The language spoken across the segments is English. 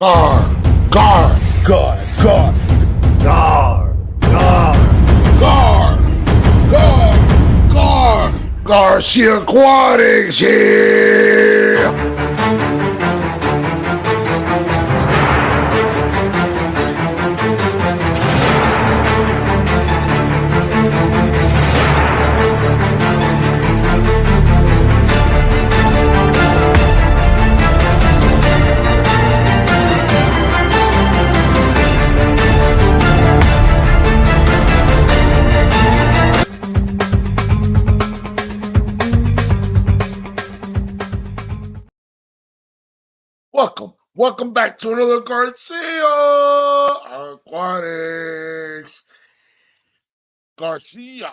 Gar, Gar, Gar, Gar, Gar, Gar, Gar, Gar, Gar, Garcia Aquatics here. Welcome back to another Garcia Aquatics. Garcia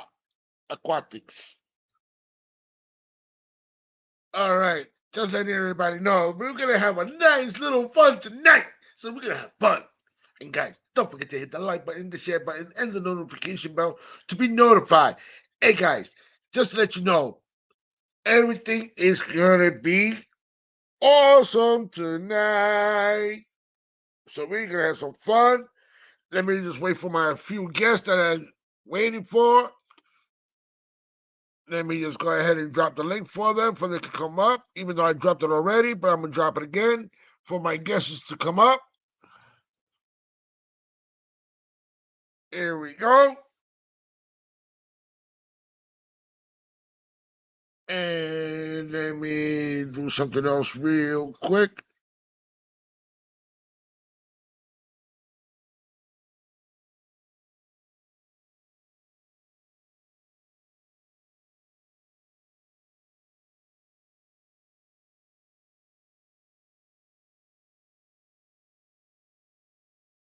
Aquatics. All right, just letting everybody know we're gonna have a nice little fun tonight. So we're gonna have fun. And guys, don't forget to hit the like button, the share button, and the notification bell to be notified. Hey guys, just to let you know, everything is gonna be awesome tonight. So we're gonna have some fun. Let me just wait for my few guests that I'm waiting for. Let me just go ahead and drop the link for them for they to come up, even though I dropped it already, but I'm gonna drop it again for my guests to come up. Here we go. And let me do something else real quick.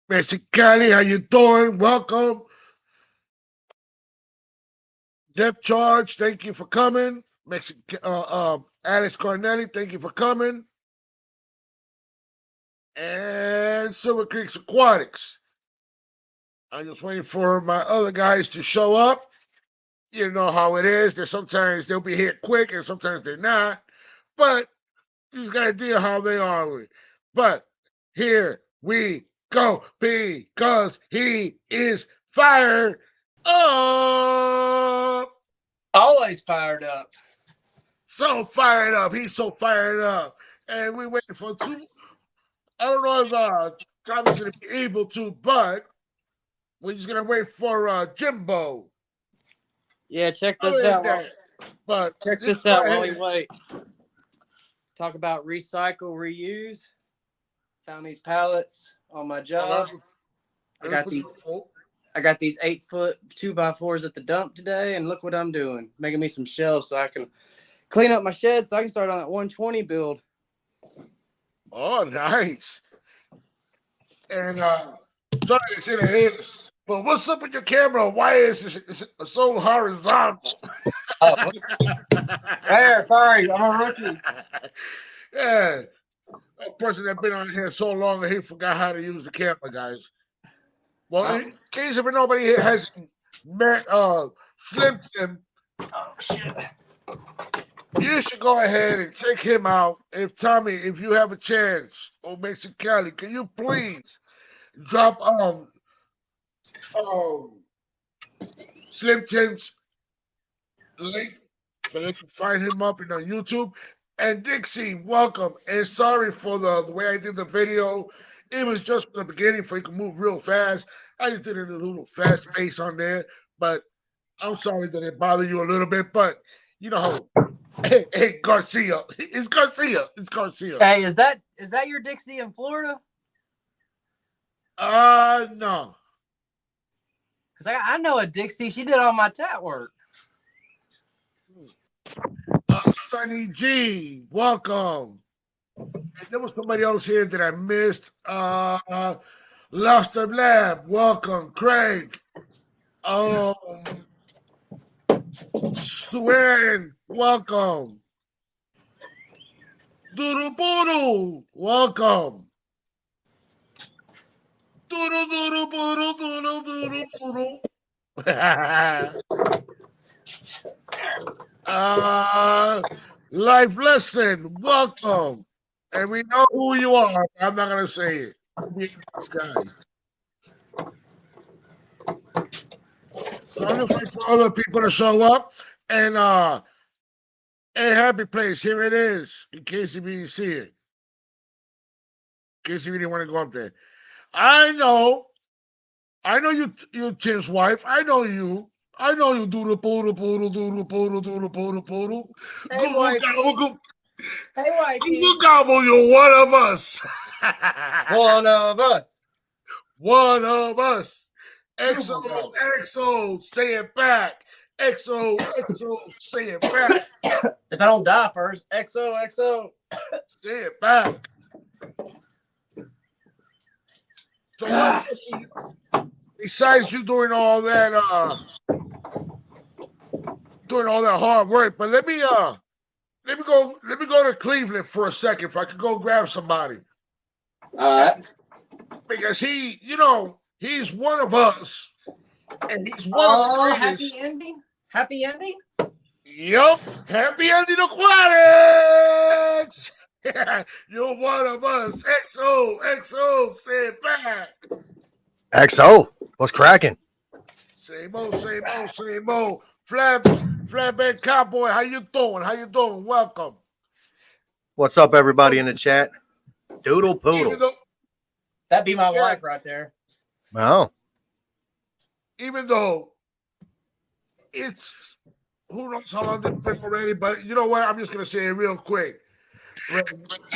Mexicali, how you doing? Welcome. Depth Charge, thank you for coming. Alex Cornelli, thank you for coming. And Silver Creek's Aquatics. I'm just waiting for my other guys to show up. You know how it is. That sometimes they'll be here quick and sometimes they're not. But you just got to deal how they are. But here we go because he is fired up. Always fired up. So fired up. He's so fired up. And we're waiting for two. I don't know if Tommy's going to be able to, but we're just going to wait for Jimbo. Yeah, check this out. Check this out while we wait. Talk about recycle, reuse. Found these pallets on my job. I got these 8-foot 2x4s at the dump today, and look what I'm doing. Making me some shelves so I can clean up my shed so I can start on that 120 build. Oh, nice. And sorry to say that, but what's up with your camera? Why is it so horizontal? Oh, sorry, I'm a rookie. Yeah, a person that's been on here so long that he forgot how to use the camera, guys. Well, in case if nobody here has met Slim Tim, Oh shit. you should go ahead and check him out. Tommy, if you have a chance, or Mexicali, can you please drop Slim Tim's link so they can find him up on YouTube. And Dixie, welcome. And sorry for the way I did the video. It was just for the beginning for you can move real fast. I just did it a little fast pace on there, but I'm sorry that it bothered you a little bit. But you know, hey, Garcia, it's Garcia. Hey, is that your Dixie in Florida? No. Because I know a Dixie. She did all my tat work. Sunny G, welcome. And there was somebody else here that I missed. Lost the Lab, welcome. Craig. Swen, welcome. Doodle Boodle, welcome. Doodle Doodle Boodle Doodle Doodle Doodle. Life Lesson, welcome. And we know who you are. I'm not gonna say it. We ain't this guy. So I'm just waiting for other people to show up. And hey, happy place. Here it is. In case you didn't see it. In case you didn't want to go up there. I know you Tim's wife. I know you. I know you doodle poodle poodle doodle poodle doodle poodle poodle. Hey, Goo gobble goo. Hey, wifey. Goo gobble, you're one of us. One of us. One of us. Google XO, Go. XO, say it back. XO, XO, say it back. If I don't die first, XOXO. Say it back. So what else besides you doing all that hard work, but let me go to Cleveland for a second if I could go grab somebody. All right. Because he's one of us. And he's one of the greatest. Happy ending? Happy ending? Yup. Happy ending aquatics. You're one of us. XO, say it back. XO, what's cracking? Same old. Flatbed Cowboy, how you doing? Welcome. What's up, everybody in the chat? Doodle poodle. That'd be my wife right there. Oh. Even though it's who knows how long this been already, but you know what? I'm just gonna say it real quick.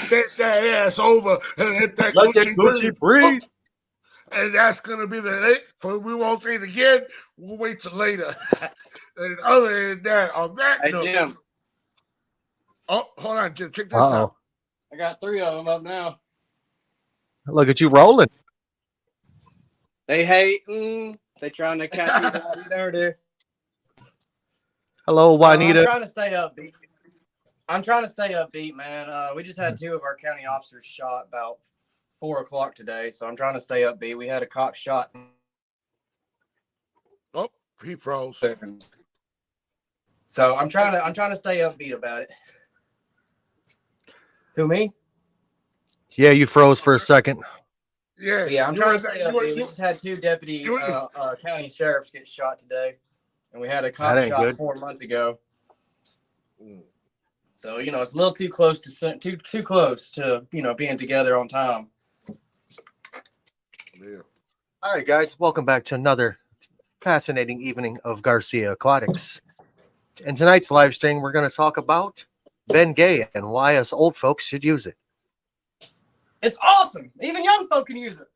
Get that ass over and let that Gucci breathe. And that's gonna be the late. We won't say it again. We'll wait till later. And other than that, on that note, Jim. Oh, hold on, Jim. Check this out. I got 3 of them up now. Look at you rolling. They hating. They trying to catch me dirty. Hello, Juanita. I'm trying to stay upbeat, man. We just had 2 of our county officers shot about 4 o'clock today, so I'm trying to stay upbeat. We had a cop shot. Oh, he froze. So I'm trying to stay upbeat about it. Who, me? Yeah, you froze for a second. Yeah, I'm trying to stay upbeat. We just had 2 deputy county sheriffs get shot today, and we had a cop shot good. 4 months ago. So it's a little too close to being together on time. Yeah. All right, guys, welcome back to another fascinating evening of Garcia Aquatics. In tonight's live stream, we're going to talk about Bengay and why us old folks should use it. It's awesome. Even young folk can use it.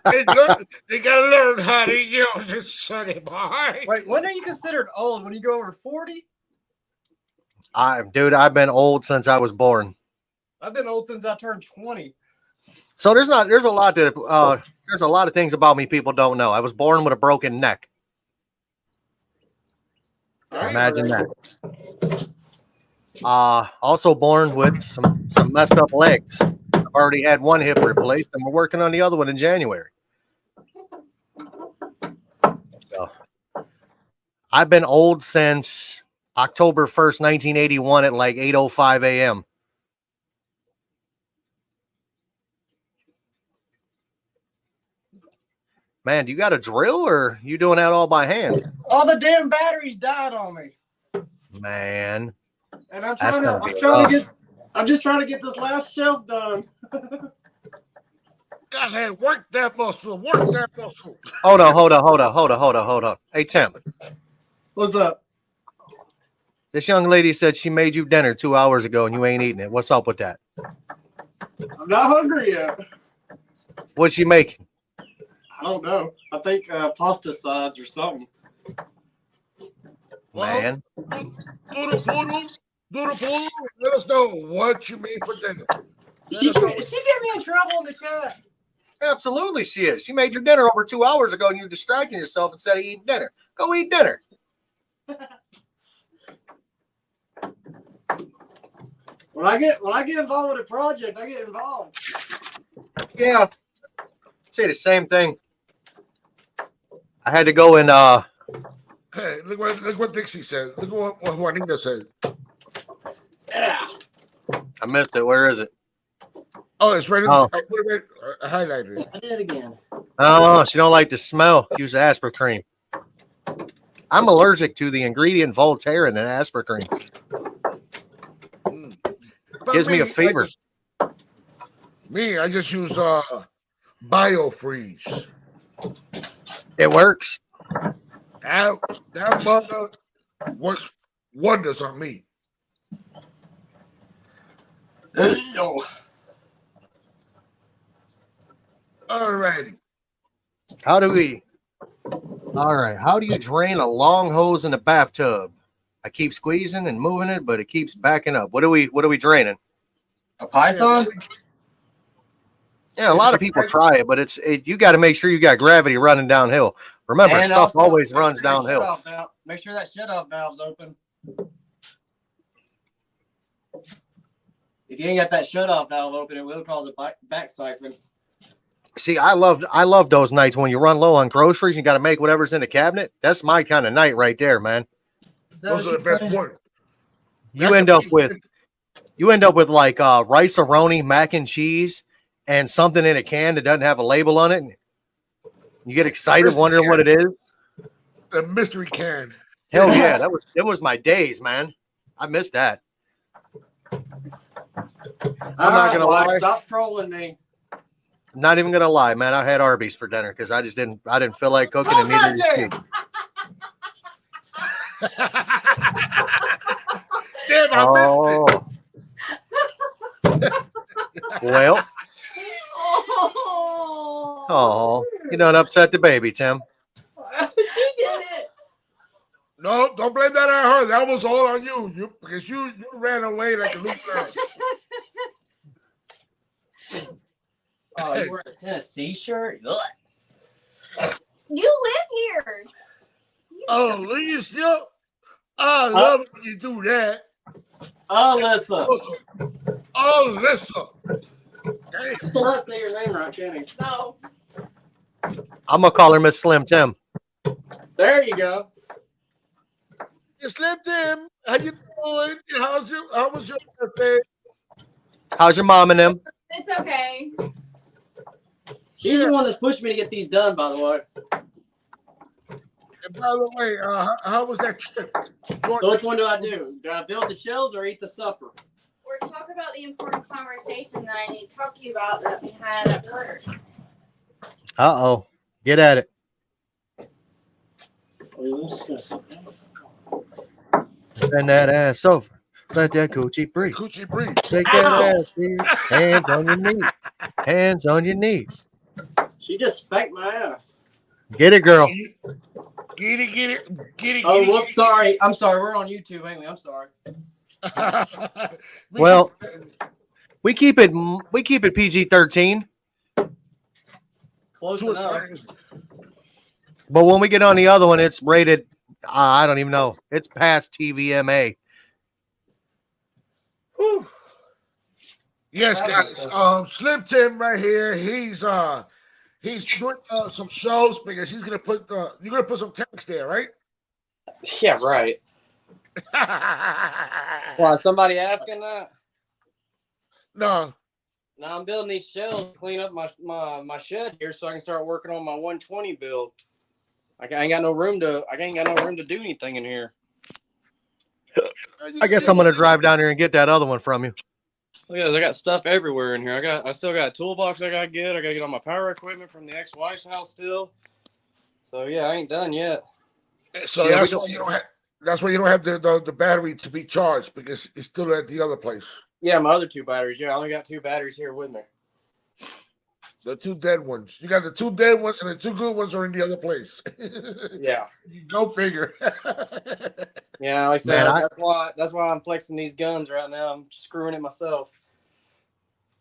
They gotta learn how to use it, sonny boy. Wait, when are you considered old? When you go over 40? I've been old since I was born. I've been old since I turned 20. So there's a lot of things about me people don't know. I was born with a broken neck. Imagine that. Also born with some messed up legs. I've already had one hip replaced, and we're working on the other one in January. So I've been old since October 1st, 1981 at like 8:05 a.m. Man, do you got a drill or you doing that all by hand? All the damn batteries died on me. Man. And I'm just trying to get this last shelf done. Go ahead, work that muscle. Hold on. Hey, Tim. What's up? This young lady said she made you dinner 2 hours ago and you ain't eating it. What's up with that? I'm not hungry yet. What's she making? I don't know. I think pasta sides or something. Man. Doodle poodle, let us know what you made for dinner. She get me in trouble in the chat. Absolutely she is. She made your dinner over 2 hours ago and you're distracting yourself instead of eating dinner. Go eat dinner. When I get involved with a project, I get involved. Yeah. Say the same thing. I had to go and hey, look what Dixie said. Look what Juanita said. Yeah. I missed it. Where is it? Oh, it's right in Oh. I put it right, highlighted. I did it again. Oh, she don't like the smell. Use Aspercream. I'm allergic to the ingredient Voltaren in Aspercream. But Gives me a fever. I just use BioFreeze. It works. That mother works wonders on me. Alrighty. How do we? All right. How do you drain a long hose in a bathtub? I keep squeezing and moving it, but it keeps backing up. What are we draining? A python? Yeah, a lot of people try it, but you got to make sure you got gravity running downhill. Remember, And stuff also, always make runs sure that downhill. shut-off valve- Make sure that shut-off valve's open. If you ain't got that shut-off valve open, it will cause a back siphon. See, I love those nights when you run low on groceries. You got to make whatever's in the cabinet. That's my kind of night right there, man. Those are the best ones. You end up with like rice-a-roni, mac and cheese, and something in a can that doesn't have a label on it. You get excited wondering what it is. The mystery can. Hell yeah, that was my days, man. I missed that. I'm not gonna lie. Stop trolling me. I'm not even gonna lie, man. I had Arby's for dinner because I didn't feel like cooking, and neither did you. Damn, I missed it. Well. Oh, you don't upset the baby, Tim. She did it. No, don't blame that on her. That was all on you. Because you ran away like a little girl. Oh, you wear a Tennessee shirt? Ugh. You live here. Oh, look at you. I love it when you do that. Alyssa. Alyssa. Damn. Still not say your name right, can he? No. I'm gonna call her Miss Slim Tim. There you go. You Slim Tim. How you doing? How was your birthday? How's your mom and them? It's okay. She's the one that's pushed me to get these done, by the way. And by the way, how was that trip? So which one do I do? Do I build the shells or eat the supper? We're talking about the important conversation that I need to talk to you about that we had at work. Uh-oh. Get at it. Bend that ass over. Let that coochie breathe. Coochie breathe. Take that ass in. Hands on your knees. Hands on your knees. She just spanked my ass. Get it, girl. Get it. Oh, whoops, sorry. I'm sorry. We're on YouTube, ain't we? I'm sorry. Well, we keep it PG-13. Close enough. But when we get on the other one, it's rated. I don't even know. It's past TVMA. Whew. Yes, guys. Slim Tim right here. He's doing some shows because you're gonna put some tanks there, right? Yeah, right. Why, somebody asking that? No. Now I'm building these shells to clean up my shed here so I can start working on my 120 build. I ain't got no room to do anything in here. I guess I'm gonna drive down here and get that other one from you. Look at this, I got stuff everywhere in here. I still got a toolbox I gotta get. I gotta get all my power equipment from the ex-wife's house still. So yeah, I ain't done yet. So Yeah, that's why you don't have. That's why you don't have the battery to be charged because it's still at the other place. Yeah, my other two batteries. Yeah, I only got 2 batteries here with me. The 2 dead ones. You got the 2 dead ones, and the 2 good ones are in the other place. Yeah. Go figure. Yeah, like I said, Man, that's why I'm flexing these guns right now. I'm screwing it myself.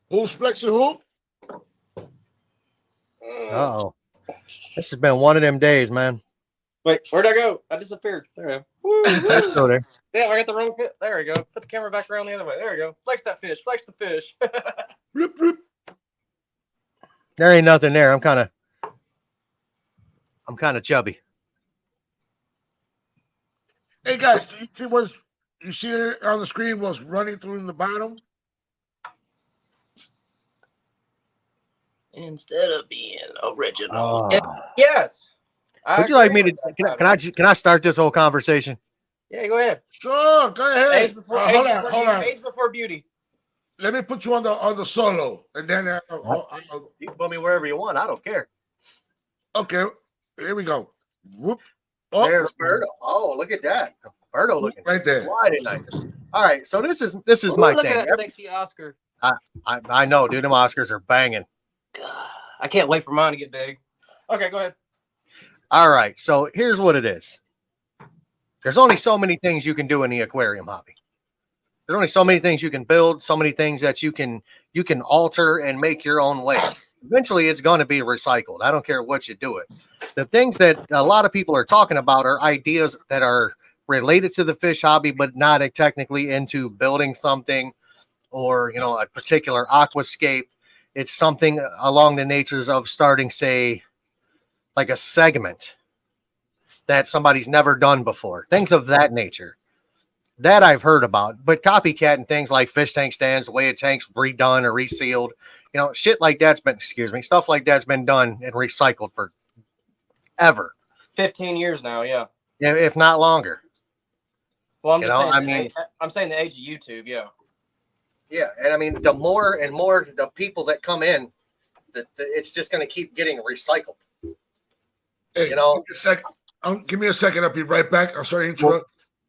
Who's flexing who? Uh-oh. This has been one of them days, man. Wait, where'd I go? I disappeared. There I am. Woo, That's woo. still there. Damn, I got the wrong fit. There we go. Put the camera back around the other way. There we go. Flex that fish. Flex the fish. Bloop, bloop. There ain't nothing there. I'm kind of chubby. Hey guys, do you see what you see it on the screen? What's running through in the bottom? instead of being original. Ah. Yes. Would you like me to? Can I start this whole conversation? Yeah, go ahead. Sure, go ahead. Age before, Hold on. Age before beauty. Let me put you on the solo, and then You can put me wherever you want. I don't care. okay. Here we go. Whoop. Oh, There's Birdo. Oh, look at that. Birdo looking right there. Why didn't I just? All right, so this is Ooh, my look thing. at that sexy Oscar. I know, dude. Them Oscars are banging. I can't wait for mine to get big. Okay, go ahead. All right, so here's what it is. There's only so many things you can do in the aquarium hobby. There's only so many things you can build, so many things that you can alter and make your own way. Eventually, it's going to be recycled. I don't care what you do it. The things that a lot of people are talking about are ideas that are related to the fish hobby, but not technically into building something or, a particular aquascape. It's something along the natures of starting, say, like a segment that somebody's never done before. Things of that nature. That I've heard about. But copycat and things like fish tank stands, the way a tank's redone or resealed, shit like that's been, stuff like that's been done and recycled for ever. 15 years now, yeah. Yeah, if not longer. Well, I'm saying the age of YouTube, yeah. Yeah, and I mean, the more and more the people that come in, it's just going to keep getting recycled. Hey, give me a second. I'll be right back. I'm sorry to interrupt.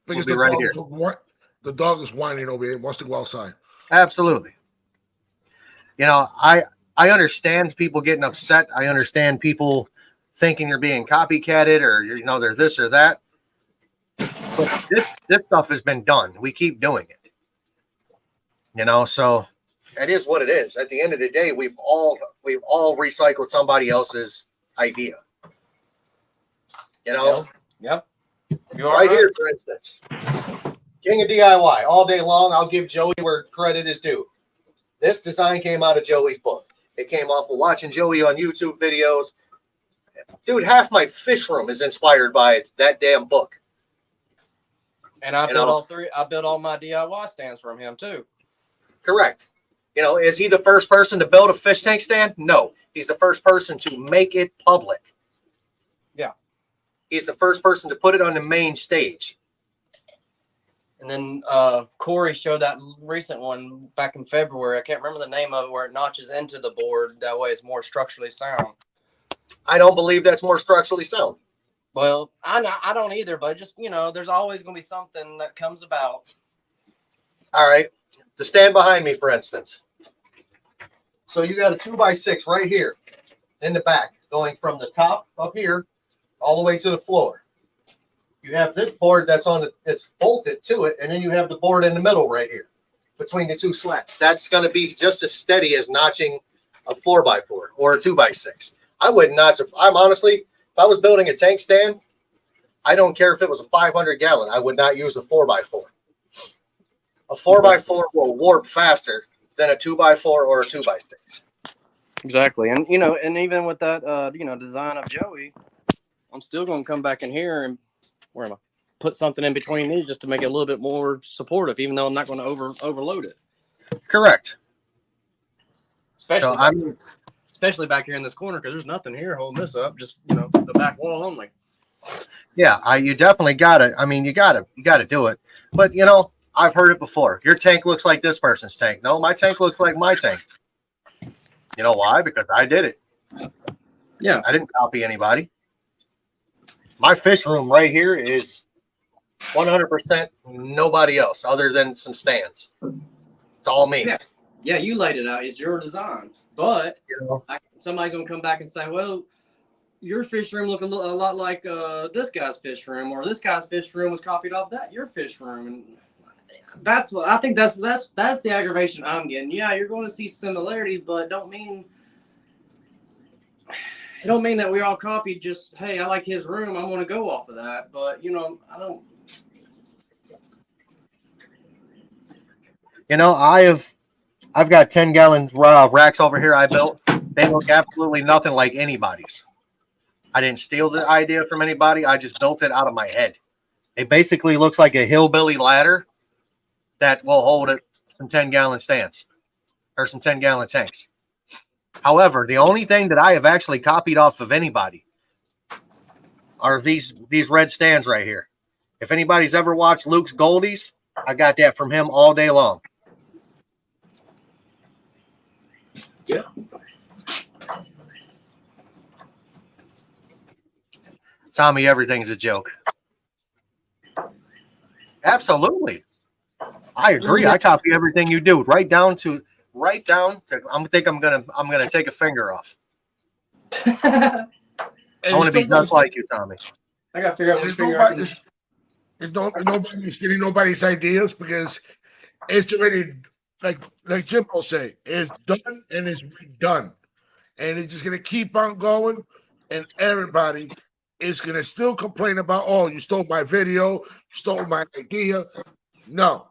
We'll be right here. The dog is whining over here. Wants to go outside. Absolutely. I understand people getting upset. I understand people thinking you're being copycatted or they're this or that. But this stuff has been done. We keep doing it. So it is what it is. At the end of the day, we've all recycled somebody else's idea. Yep. Right here, for instance. King of DIY. All day long, I'll give Joey where credit is due. This design came out of Joey's book. It came off of watching Joey on YouTube videos. Dude, half my fish room is inspired by that damn book. And I built all three. I built all my DIY stands from him too. Correct. Is he the first person to build a fish tank stand? No. He's the first person to make it public. Yeah. He's the first person to put it on the main stage. And then Corey showed that recent one back in February. I can't remember the name of it, where it notches into the board. That way it's more structurally sound. I don't believe that's more structurally sound. Well, I don't either, but just, there's always going to be something that comes about. All right. The stand behind me, for instance. So you got a 2x6 right here in the back, going from the top up here all the way to the floor. You have this board that's it's bolted to it, and then you have the board in the middle right here between the two slats. That's going to be just as steady as notching a 4x4 or a 2x6. I wouldn't notch if I was building a tank stand, I don't care if it was a 500 gallon, I would not use a 4x4. A 4x4 will warp faster than a 2x4 or a 2x6. Exactly. And, and even with that, design of Joey, I'm still going to come back in here and put something in between these just to make it a little bit more supportive, even though I'm not going to overload it. Correct. Especially back here in this corner, because there's nothing here holding this up, just, the back wall only. Yeah, you definitely got to. You got to do it. But, I've heard it before. Your tank looks like this person's tank. No, my tank looks like my tank. You know why? Because I did it. Yeah. I didn't copy anybody. My fish room right here is 100% nobody else other than some stands. It's all me. Yeah, you laid it out. It's your design. But somebody's going to come back and say, well, your fish room looks a lot like this guy's fish room, or this guy's fish room was copied off your fish room. And that's what I think. That's the aggravation I'm getting. Yeah, you're going to see similarities, but it don't mean that we all copied. Just, hey, I like his room, I'm going to go off of that. But I don't. I've got 10-gallon racks over here I built. They look absolutely nothing like anybody's. I didn't steal the idea from anybody. I just built it out of my head. It basically looks like a hillbilly ladder that will hold some 10-gallon stands or some 10-gallon tanks. However, the only thing that I have actually copied off of anybody are these red stands right here. If anybody's ever watched Luke's Goldies, I got that from him all day long. Yeah. Tommy, everything's a joke. Absolutely. I agree. I copy everything you do, right down to I think I'm gonna take a finger off. I want to be just like you, Tommy. I gotta figure out which finger I can. Nobody's getting nobody's ideas because it's already like Jimbo say, it's done and it's redone, and it's just gonna keep on going, and everybody is gonna still complain about, oh, you stole my video, you stole my idea. No,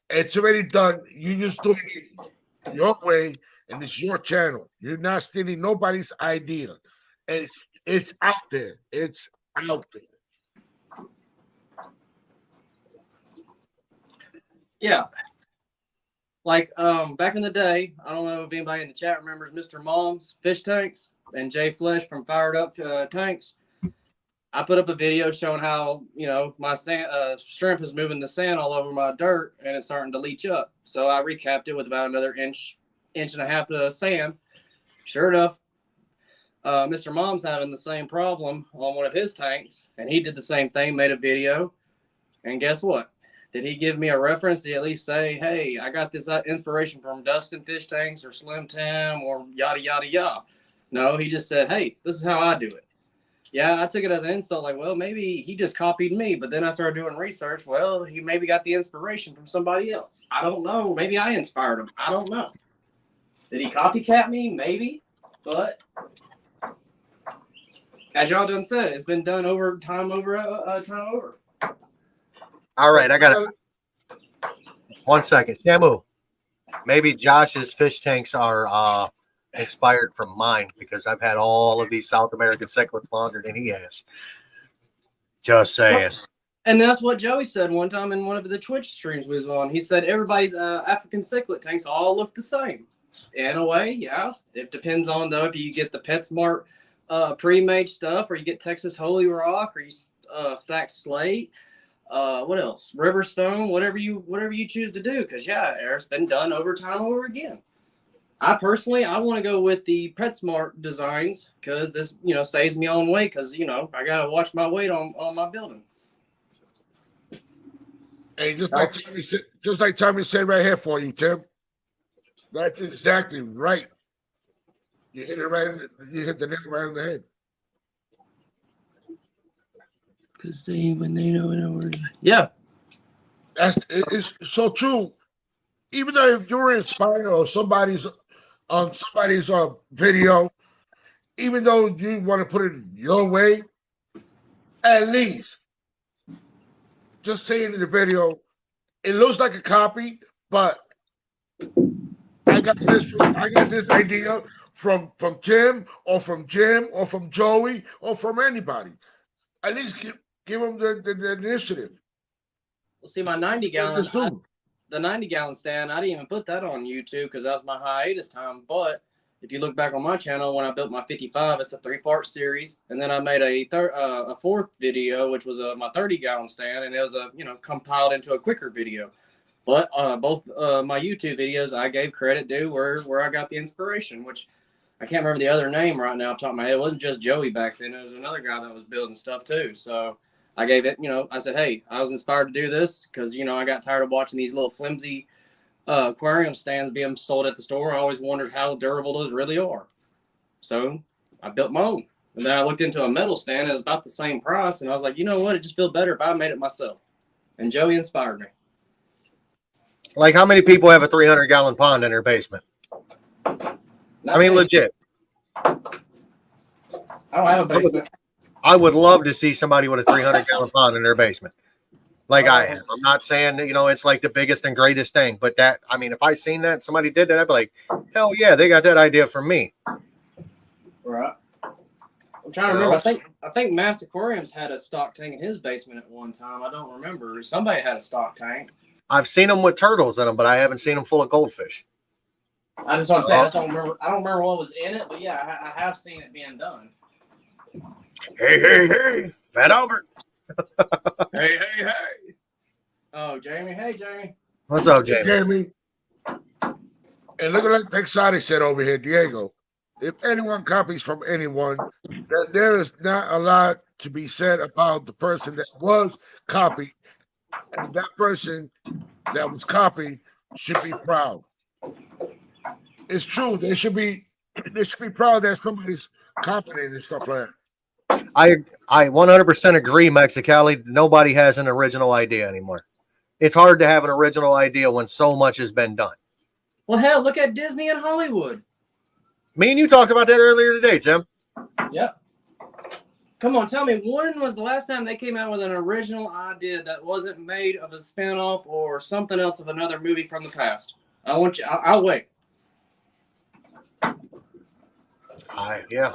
it's already done. You just doing it your way, and it's your channel. You're not stealing nobody's idea, and it's out there. It's out there. Yeah. Like back in the day, I don't know if anybody in the chat remembers Mr. Mom's Fish Tanks and Jay Flesh from Fired Up Tanks. I put up a video showing how, you know, my shrimp is moving the sand all over my dirt and it's starting to leach up. So I recapped it with about another inch and a half of sand. Sure enough, Mr. Mom's having the same problem on one of his tanks, and he did the same thing, made a video. And guess what? Did he give me a reference to at least say, hey, I got this inspiration from Dustin Fish Tanks or Slim Tim or yada, yada, yada? No, he just said, hey, this is how I do it. Yeah, I took it as an insult, like, well, maybe he just copied me. But then I started doing research. Well, he maybe got the inspiration from somebody else. I don't know. Maybe I inspired him. I don't know. Did he copycat me? Maybe. But as y'all done said, it's been done over time over. All right, I got it. 1 second. Shamu, maybe Josh's fish tanks are inspired from mine because I've had all of these South American cichlids longer than he has. Just saying. And that's what Joey said one time in one of the Twitch streams we was on. He said everybody's African cichlid tanks all look the same. In a way, yeah. It depends on, though, if you get the PetSmart pre-made stuff or you get Texas Holy Rock or you stack slate. What else? Riverstone, whatever you choose to do. Because, yeah, it's been done over time over again. I want to go with the PetSmart designs because this, saves me on weight because, I got to watch my weight on my building. Hey, just like Tommy said right here for you, Tim. That's exactly right. You hit it right. You hit the nail right on the head. Because when they know, yeah, It's so true. Even though if you're inspired or somebody's video, even though you want to put it your way, at least just saying in the video, it looks like a copy, but I got this idea from Tim or from Jim or from Joey or from anybody. At least give them the initiative. Well, see, my 90-gallon, the 90-gallon stand, I didn't even put that on YouTube because that was my hiatus time. But if you look back on my channel, when I built my 55, it's a 3-part series, and then I made a fourth video, which was my 30-gallon stand, and it was compiled into a quicker video. But both my YouTube videos, I gave credit due where I got the inspiration, which I can't remember the other name right now off the top of my head. It wasn't just Joey back then. It was another guy that was building stuff too. So I gave it, I said, hey, I was inspired to do this because, I got tired of watching these little flimsy aquarium stands being sold at the store. I always wondered how durable those really are. So I built my own. And then I looked into a metal stand. And it was about the same price. And I was like, you know what? It just feels better if I made it myself. And Joey inspired me. Like, how many people have a 300-gallon pond in their basement? Legit. I don't have a basement. I would love to see somebody with a 300-gallon pond in their basement. Like I have. I'm not saying, it's like the biggest and greatest thing. But that, if I seen that, somebody did that, I'd be like, hell yeah, they got that idea from me. Right. I'm trying to remember. I think Mass Aquariums had a stock tank in his basement at one time. I don't remember. Somebody had a stock tank. I've seen them with turtles in them, but I haven't seen them full of goldfish. I just want to say I don't remember what was in it, but yeah, I have seen it being done. Hey, Fat Albert. Hey. Oh, Jamie. Hey, Jamie. What's up, Jamie? Jamie. And look at like Exotic said over here, Diego. If anyone copies from anyone, then there is not a lot to be said about the person that was copied, and that person that was copied should be proud. It's true. They should be proud that somebody's confident and stuff like that. I 100% agree, Mexicali. Nobody has an original idea anymore. It's hard to have an original idea when so much has been done. Well, hell, look at Disney and Hollywood. Me and you talked about that earlier today, Tim. Yep. Come on, tell me, when was the last time they came out with an original idea that wasn't made of a spinoff or something else of another movie from the past? I'll wait. Yeah.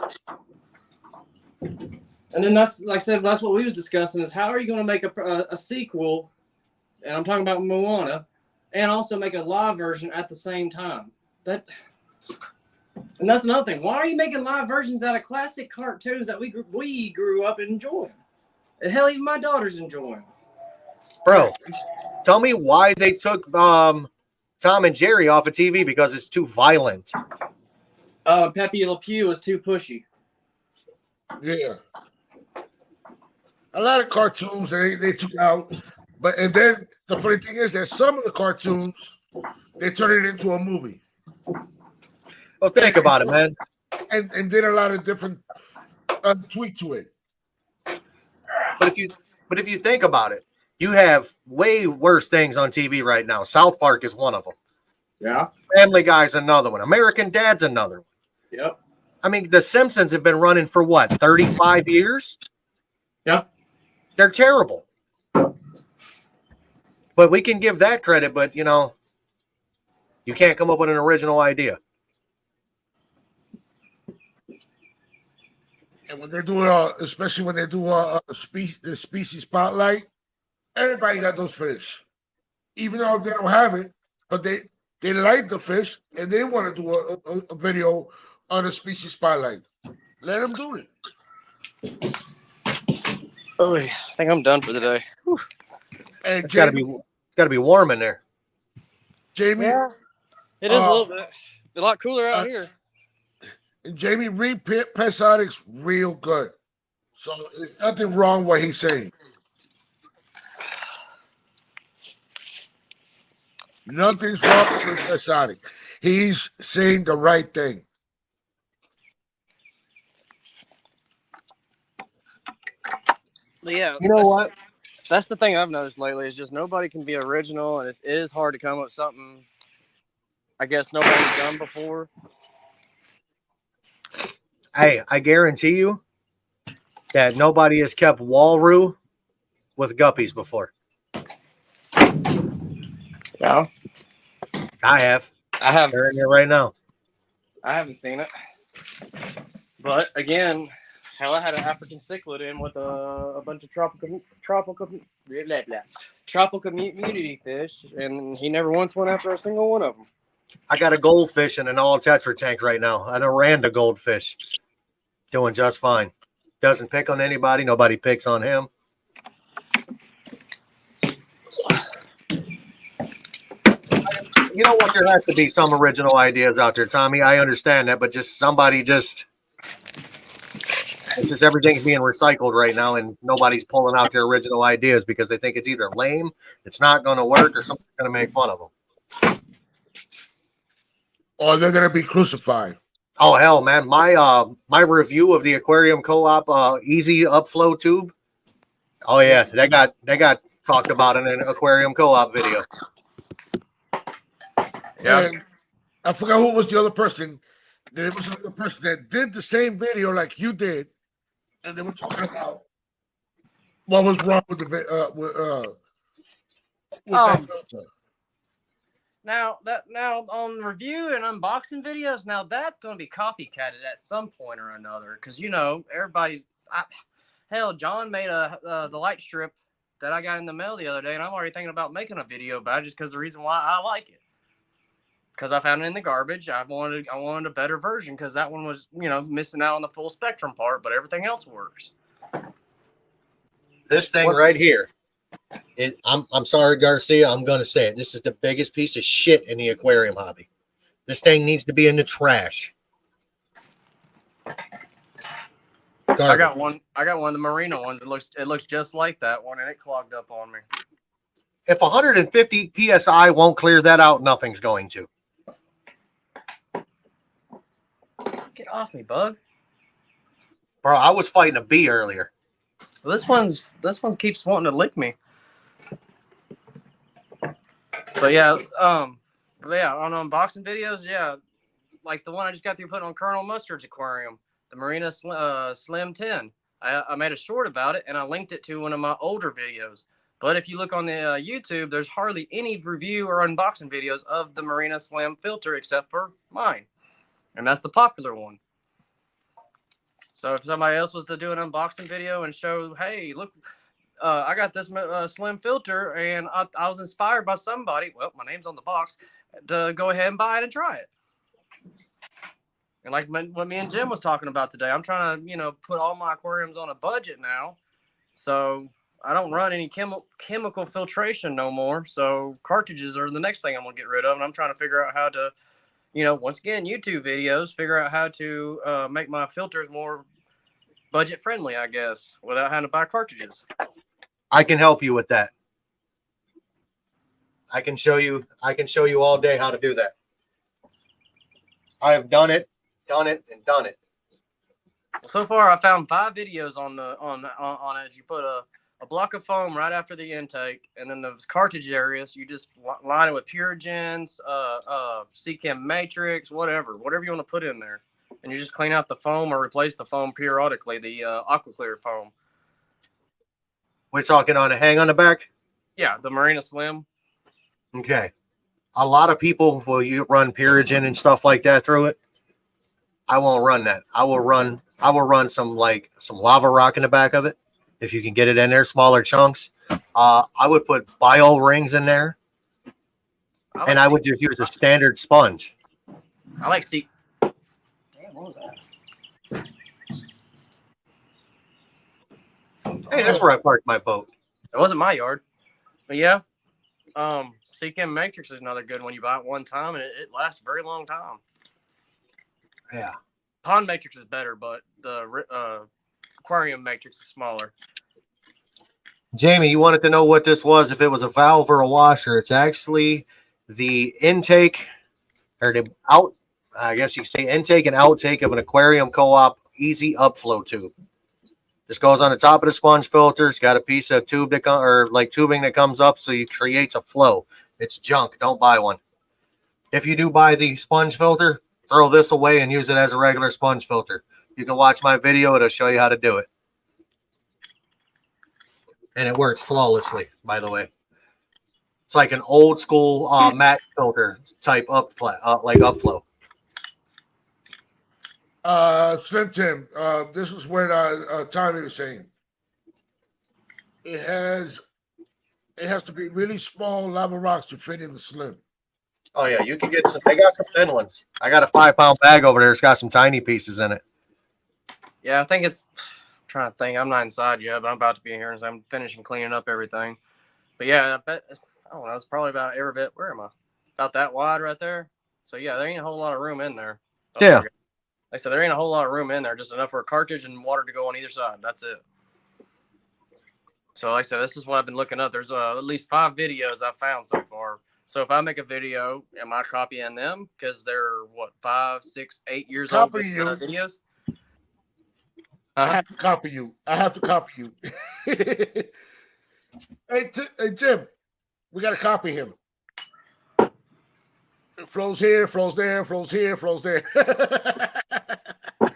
And then that's, like I said, that's what we was discussing is how are you going to make a sequel, and I'm talking about Moana, and also make a live version at the same time? And that's another thing. Why are you making live versions out of classic cartoons that we grew up enjoying? And hell, even my daughter's enjoying. Bro, tell me why they took Tom and Jerry off of TV because it's too violent. Pepe Le Pew was too pushy. Yeah. A lot of cartoons they took out, and then the funny thing is that some of the cartoons they turned it into a movie. Well, think about it, man. And did a lot of different tweak to it. But if you think about it, you have way worse things on TV right now. South Park is one of them. Yeah. Family Guy's another one. American Dad's another one. Yep. I mean, The Simpsons have been running for what, 35 years? Yeah. They're terrible. But we can give that credit, but, you can't come up with an original idea. And when they do, especially when they do the species spotlight, everybody got those fish, even though they don't have it, but they like the fish and they want to do a video on the species spotlight. Let them do it. Oh, I think I'm done for the day. Whew. And It's got to be warm in there. Jamie, Yeah, it is a little bit. A lot cooler out here. And Jamie, read Pesadics real good. So there's nothing wrong with what he's saying. Nothing's wrong with Pesadic. He's saying the right thing. But yeah, You know what? That's the thing I've noticed lately is just nobody can be original, and it is hard to come up with something I guess nobody's done before. Hey, I guarantee you that nobody has kept Walroo with guppies before. Yeah, I have. I have. They're in here right now. I haven't seen it, but again, hell, I had an African cichlid in with a bunch of tropical community fish, and he never once went after a single one of them. I got a goldfish in an all tetra tank right now, an Aranda goldfish, doing just fine. Doesn't pick on anybody. Nobody picks on him. You know what? There has to be some original ideas out there, Tommy. I understand that, but just somebody it's just everything's being recycled right now, and nobody's pulling out their original ideas because they think it's either lame, it's not going to work, or somebody's going to make fun of them. Or they're going to be crucified. Oh, hell, man. My review of the Aquarium Co-op Easy Upflow tube. Oh, yeah. They got talked about in an Aquarium Co-op video. Yeah. And I forgot who was the other person. There was another person that did the same video like you did, and they were talking about what was wrong with the that filter. Now on review and unboxing videos, now that's going to be copycatted at some point or another, because everybody's hell. John made the light strip that I got in the mail the other day, and I'm already thinking about making a video about it just because the reason why I like it. because I found it in the garbage. I wanted a better version because that one was, missing out on the full spectrum part, but everything else works. This thing right here. I'm sorry, Garcia. I'm going to say it. This is the biggest piece of shit in the aquarium hobby. This thing needs to be in the trash. Garbage. I got one of the Marina ones. It looks just like that one, and it clogged up on me. If 150 psi won't clear that out, nothing's going to. Get off me, bug. Bro, I was fighting a bee earlier. Well, this one keeps wanting to lick me. So yeah, on unboxing videos, yeah, like the one I just got through putting on Colonel Mustard's aquarium, the Marina Slim 10. I made a short about it, and I linked it to one of my older videos. But if you look on the YouTube, there's hardly any review or unboxing videos of the Marina Slim filter except for mine, and that's the popular one. So if somebody else was to do an unboxing video and show, hey, look, I got this Slim filter, and I was inspired by somebody, well, my name's on the box, to go ahead and buy it and try it. And like what me and Jim was talking about today, I'm trying to, put all my aquariums on a budget now. So I don't run any chemical filtration no more. So cartridges are the next thing I'm going to get rid of. And I'm trying to figure out how to, once again, YouTube videos, figure out how to make my filters more budget friendly, I guess, without having to buy cartridges. I can help you with that. I can show you all day how to do that. I have done it. Well, so far, I found 5 videos on it. You put a block of foam right after the intake, and then those cartridge areas, you just line it with Purigens, Seachem Matrix, whatever you want to put in there, and you just clean out the foam or replace the foam periodically, the AquaClear foam. We're talking on a hang on the back? Yeah, the Marina Slim. Okay. A lot of people will run Purigen and stuff like that through it. I won't run that. I will run some lava rock in the back of it. If you can get it in there, smaller chunks. I would put bio rings in there. I would just use a standard sponge. I like Damn, what was that? Hey, that's where I parked my boat. It wasn't my yard. But yeah. Seachem Matrix is another good one. You buy it one time and it lasts a very long time. Yeah. Pond Matrix is better, but the aquarium Matrix is smaller. Jamie, you wanted to know what this was, if it was a valve or a washer. It's actually the intake or the out, I guess you could say intake and outtake of an aquarium co-op easy upflow tube. This goes on the top of the sponge filter. It's got a piece of tube tubing that comes up, so it creates a flow. It's junk. Don't buy one. If you do buy the sponge filter, throw this away and use it as a regular sponge filter. You can watch my video. It'll show you how to do it. And it works flawlessly, by the way. It's like an old school mat filter type upflow. Slim Tim, this is what Tommy was saying. It has to be really small lava rocks to fit in the Slim. Oh yeah, you can get some. I got some thin ones. I got a 5-pound bag over there. It's got some tiny pieces in it. Yeah, I think I'm trying to think. I'm not inside yet, but I'm about to be in here, and I'm finishing cleaning up everything. But yeah, I bet, I don't know. It's probably about every bit. Where am I? About that wide right there. So yeah, there ain't a whole lot of room in there. Yeah. Like I said, there ain't a whole lot of room in there. Just enough for a cartridge and water to go on either side. That's it. So like I said, this is what I've been looking up. There's at least 5 videos I've found so far. So if I make a video, am I copying them? Because they're, 5, 6, 8 years old videos? I have to copy you. Hey, Jim, we got to copy him. It flows here, flows there, flows here, flows there.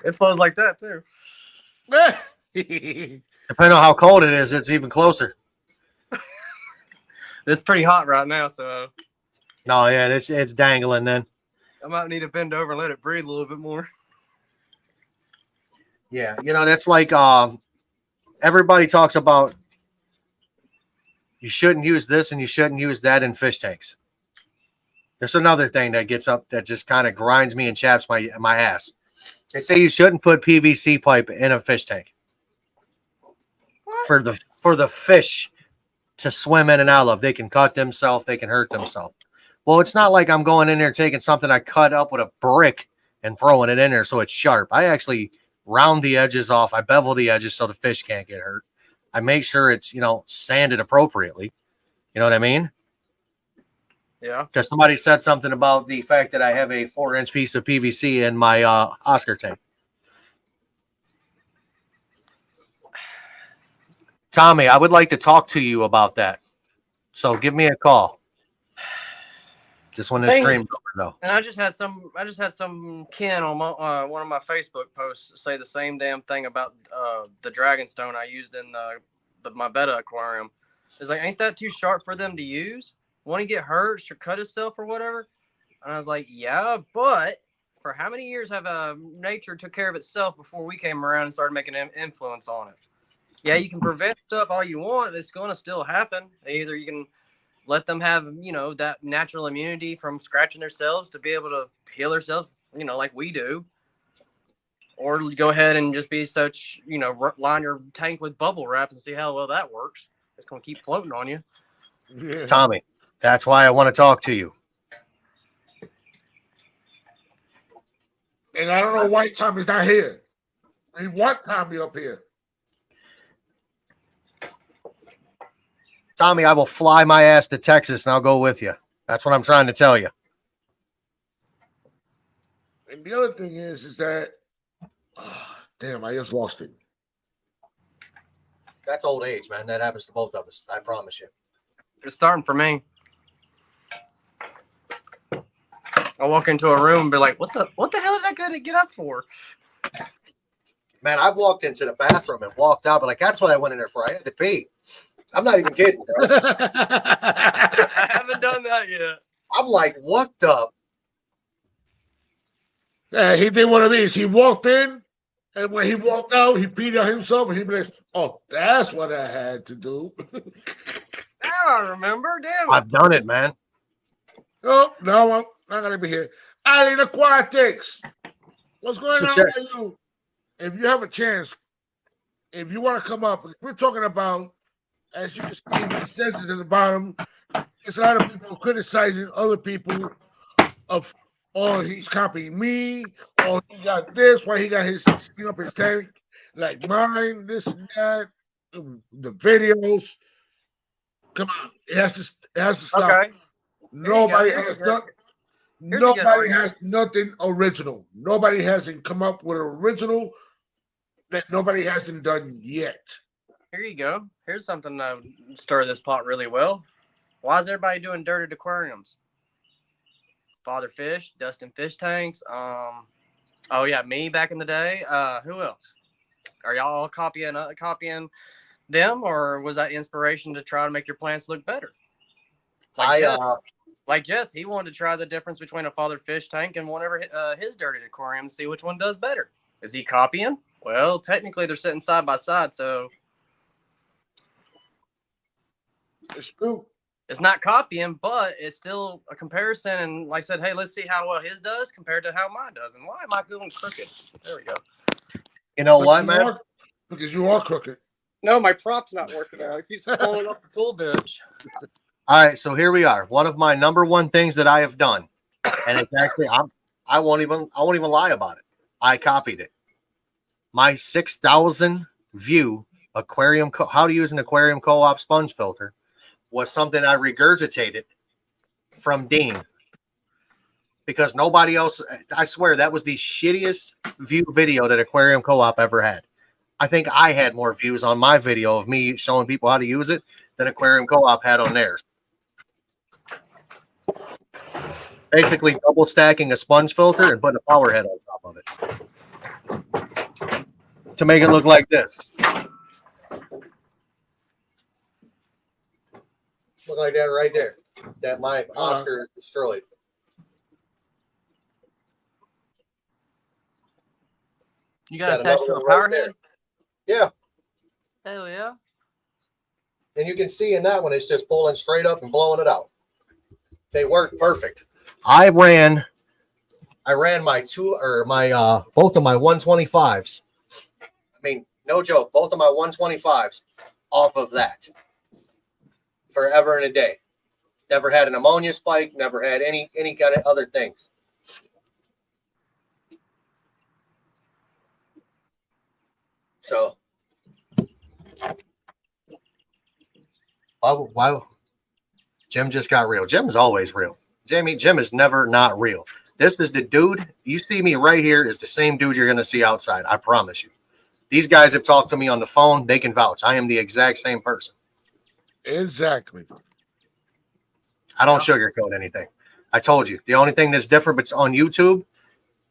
It flows like that, too. Depending on how cold it is, it's even closer. It's pretty hot right now, so. No, yeah, it's dangling then. I might need to bend over and let it breathe a little bit more. Yeah, that's like everybody talks about you shouldn't use this and you shouldn't use that in fish tanks. There's another thing that gets up that just kind of grinds me and chaps my ass. They say you shouldn't put PVC pipe in a fish tank for the fish to swim in and out of. They can cut themselves, they can hurt themselves. Well, it's not like I'm going in there taking something I cut up with a brick and throwing it in there so it's sharp. I actually round the edges off. I bevel the edges so the fish can't get hurt. I make sure it's, sanded appropriately. You know what I mean? Yeah. Because somebody said something about the fact that I have a 4-inch piece of PVC in my Oscar tank. Tommy, I would like to talk to you about that. So give me a call. This one is streamed over though. And I just had some kin on my, one of my Facebook posts say the same damn thing about the Dragonstone I used in my betta aquarium. It's like, ain't that too sharp for them to use? Want to get hurt or cut himself or whatever? And I was like, yeah, but for how many years have nature took care of itself before we came around and started making an influence on it? Yeah, you can prevent stuff all you want. It's going to still happen. Either you can let them have, that natural immunity from scratching themselves to be able to heal themselves, like we do. Or go ahead and just be such, line your tank with bubble wrap and see how well that works. It's going to keep floating on you. Yeah. Tommy, that's why I want to talk to you. And I don't know why Tommy's not here. We want Tommy up here. Tommy, I will fly my ass to Texas and I'll go with you. That's what I'm trying to tell you. And the other thing is that, damn, I just lost it. That's old age, man. That happens to both of us. I promise you. It's starting for me. I walk into a room and be like, what the hell did I go to get up for? Man, I've walked into the bathroom and walked out, but like, that's what I went in there for. I had to pee. I'm not even kidding, bro. I haven't done that yet. I'm like, what the? Yeah, he did one of these. He walked in, and when he walked out, he peed on himself, and he be like, oh, that's what I had to do. Now I remember. Damn it. I've done it, man. Oh, no, I'm not going to be here. Alien Aquatics. What's going So on check- with you? If you have a chance, if you want to come up, we're talking about, as you can see, it says it at the bottom, there's a lot of people criticizing other people of, oh, he's copying me, or he got this, why he got his thing up his tank, like mine, this and that, the videos. Come on, it has to stop. Okay. Nobody Here you has go. not, Here's a good nobody argument. has nothing original. Nobody hasn't come up with an original that nobody hasn't done yet. Here you go. Here's something that would stir this pot really well. Why is everybody doing dirted aquariums? Father Fish, Dustin Fish Tanks. Oh yeah, me back in the day. Who else? Are y'all all copying them, or was that inspiration to try to make your plants look better? Like Jess, he wanted to try the difference between a Father Fish tank and whatever his dirty aquarium, see which one does better. Is he copying? Well, technically they're sitting side by side, so It's true. it's not copying, but it's still a comparison. And like I said, hey, let's see how well his does compared to how mine does. And why am I going crooked? There we go. You know But what, you man? are- because you are crooked. No, my prop's not working out. It keeps falling off the tool bench. All right, so here we are. One of my number one things that I have done, and it's actually I won't even lie about it. I copied it. My 6,000 view aquarium, how to use an aquarium co-op sponge filter, was something I regurgitated from Dean, because nobody else. I swear that was the shittiest view video that Aquarium Co-op ever had. I think I had more views on my video of me showing people how to use it than Aquarium Co-op had on theirs. Basically double stacking a sponge filter and putting a power head on top of it to make it look like this. Look like that right there. That my Oscar is destroyed. You got Got attached another to a one right power there. head? Yeah. Hell yeah. And you can see in that one, it's just pulling straight up and blowing it out. They work perfect. I ran my both of my 125s. I mean, no joke, both of my 125s off of that forever and a day. Never had an ammonia spike, never had any kind of other things. So why Jim just got real. Jim's always real. Jim is never not real. This is the dude. You see me right here is the same dude you're going to see outside. I promise you. These guys have talked to me on the phone. They can vouch. I am the exact same person. Exactly. I don't sugarcoat anything. I told you. The only thing that's different on YouTube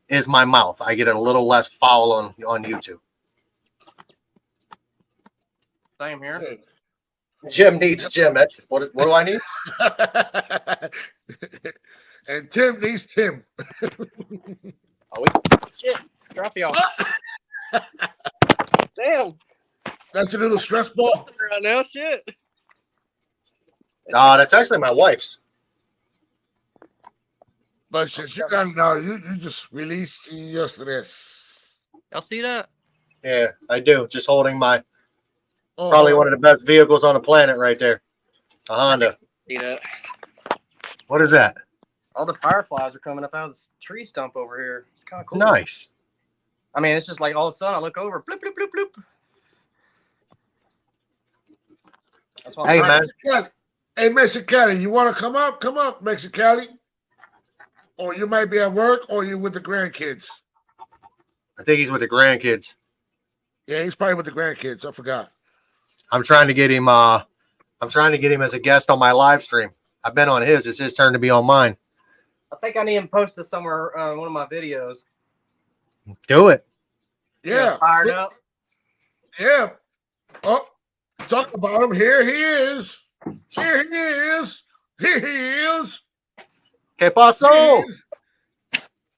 is my mouth. I get a little less foul on YouTube. Same here. Jim needs Jim. That's what do I need? And Tim needs Tim. Shit. Drop y'all. Damn. That's a little stress ball. Right now, shit. That's actually my wife's. But since you got it now, you just released your stress. Y'all see that? Yeah, I do. Just holding my Oh, probably one of the best vehicles on the planet right there. A Honda. See that? What is that? All the fireflies are coming up out of this tree stump over here. It's kind of cool. Nice. I mean, it's just like all of a sudden I look over, bloop, bloop, bloop, bloop. That's what Hey, I'm man. Mexicali. Hey, Mexicali, you want to come up? Come up, Mexicali. Or you might be at work, or you with the grandkids. I think he's with the grandkids. Yeah, he's probably with the grandkids. I forgot. I'm trying to get him. I'm trying to get him as a guest on my live stream. I've been on his. It's his turn to be on mine. I think I need him posted somewhere one of my videos. Do it. Yeah. Fired up. Yeah. Oh, talk about him. Here he is. Here he is. Here he is. Que paso?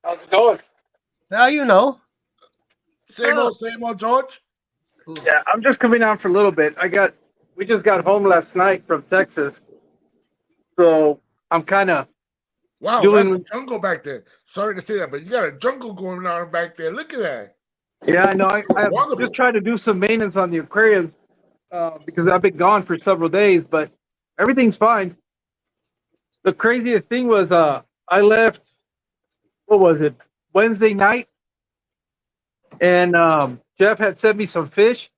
How's it going? Now you know. Same old, George. Yeah, I'm just coming on for a little bit. We just got home last night from Texas, so I'm kind of Wow, doing. that's a jungle back there. Sorry to say that, but you got a jungle going on back there. Look at that. Yeah, I know. I'm Wonderful. just trying to do some maintenance on the aquarium because I've been gone for several days, but everything's fine. The craziest thing was I left. What was it? Wednesday night, and Jeff had sent me some fish,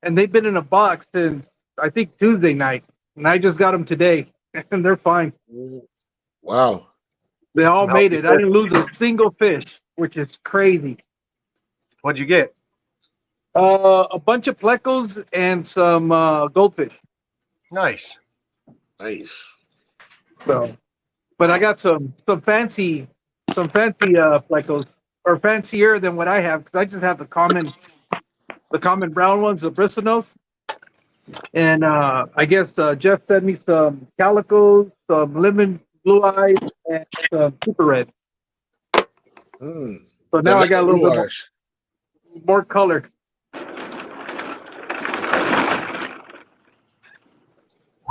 and they've been in a box since I think Tuesday night, and I just got them today, and they're fine. Wow. They all made it. I didn't lose a single fish, which is crazy. What'd you get? A bunch of plecos and some goldfish. Nice. Nice. So, but I got some fancy plecos, or fancier than what I have, because I just have the common brown ones, the bristlenose. And I guess Jeff sent me some calicos, some lemon blue eyes, and some super red. So now I got a little bit more color.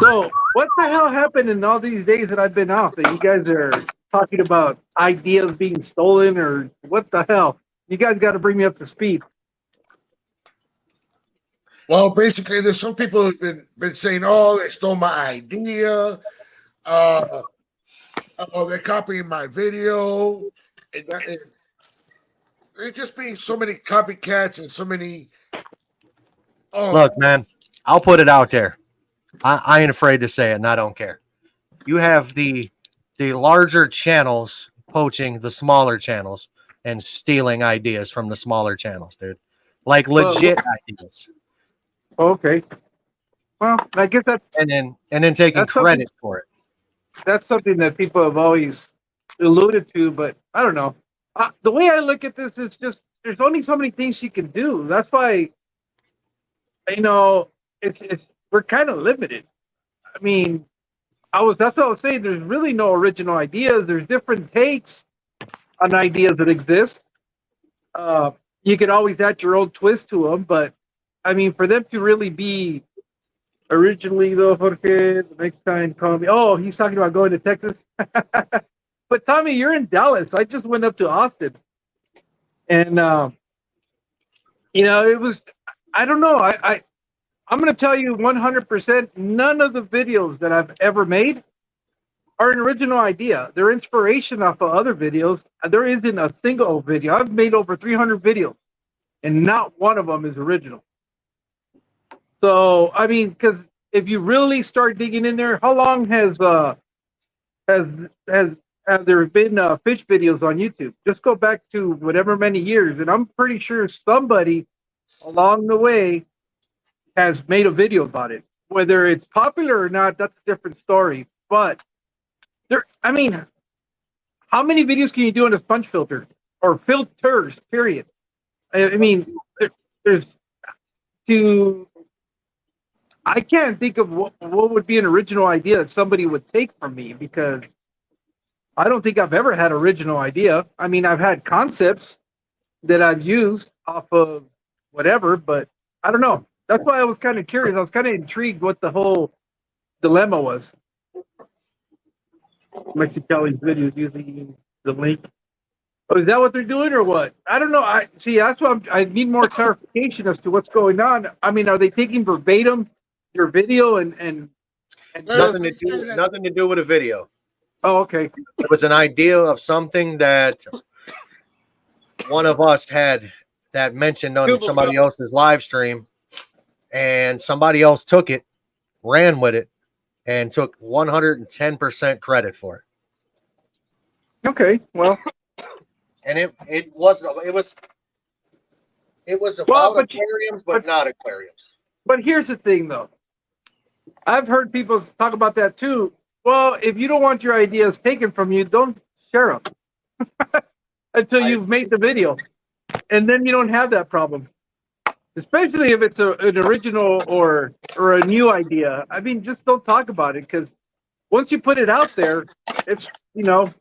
So what the hell happened in all these days that I've been off that you guys are talking about ideas being stolen, or what the hell? You guys got to bring me up to speed. Well, basically, there's some people who've been saying, "Oh, they stole my idea. Oh, they're copying my video." There's just being so many copycats and so many. Oh, Look, man, I'll put it out there. I ain't afraid to say it, and I don't care. You have the larger channels poaching the smaller channels and stealing ideas from the smaller channels, dude. Like legit ideas. Okay. Well, I guess and then taking that's credit for it. That's something that people have always alluded to, but I don't know. The way I look at this is just there's only so many things you can do. That's why, it's we're kind of limited. I mean, that's what I was saying. There's really no original ideas. There's different takes on ideas that exist. You can always add your own twist to them, but I mean, for them to really be originally, though, Jorge, the next time call me. Oh, he's talking about going to Texas. But Tommy, you're in Dallas. I just went up to Austin, and it was. I don't know. I'm going to tell you 100%. None of the videos that I've ever made are an original idea. They're inspiration off of other videos. There isn't a single video. I've made over 300 videos, and not one of them is original. So I mean, because if you really start digging in there, how long has there been fish videos on YouTube? Just go back to whatever many years, and I'm pretty sure somebody along the way has made a video about it. Whether it's popular or not, that's a different story. But I mean, how many videos can you do on a sponge filter or filters? Period. I mean, there's to. I can't think of what would be an original idea that somebody would take from me, because I don't think I've ever had original idea. I mean, I've had concepts that I've used off of whatever, but I don't know. That's why I was kind of curious. I was kind of intrigued what the whole dilemma was. Mexicali's videos using the link. Oh, is that what they're doing or what? I don't know. That's why I need more clarification as to what's going on. I mean, are they taking verbatim your video and nothing to do with a video? Oh, okay. It was an idea of something that one of us had that mentioned on somebody else's live stream, and somebody else took it, ran with it, and took 110% credit for it. Okay, well, and it was about aquariums, but not aquariums. But here's the thing, though. I've heard people talk about that too. Well, if you don't want your ideas taken from you, don't share them until you've made the video, and then you don't have that problem. Especially if it's an original or a new idea. I mean, just don't talk about it, because once you put it out there, it's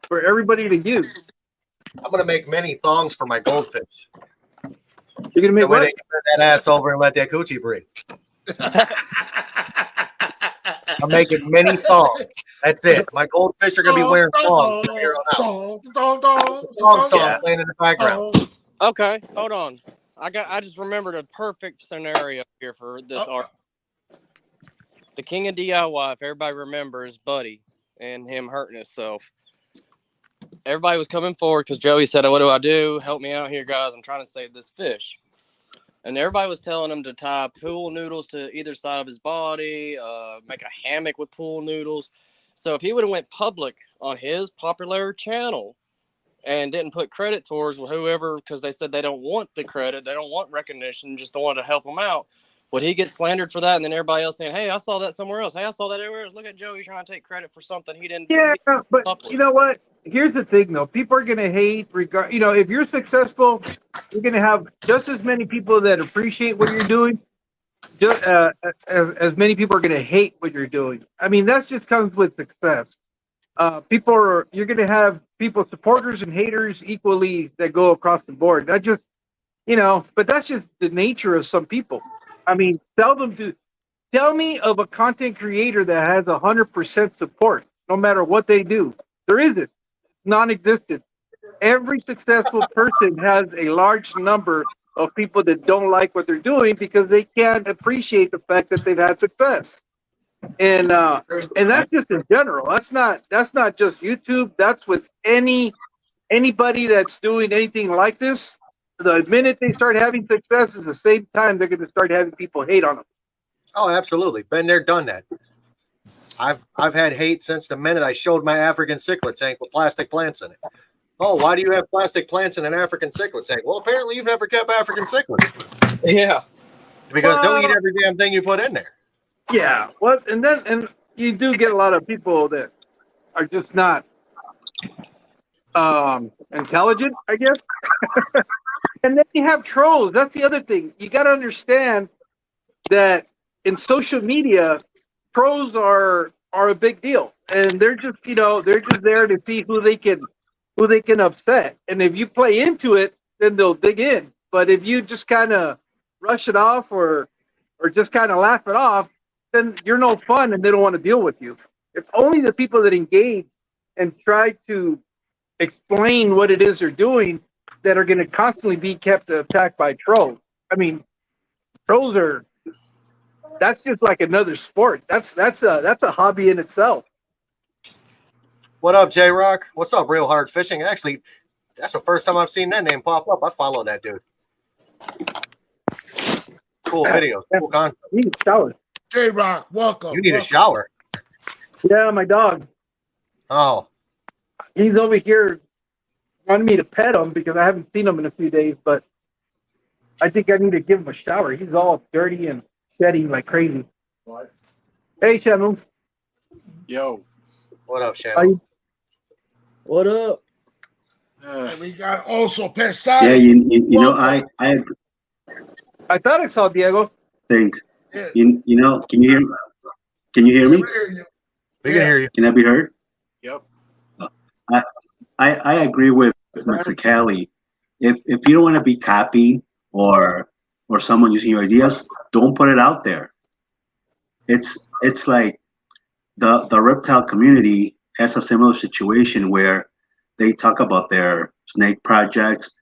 for everybody to use. I'm gonna make many thongs for my goldfish. You're gonna make what? They can put that ass over and let that coochie breathe. I'm making many thongs. That's it. My goldfish are gonna be wearing thongs from here on out. Thong song playing in the background. Okay, hold on. I just remembered a perfect scenario here for this art. The king of DIY, if everybody remembers, Buddy and him hurting himself. Everybody was coming forward because Joey said, "What do I do? Help me out here, guys. I'm trying to save this fish." And everybody was telling him to tie pool noodles to either side of his body, make a hammock with pool noodles. So if he would have went public on his popular channel and didn't put credit towards whoever, because they said they don't want the credit, they don't want recognition, just don't want to help him out, would he get slandered for that? And then everybody else saying, "Hey, I saw that somewhere else. Hey, I saw that everywhere else. Look at Joey trying to take credit for something he didn't." Yeah, but you know what? Here's the thing, though. People are gonna hate. If you're successful, you're gonna have just as many people that appreciate what you're doing, as many people are gonna hate what you're doing. I mean, that just comes with success. You're gonna have people, supporters and haters equally, that go across the board. That just, but that's just the nature of some people. I mean, tell me of a content creator that has 100% support, no matter what they do. There isn't. Non-existent. Every successful person has a large number of people that don't like what they're doing because they can't appreciate the fact that they've had success. And that's just in general. That's not just YouTube. That's with anybody that's doing anything like this. The minute they start having success is the same time they're going to start having people hate on them. Oh, absolutely. Been there, done that. I've had hate since the minute I showed my African cichlid tank with plastic plants in it. Oh, why do you have plastic plants in an African cichlid tank? Well, apparently you've never kept African cichlids. Yeah. Because they'll eat every damn thing you put in there. Yeah. Well, and you do get a lot of people that are just not intelligent, I guess. And then you have trolls. That's the other thing. You got to understand that in social media, trolls are a big deal, and they're just there to see who they can upset. And if you play into it, then they'll dig in. But if you just kind of rush it off or just kind of laugh it off, then you're no fun, and they don't want to deal with you. It's only the people that engage and try to explain what it is they're doing that are going to constantly be kept attacked by trolls. I mean, trolls are, that's just like another sport. That's a hobby in itself. What up, J Rock? What's up, Real Hard Fishing? Actually, that's the first time I've seen that name pop up. I follow that dude. Cool videos, cool content. You need a shower. J Rock, welcome. You need a welcome. shower. Yeah, my dog. Oh, He's over here wanting me to pet him because I haven't seen him in a few days, but I think I need to give him a shower. He's all dirty and shedding like crazy. What? Hey, Shamu. Yo. what up, How Shannon? you- What up? And we got also Pesado. Yeah, you know, I I thought I saw Diego. think, Yeah. you know, can you hear me? Can you hear me? We can hear you. Can I be heard? Yep. I agree with Mr. Kelly. If you don't want to be copied or someone using your ideas, don't put it out there. It's like the reptile community has a similar situation where they talk about their snake projects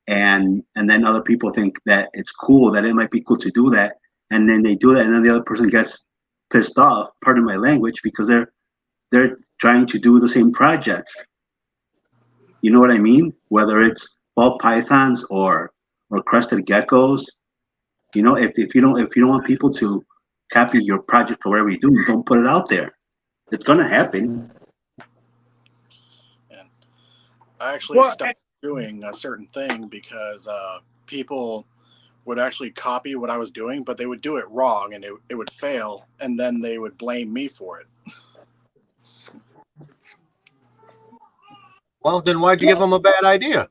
and then other people think that it's cool, that it might be cool to do that, and then they do that, and then the other person gets pissed off, pardon my language, because they're trying to do the same projects. You know what I mean? Whether it's ball pythons or crested geckos, you know, if you don't want people to copy your project or whatever you do, don't put it out there. It's gonna happen. And I actually Well, stopped doing a certain thing because people would actually copy what I was doing, but they would do it wrong and it would fail, and then they would blame me for it. Well, then why'd you give them a bad idea?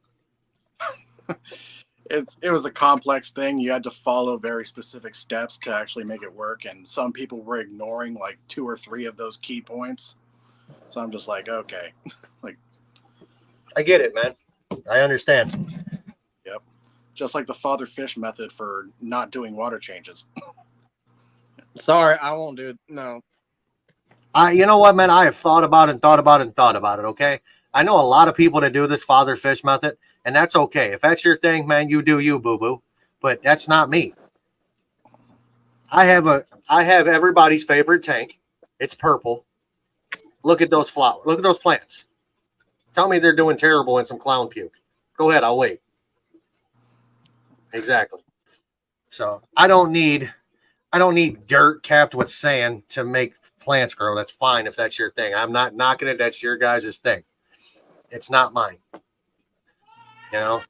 It was a complex thing. You had to follow very specific steps to actually make it work, and some people were ignoring like 2 or 3 of those key points. So I'm just like, okay. I get it, man. I understand. Just like the father fish method for not doing water changes. Sorry, I won't do it. No. You know what, man? I have thought about it, okay? I know a lot of people that do this father fish method, and that's okay. If that's your thing, man, you do you, boo-boo. But that's not me. I have everybody's favorite tank. It's purple. Look at those flowers. Look at those plants. Tell me they're doing terrible in some clown puke. Go ahead, I'll wait. Exactly. So I don't need dirt capped with sand to make plants grow. That's fine if that's your thing. I'm not knocking it. That's your guys' thing. It's not mine. You know,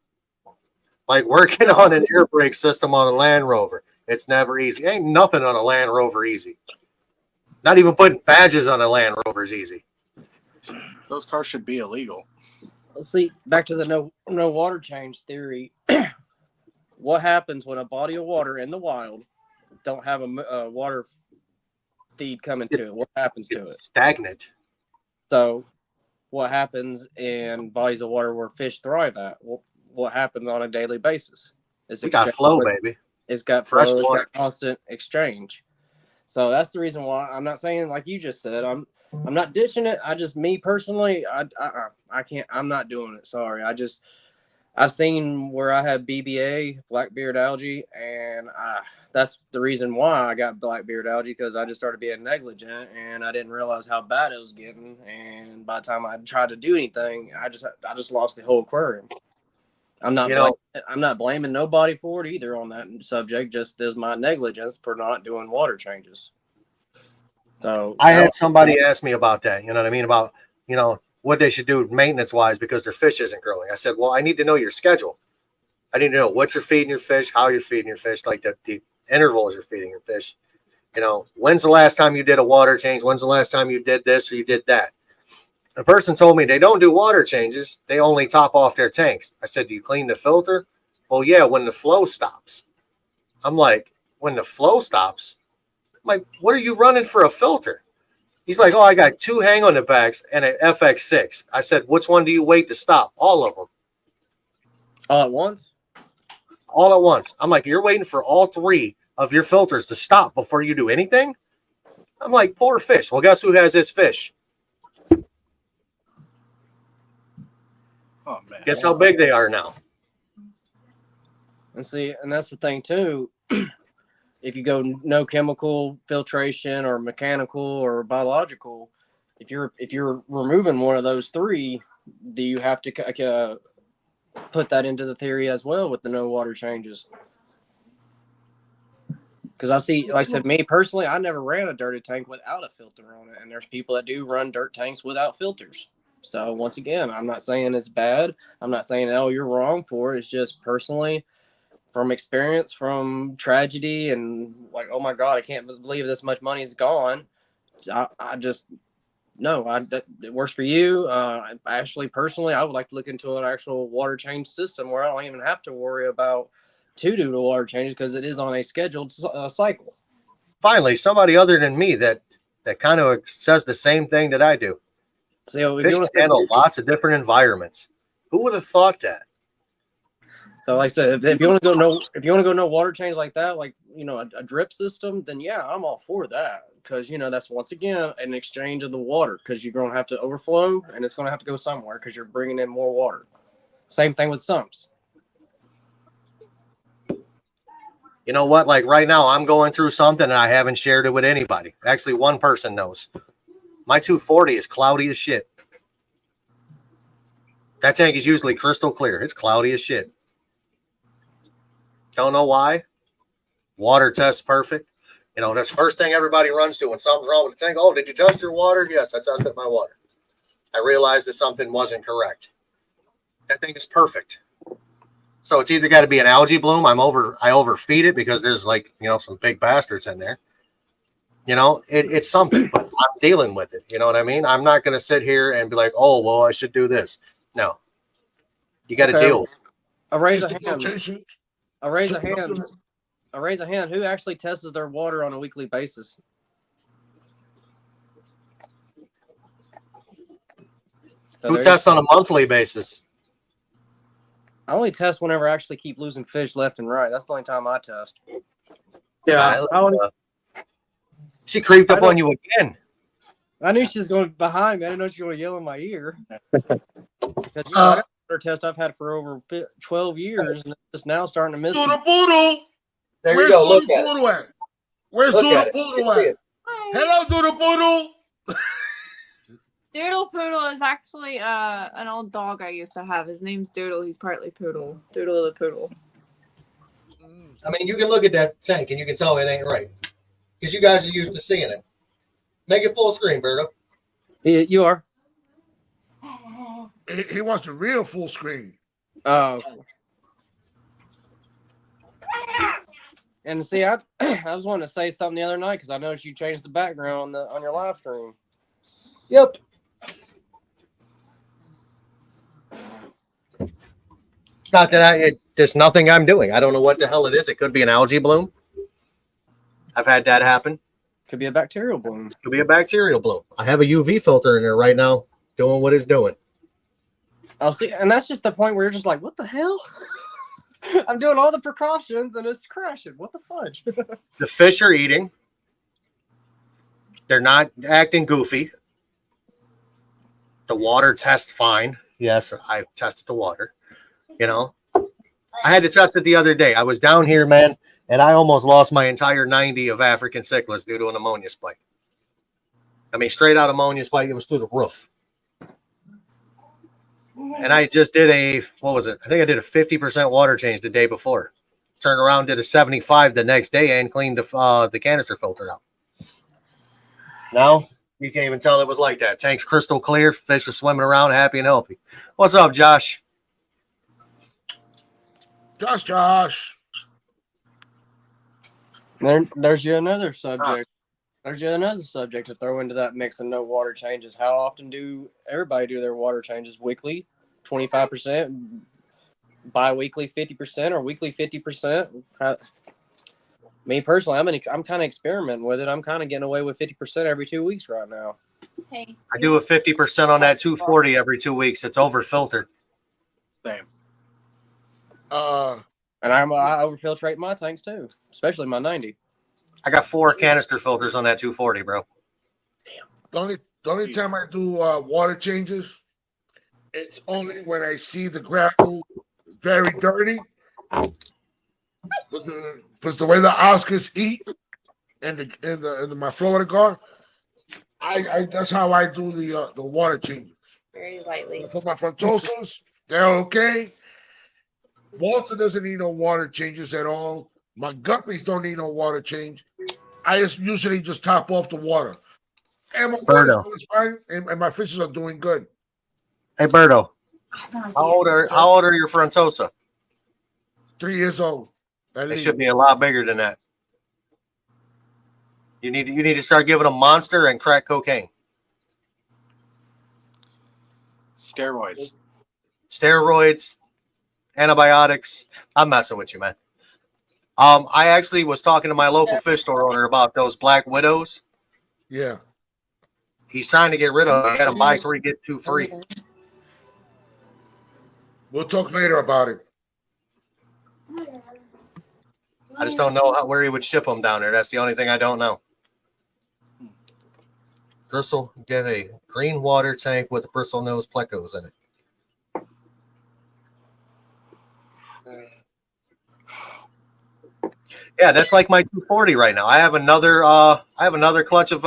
like working on an air brake system on a Land Rover. It's never easy. Ain't nothing on a Land Rover easy. Not even putting badges on a Land Rover is easy. Those cars should be illegal. Let's see. Back to the no water change theory. What happens when a body of water in the wild don't have a water feed coming to it? What happens to it? Stagnant. So, what happens in bodies of water where fish thrive at? What happens on a daily basis? We got flow, baby. It's got Fresh flow. It's water. got constant exchange. So that's the reason why I'm not saying like you just said. I'm not dishing it. Me personally, I can't. I'm not doing it. Sorry. I've seen where I had BBA, blackbeard algae, and that's the reason why I got blackbeard algae, because I just started being negligent and I didn't realize how bad it was getting. And by the time I tried to do anything, I just lost the whole aquarium. I'm not blaming nobody for it either on that subject. Just as my negligence for not doing water changes. So I had somebody ask me about that. You know what I mean? About, what they should do maintenance wise because their fish isn't growing. I said, well, I need to know your schedule. I need to know what you're feeding your fish, how you're feeding your fish, like the intervals you're feeding your fish. When's the last time you did a water change? When's the last time you did this or you did that? The person told me they don't do water changes. They only top off their tanks. I said, do you clean the filter? Well, yeah, when the flow stops. I'm like, when the flow stops? I'm like, what are you running for a filter? He's like, oh, I got 2 hang on the backs and an FX6. I said, which one do you wait to stop? All of them. all at once. All at once. I'm like, you're waiting for all 3 of your filters to stop before you do anything? I'm like, poor fish. Well, guess who has this fish? Guess how big they are now. And see, and that's the thing too. If you go no chemical filtration or mechanical or biological, if you're removing one of those three, do you have to put that into the theory as well with the no water changes? Because I see, like I said, me personally, I never ran a dirty tank without a filter on it, and there's people that do run dirt tanks without filters. So once again, I'm not saying it's bad. I'm not saying, oh, you're wrong for it. It's just personally, from experience, from tragedy, and like, oh my God, I can't believe this much money is gone. I just, no, it works for you. Actually, personally, I would like to look into an actual water change system where I don't even have to worry about to do the water changes because it is on a scheduled cycle. Finally, somebody other than me that kind of says the same thing that I do. So if Fish you want can handle lots of different environments. Who would have thought that? So like I said, if you want to go no water change like that, like, you know, a drip system, then yeah, I'm all for that. Because, you know, that's once again an exchange of the water, because you're going to have to overflow and it's going to have to go somewhere because you're bringing in more water. Same thing with sumps. You know what? Like right now, I'm going through something and I haven't shared it with anybody. Actually, one person knows. My 240 is cloudy as shit. That tank is usually crystal clear. It's cloudy as shit. Don't know why. Water test perfect. You know, that's the first thing everybody runs to when something's wrong with the tank. Oh, did you test your water? Yes, I tested my water. I realized that something wasn't correct. That thing is perfect. So it's either got to be an algae bloom. I overfeed it because there's, like, you know, some big bastards in there. You know, it's something, but I'm dealing with it. You know what I mean? I'm not going to sit here and be like, oh, well, I should do this. No. You got to deal with it. I raise a hand. Who actually tests their water on a weekly basis? So who tests on a monthly basis? I only test whenever I actually keep losing fish left and right. That's the only time I test. Yeah. She creeped up on you again. I knew she was going behind me. I didn't know she was going to yell in my ear. Because, you know, I got a water test I've had for over 12 years, and it's just now starting to miss. Doodle Poodle. There Where's you go. Doodle Poodle at? Where's Look Doodle at it. Poodle at? Hello, Doodle Poodle. Doodle Poodle is actually an old dog I used to have. His name's Doodle. He's partly poodle. Doodle the poodle. I mean, you can look at that tank and you can tell it ain't right. Because you guys are used to seeing it. Make it full screen, Berto. You are. He wants the real full screen. Oh. And see, I was wanting to say something the other night because I noticed you changed the background on your live stream. Yep. Not that there's nothing I'm doing. I don't know what the hell it is. It could be an algae bloom. I've had that happen. Could be a bacterial bloom. Could be a bacterial bloom. I have a UV filter in there right now doing what it's doing. I'll see, and that's just the point where you're just like, what the hell? I'm doing all the precautions and it's crashing. What the fudge? The fish are eating. They're not acting goofy. The water tests fine. Yes, I've tested the water. You know, I had to test it the other day. I was down here, man, and I almost lost my entire 90 of African cichlids due to an ammonia spike. I mean, straight out ammonia spike, it was through the roof. And I just did I think I did a 50% water change the day before. Turned around, did a 75 the next day, and cleaned the canister filter out. Now, you can't even tell it was like that. Tank's crystal clear. Fish are swimming around happy and healthy. What's up, Josh? Josh. There's you another subject. There's you another subject to throw into that mix and no water changes. How often do everybody do their water changes? Weekly, 25%, bi-weekly 50%, or weekly 50%? Me personally, I'm kind of experimenting with it. I'm kind of getting away with 50% every 2 weeks right now. Hey. I do a 50% on that 240 every 2 weeks. It's over filtered. Same. And I overfiltrate my tanks too, especially my 90. I got 4 canister filters on that 240, bro. The only time I do water changes It's only when I see the gravel very dirty, because the way the Oscars eat and my Florida guard, I that's how I do the water changes. Very lightly. I put my Frontosos, they're okay. Walter doesn't need no water changes at all. My guppies don't need no water change. I just usually just top off the water. And my water Berto. is fine, and my fishes are doing good. Hey, Berto, how old are your Frontosa? 3 years old. They should be a lot bigger than that. You need to start giving them Monster and crack cocaine. Steroids. Steroids, antibiotics. I'm messing with you, man. I actually was talking to my local fish store owner about those black widows. Yeah. He's trying to get rid of them. He had them buy 3, get 2 free. We'll talk later about it. I just don't know where he would ship them down there. That's the only thing I don't know. Bristle, get a green water tank with bristle nose plecos in it. Yeah, that's like my 240 right now. I have another clutch of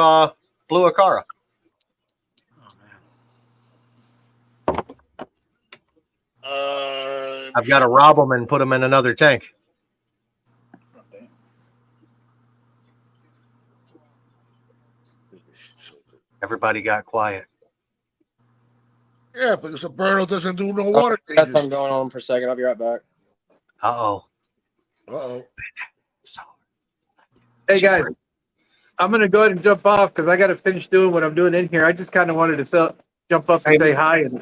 blue Acara. I've got to rob them and put them in another tank. Everybody got quiet. Yeah, because a Berto doesn't do no water Got changes. something going on for a second. I'll be right back. Uh-oh. Uh-oh. So, Hey guys, I'm gonna go ahead and jump off because I got to finish doing what I'm doing in here. I just kind of wanted to jump up and say hi and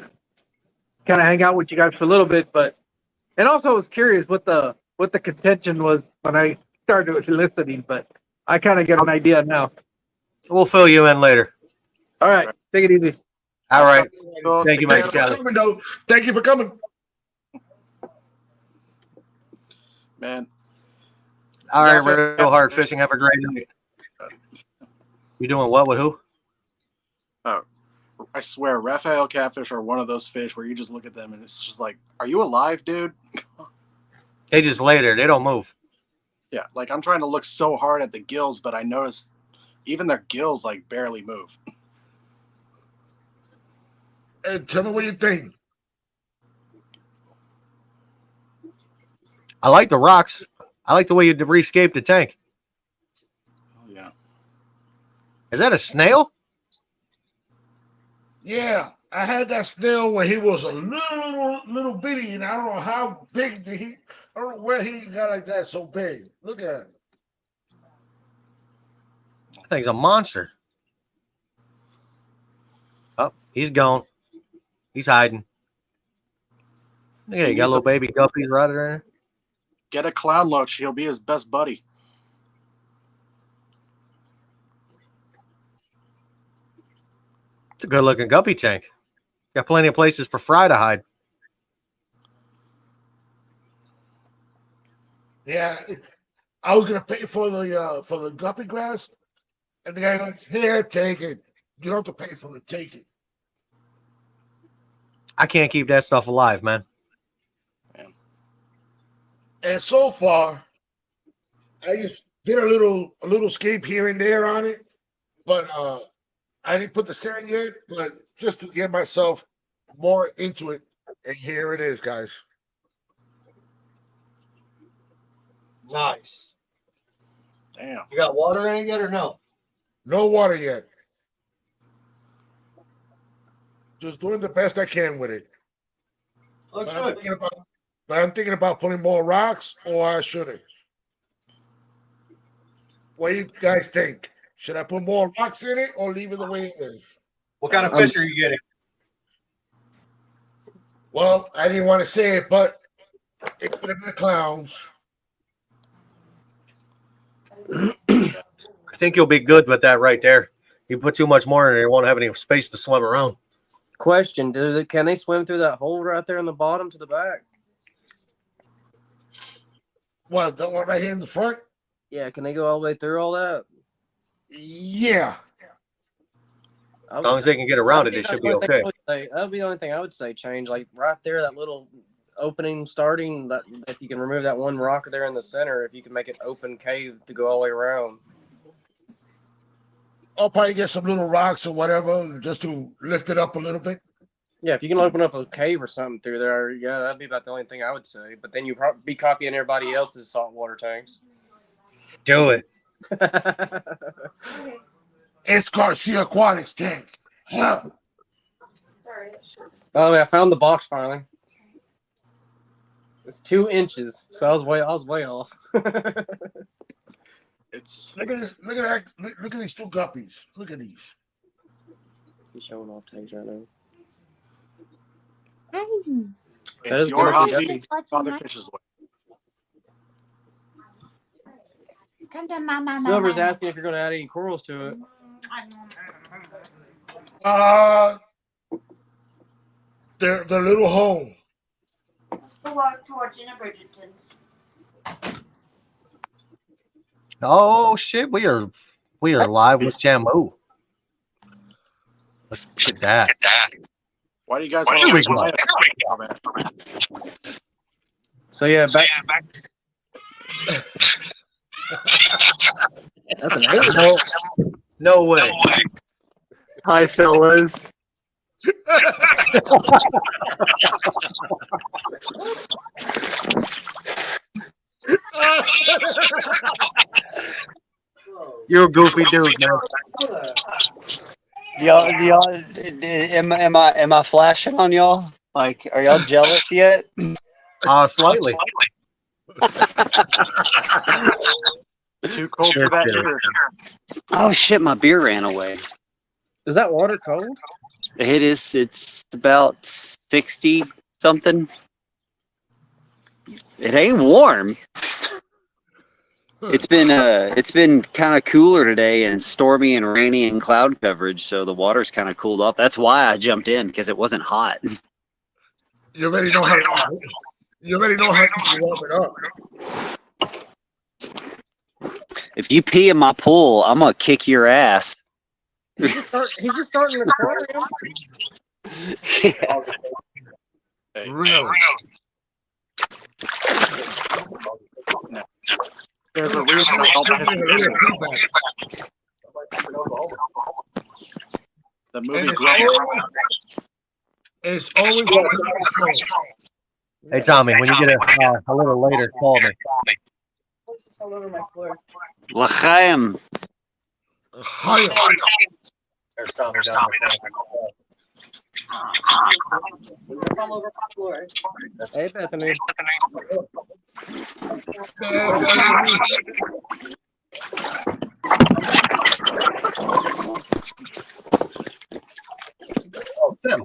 kind of hang out with you guys for a little bit, and also I was curious what the contention was when I started listening, but I kind of get an idea now. we'll fill you in later. All right, take it easy. All right. Well, Thank you, Thank Mr. you for Kelly. coming, though. Thank you for coming. man. All right, Real Hard Fishing. Have a great night. You doing what with who? I swear, Raphael catfish are one of those fish where you just look at them and it's just like, are you alive, dude? They just lay there. They don't move. Yeah, like I'm trying to look so hard at the gills, but I noticed even their gills like barely move. Hey, tell me what you think. I like the rocks. I like the way you rescaped the tank. Oh, yeah. Is that a snail? Yeah, I had that snail when he was a little bitty, and I don't know how big I don't know where he got like that so big. Look at him. That thing's a monster. Oh, he's gone. He's hiding. Look at it. Got little baby guppies right there. Get a clown loach. He'll be his best buddy. It's a good looking guppy tank. Got plenty of places for Fry to hide. Yeah, I was gonna pay for the guppy grass, and the guy goes, "Here, take it. You don't have to pay for it. Take it." I can't keep that stuff alive, man. And so far, I just did a little scape here and there on it, but I didn't put the sand yet. But just to get myself more into it, and here it is, guys. Nice. Damn. You got water in it yet or no? No water yet. Just doing the best I can with it. Looks But good. I'm thinking about putting more rocks, or I shouldn't. What do you guys think? Should I put more rocks in it or leave it the way it is? What kind of fish are you getting? Well, I didn't want to say it, but it could have been clowns. I think you'll be good with that right there. You put too much more in it, you won't have any space to swim around. Question: can they swim through that hole right there in the bottom to the back? What, the one right here in the front? Yeah, can they go all the way through all that? Yeah. As long as they can get around it, it should be okay. That'd be the only thing I would say change. Like right there, that little opening starting, that if you can remove that one rock there in the center, if you can make it open cave to go all the way around. I'll probably get some little rocks or whatever just to lift it up a little bit. Yeah, if you can open up a cave or something through there, yeah, that'd be about the only thing I would say. But then you'd probably be copying everybody else's saltwater tanks. Do it. It's Garcia Aquatics tank. Yeah. Sorry. Oh, I found the box finally. It's 2 inches, so I was way off. It's Look at this. Look at that. Look at these 2 guppies. Look at these. He's showing off tanks right now. Hey. That is it's your gonna be hobby. epic. Father Fish's way. Come to mama. Silver's asking if you're going to add any corals to it. Their little home. Let's go walk towards Gina Bridgerton's. Oh shit, we are live with Jamu. Look at that. Why do you guys Here we go. So yeah, back. That's an angle. No way. Hi, fellas. You're a goofy dude, man. Y'all, am I flashing on y'all? Like, are y'all jealous yet? Slightly. Too cold Sure, for that sure. either. Oh shit, my beer ran away. Is that water cold? It is. It's about 60 something. It ain't warm. It's been kind of cooler today and stormy and rainy and cloud coverage, so the water's kind of cooled off. That's why I jumped in, because it wasn't hot. You already know how to warm it up. If you pee in my pool, I'm gonna kick your ass. He's just starting the aquarium. Hey, Really? there's a reason I help the movie And Growing. it's always Hey Tommy, when you get a little later, call me. It's all over my floor. L'chaim. higher. There's Tommy. It's all over my floor. Hey, Bethany. Oh, Tim.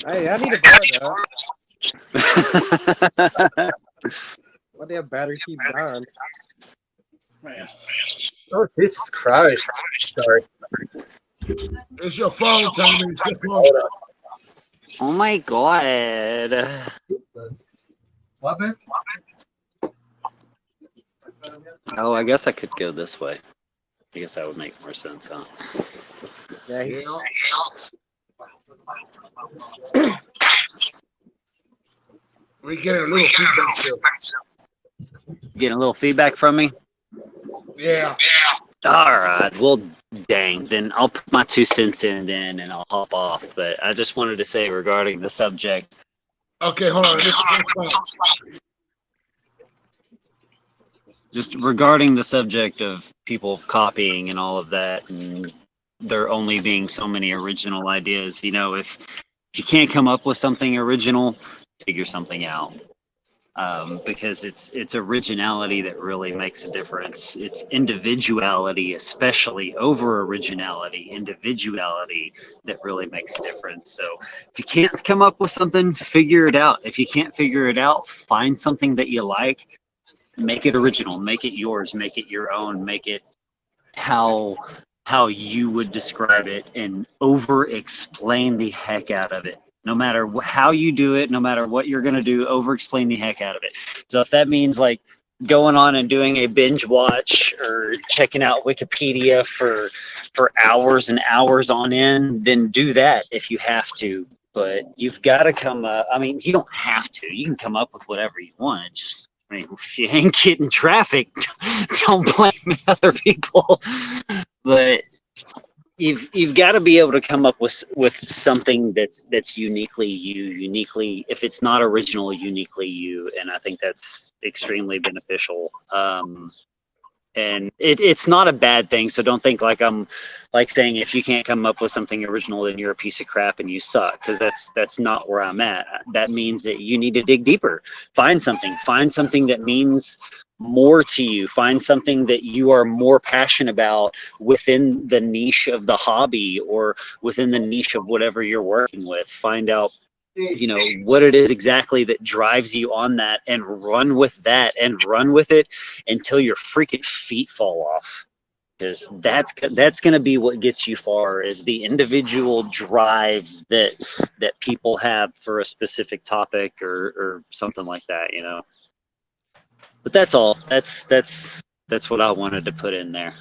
Hey, I need a bar though. Why do have battery keep dying? Man. Oh, Jesus Christ. Sorry. It's your phone, Tommy. It's your phone. Oh my god. What, man? Oh, I guess I could go this way. I guess that would make more sense, huh? Yeah, Yeah. We get a little feedback here. Getting a little feedback from me? Yeah. All right. Well, dang. Then I'll put my 2 cents in then and I'll hop off. But I just wanted to say regarding the subject. Okay, hold on. Just regarding the subject of people copying and all of that, and there only being so many original ideas, you know, if you can't come up with something original, figure something out. Because it's originality that really makes a difference. It's individuality, especially over originality, individuality that really makes a difference. So if you can't come up with something, figure it out. If you can't figure it out, find something that you like, make it original, make it yours, make it your own, make it how you would describe it, and over explain the heck out of it. no matter how you do it, no matter what you're going to do, over explain the heck out of it. So if that means like going on and doing a binge watch or checking out Wikipedia for hours and hours on end, then do that if you have to. But you've got to come up. I mean, you don't have to. You can come up with whatever you want. It just, I mean, if you ain't getting traffic, don't blame other people. But you've got to be able to come up with something that's uniquely you, uniquely, if it's not original, uniquely you. And I think that's extremely beneficial. And it's not a bad thing. So don't think like I'm like saying if you can't come up with something original, then you're a piece of crap and you suck, because that's not where I'm at. That means that you need to dig deeper. Find something that means more to you. Find something that you are more passionate about within the niche of the hobby or within the niche of whatever you're working with. Find out, you know, what it is exactly that drives you on that, and run with that, and run with it until your freaking feet fall off. Because that's going to be what gets you far, is the individual drive that people have for a specific topic or something like that, you know. But that's all. That's what I wanted to put in there.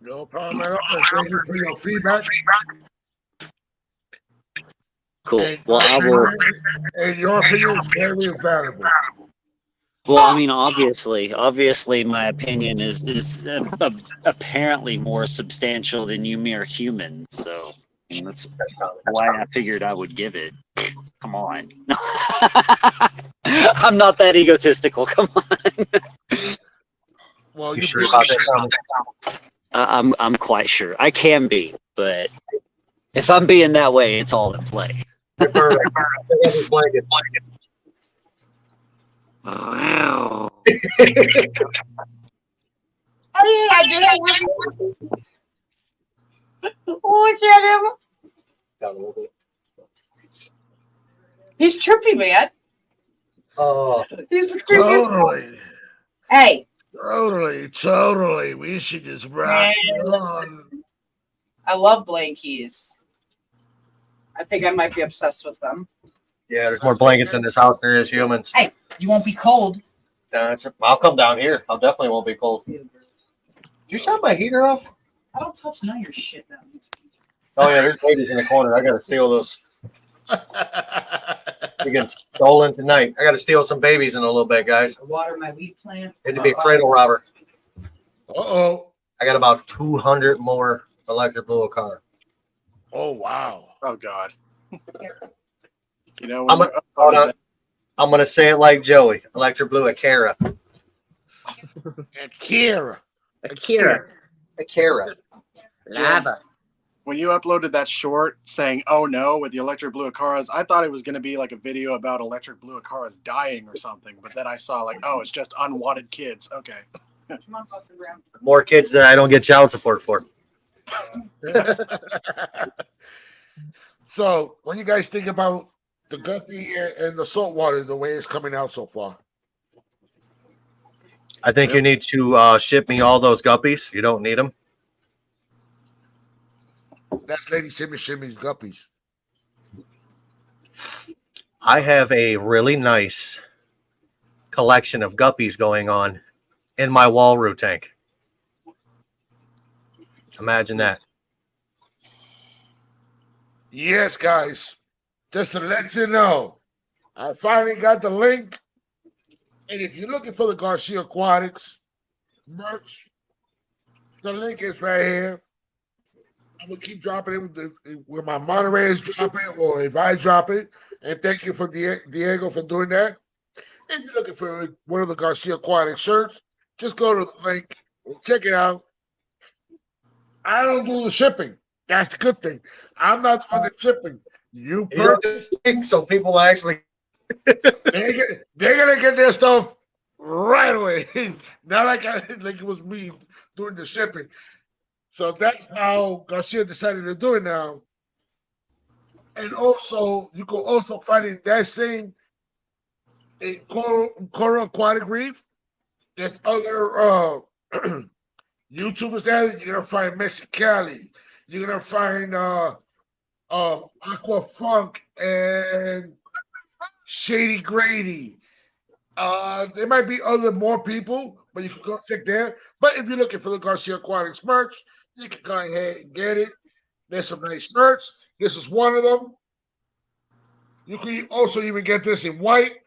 No problem at all. Thank you for your feedback. Cool. Well, I will. And your opinion is very valuable. Well, I mean, obviously, my opinion is apparently more substantial than you mere humans. So that's why I figured I would give it. Come on. I'm not that egotistical. Come on. Well, You sure about that? I'm quite sure. I can be, but if I'm being that way, it's all in play. Wow. Look at him. He's trippy, man. Oh, He's the creepiest. Totally. Hey. Totally. We should just rock Man, on. listen. I love blankies. I think I might be obsessed with them. yeah. There's more blankets in this house than there is humans. Hey, you won't be cold. I'll come down here. I definitely won't be cold. Did you shut my heater off? I don't touch none of your shit now. Oh yeah, there's babies in the corner. I gotta steal those. They're getting stolen tonight. I gotta steal some babies in a little bit, guys. I water my weed plant. It'd be a cradle robber. Uh-oh. I got about 200 more electric blue car. Oh, wow. Oh God. You know, I'm gonna say it like Joey. Electric blue Akira. Akira. Akira. Lava. When you uploaded that short saying "Oh no" with the electric blue Akaras, I thought it was going to be like a video about electric blue Akaras dying or something. But then I saw like, oh, it's just unwanted kids. Okay. More kids that I don't get child support for. So, what do you guys think about the guppy and the saltwater, the way it's coming out so far? I think you need to ship me all those guppies. You don't need them. That's Lady Shimmy Shimmy's guppies. I have a really nice collection of guppies going on in my Walroo tank. Imagine that. Yes, guys. Just to let you know, I finally got the link. And if you're looking for the Garcia Aquatics merch, the link is right here. I'm gonna keep dropping it with my moderators drop it, or if I drop it. And thank you for Diego for doing that. If you're looking for one of the Garcia Aquatic shirts, just go to the link, check it out. I don't do the shipping. That's the good thing. I'm not doing the shipping. You purchase. So people actually they're gonna get their stuff right away. Not like it was me doing the shipping. So that's how Garcia decided to do it now. And also, you can also find it that same in Coral Aquatic Reef. There's other YouTubers that you're gonna find Mexicali. You're gonna find Aqua Funk and Shady Grady. There might be more people, but you can go check there. But if you're looking for the Garcia Aquatics merch, you can go ahead and get it. There's some nice shirts. This is one of them. You can also even get this in white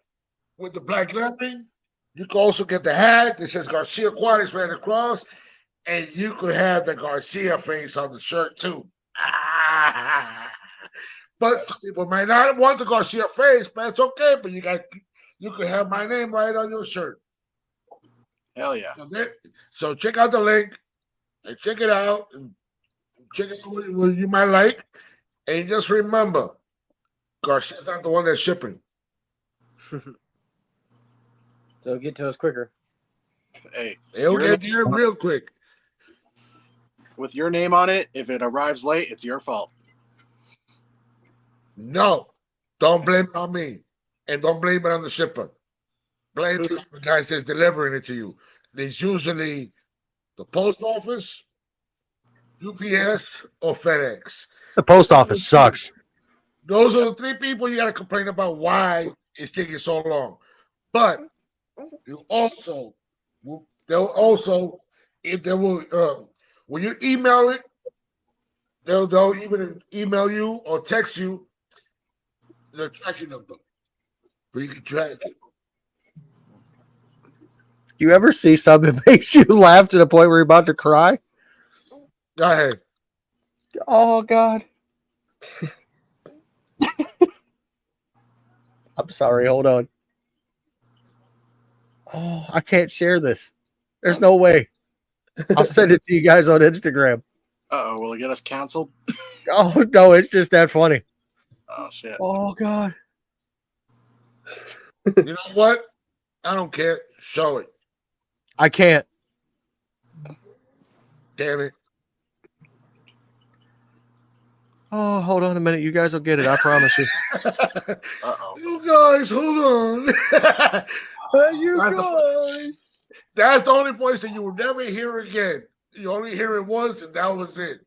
with the black lettering. You can also get the hat that says Garcia Aquatics right across, and you could have the Garcia face on the shirt too. But some people might not want the Garcia face, but it's okay. But you could have my name right on your shirt. Hell yeah. So check out the link and check it out and check out what you might like. And just remember, Garcia's not the one that's shipping. So get to us quicker. Hey, They'll get there real quick. With your name on it, if it arrives late, it's your fault. No, don't blame it on me. And don't blame it on the shipper. Blame it on the guy that's delivering it to you. There's usually the post office, UPS, or FedEx. The post office sucks. Those are the three people you got to complain about why it's taking so long. But you also, they'll also, if they will, when you email it, they'll even email you or text you the tracking number. So you can track it. You ever see something that makes you laugh to the point where you're about to cry? Go ahead. Oh, God. I'm sorry. Hold on. Oh, I can't share this. There's no way. I'll send it to you guys on Instagram. Uh-oh, will it get us canceled? Oh, no, it's just that funny. Oh, shit. Oh, God. You know what? I don't care. Show it. I can't. Damn it. Oh, hold on a minute. You guys will get it. I promise you. Uh-oh. You guys, hold on. That's the only voice that you will never hear again. You only hear it once, and that was it.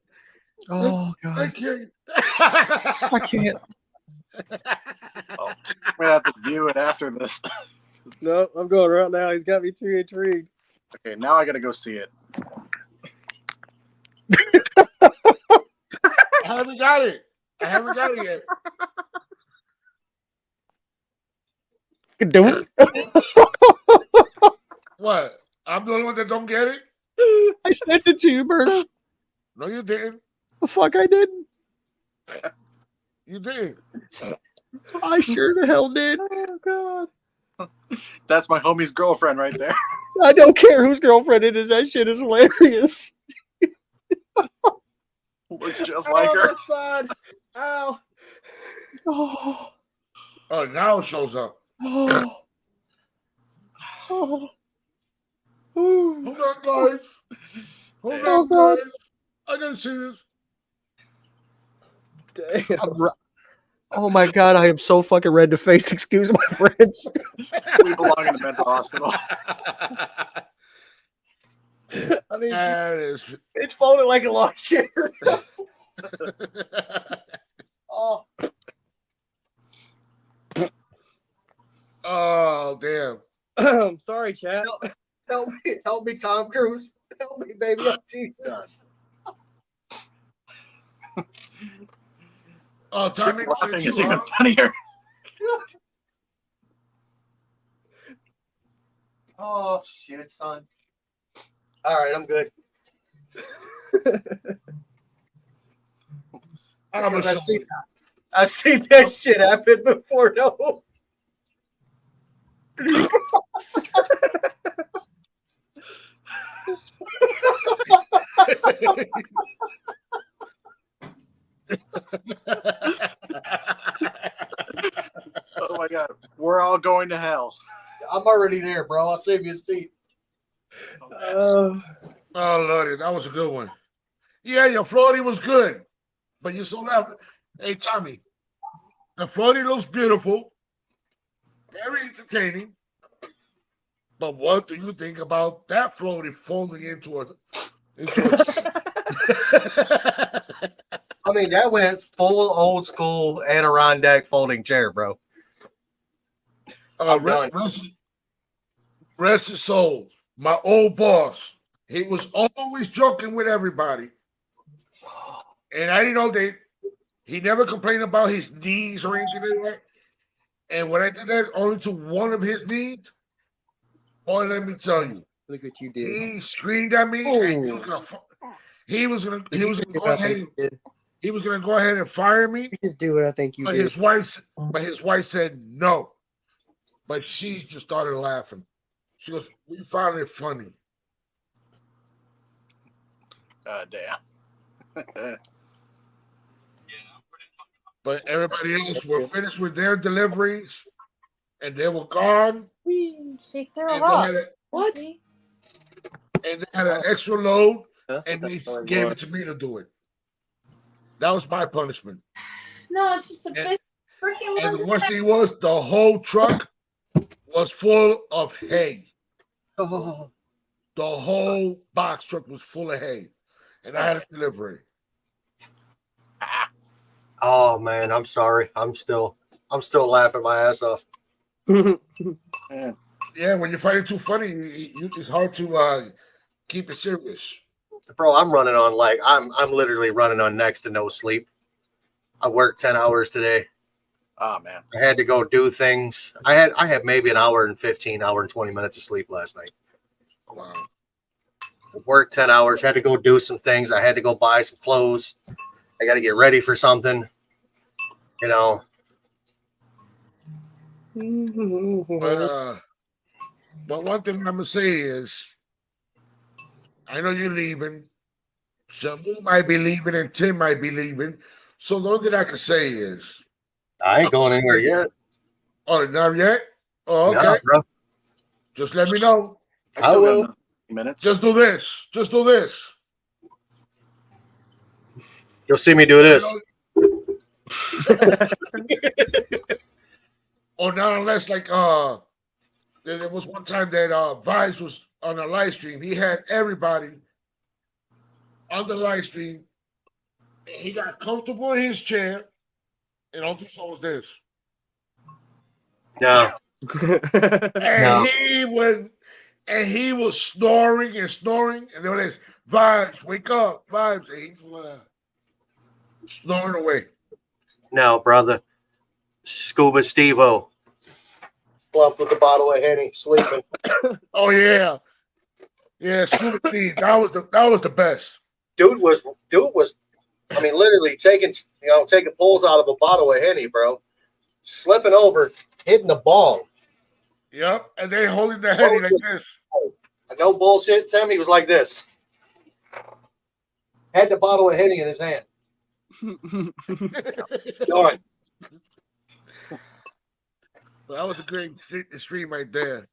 Oh, I God. can't. I can't. Oh, we're going to have to view it after this. No, I'm going right now. He's got me too intrigued. Okay, now I got to go see it. I haven't got it. I haven't got it yet. What? I'm the only one that don't get it? I sent it to you, Berto. No, you didn't. The fuck I didn't. You did. I sure the hell did. Oh, God. That's my homie's girlfriend right there. I don't care whose girlfriend it is. That shit is hilarious. Looks just like her. Side. Ow. Oh. Oh, now it shows up. Oh. Oh. Hold on, guys. Hold Oh, on, God. guys. I gotta see this. Oh my God, I am so fucking red to face. Excuse my French. We belong in a mental hospital. I mean, That is. It's folded like a lawn chair. Oh. Oh, damn. I'm sorry, chat. Help me, Tom Cruise. Help me, baby. Oh, Jesus. Oh, Tommy, Laughing is even funnier. Oh, shit, son. All right, I'm good. I've seen that shit happen before, no. Oh my God, we're all going to hell. I'm already there, bro. I'll save you a seat. Oh, Lordy, that was a good one. Yeah, your Florida was good, but you saw that. Hey, Tommy, the Florida looks beautiful, very entertaining. But what do you think about that Florida folding into a I mean, that went full old school Adirondack folding chair, bro. I'm done. Rest his soul. My old boss. He was always joking with everybody. And I didn't know he never complained about his knees or anything like that. And when I did that only to one of his knees, boy, let me tell you. Look what you did. He screamed at me and he was gonna go ahead and fire me. You just do what I think you But did. his wife said no. But she just started laughing. She goes, "We found it funny." Damn. But everybody else were finished with their deliveries, and they were gone. She threw And up. What? and they had an extra load, and they gave it to me to do it. That was my punishment. No, it's just a big freaking And the worst thing was the whole truck was full of hay. Oh. The whole box truck was full of hay, and I had a delivery. Oh man, I'm sorry. I'm still laughing my ass off. Yeah, when you're fighting too funny, it's hard to keep it serious. Bro, I'm running on I'm literally running on next to no sleep. I worked 10 hours today. Oh man. I had to go do things. I had maybe an hour and 20 minutes of sleep last night. Wow. Worked 10 hours, had to go do some things. I had to go buy some clothes. I got to get ready for something, you know. But one thing I'm gonna say is, I know you're leaving. Samu might be leaving, and Tim might be leaving. So the only thing I can say is, I ain't going anywhere yet. Oh, not yet? Oh, okay. No, bro. Just let me know. I will. Minutes. Just do this. Just do this. You'll see me do this. Or not unless there was one time that Vice was on a live stream. He had everybody on the live stream. He got comfortable in his chair, and all he saw was this. No. And he was snoring and snoring, and there was Vibes, wake up, Vibes, and he was snoring away. No, brother. Scuba Steve-O. Slumped with the bottle of Henny, sleeping. Oh yeah. Yeah, Scuba Steve. That was the best. Dude was I mean literally taking pulls out of a bottle of Henny, bro. Slipping over, hitting the bong. Yep, and they holding the Henny like this. No bullshit, Tim. He was like this. Had the bottle of Henny in his hand. All right. Well, that was a great stream right there.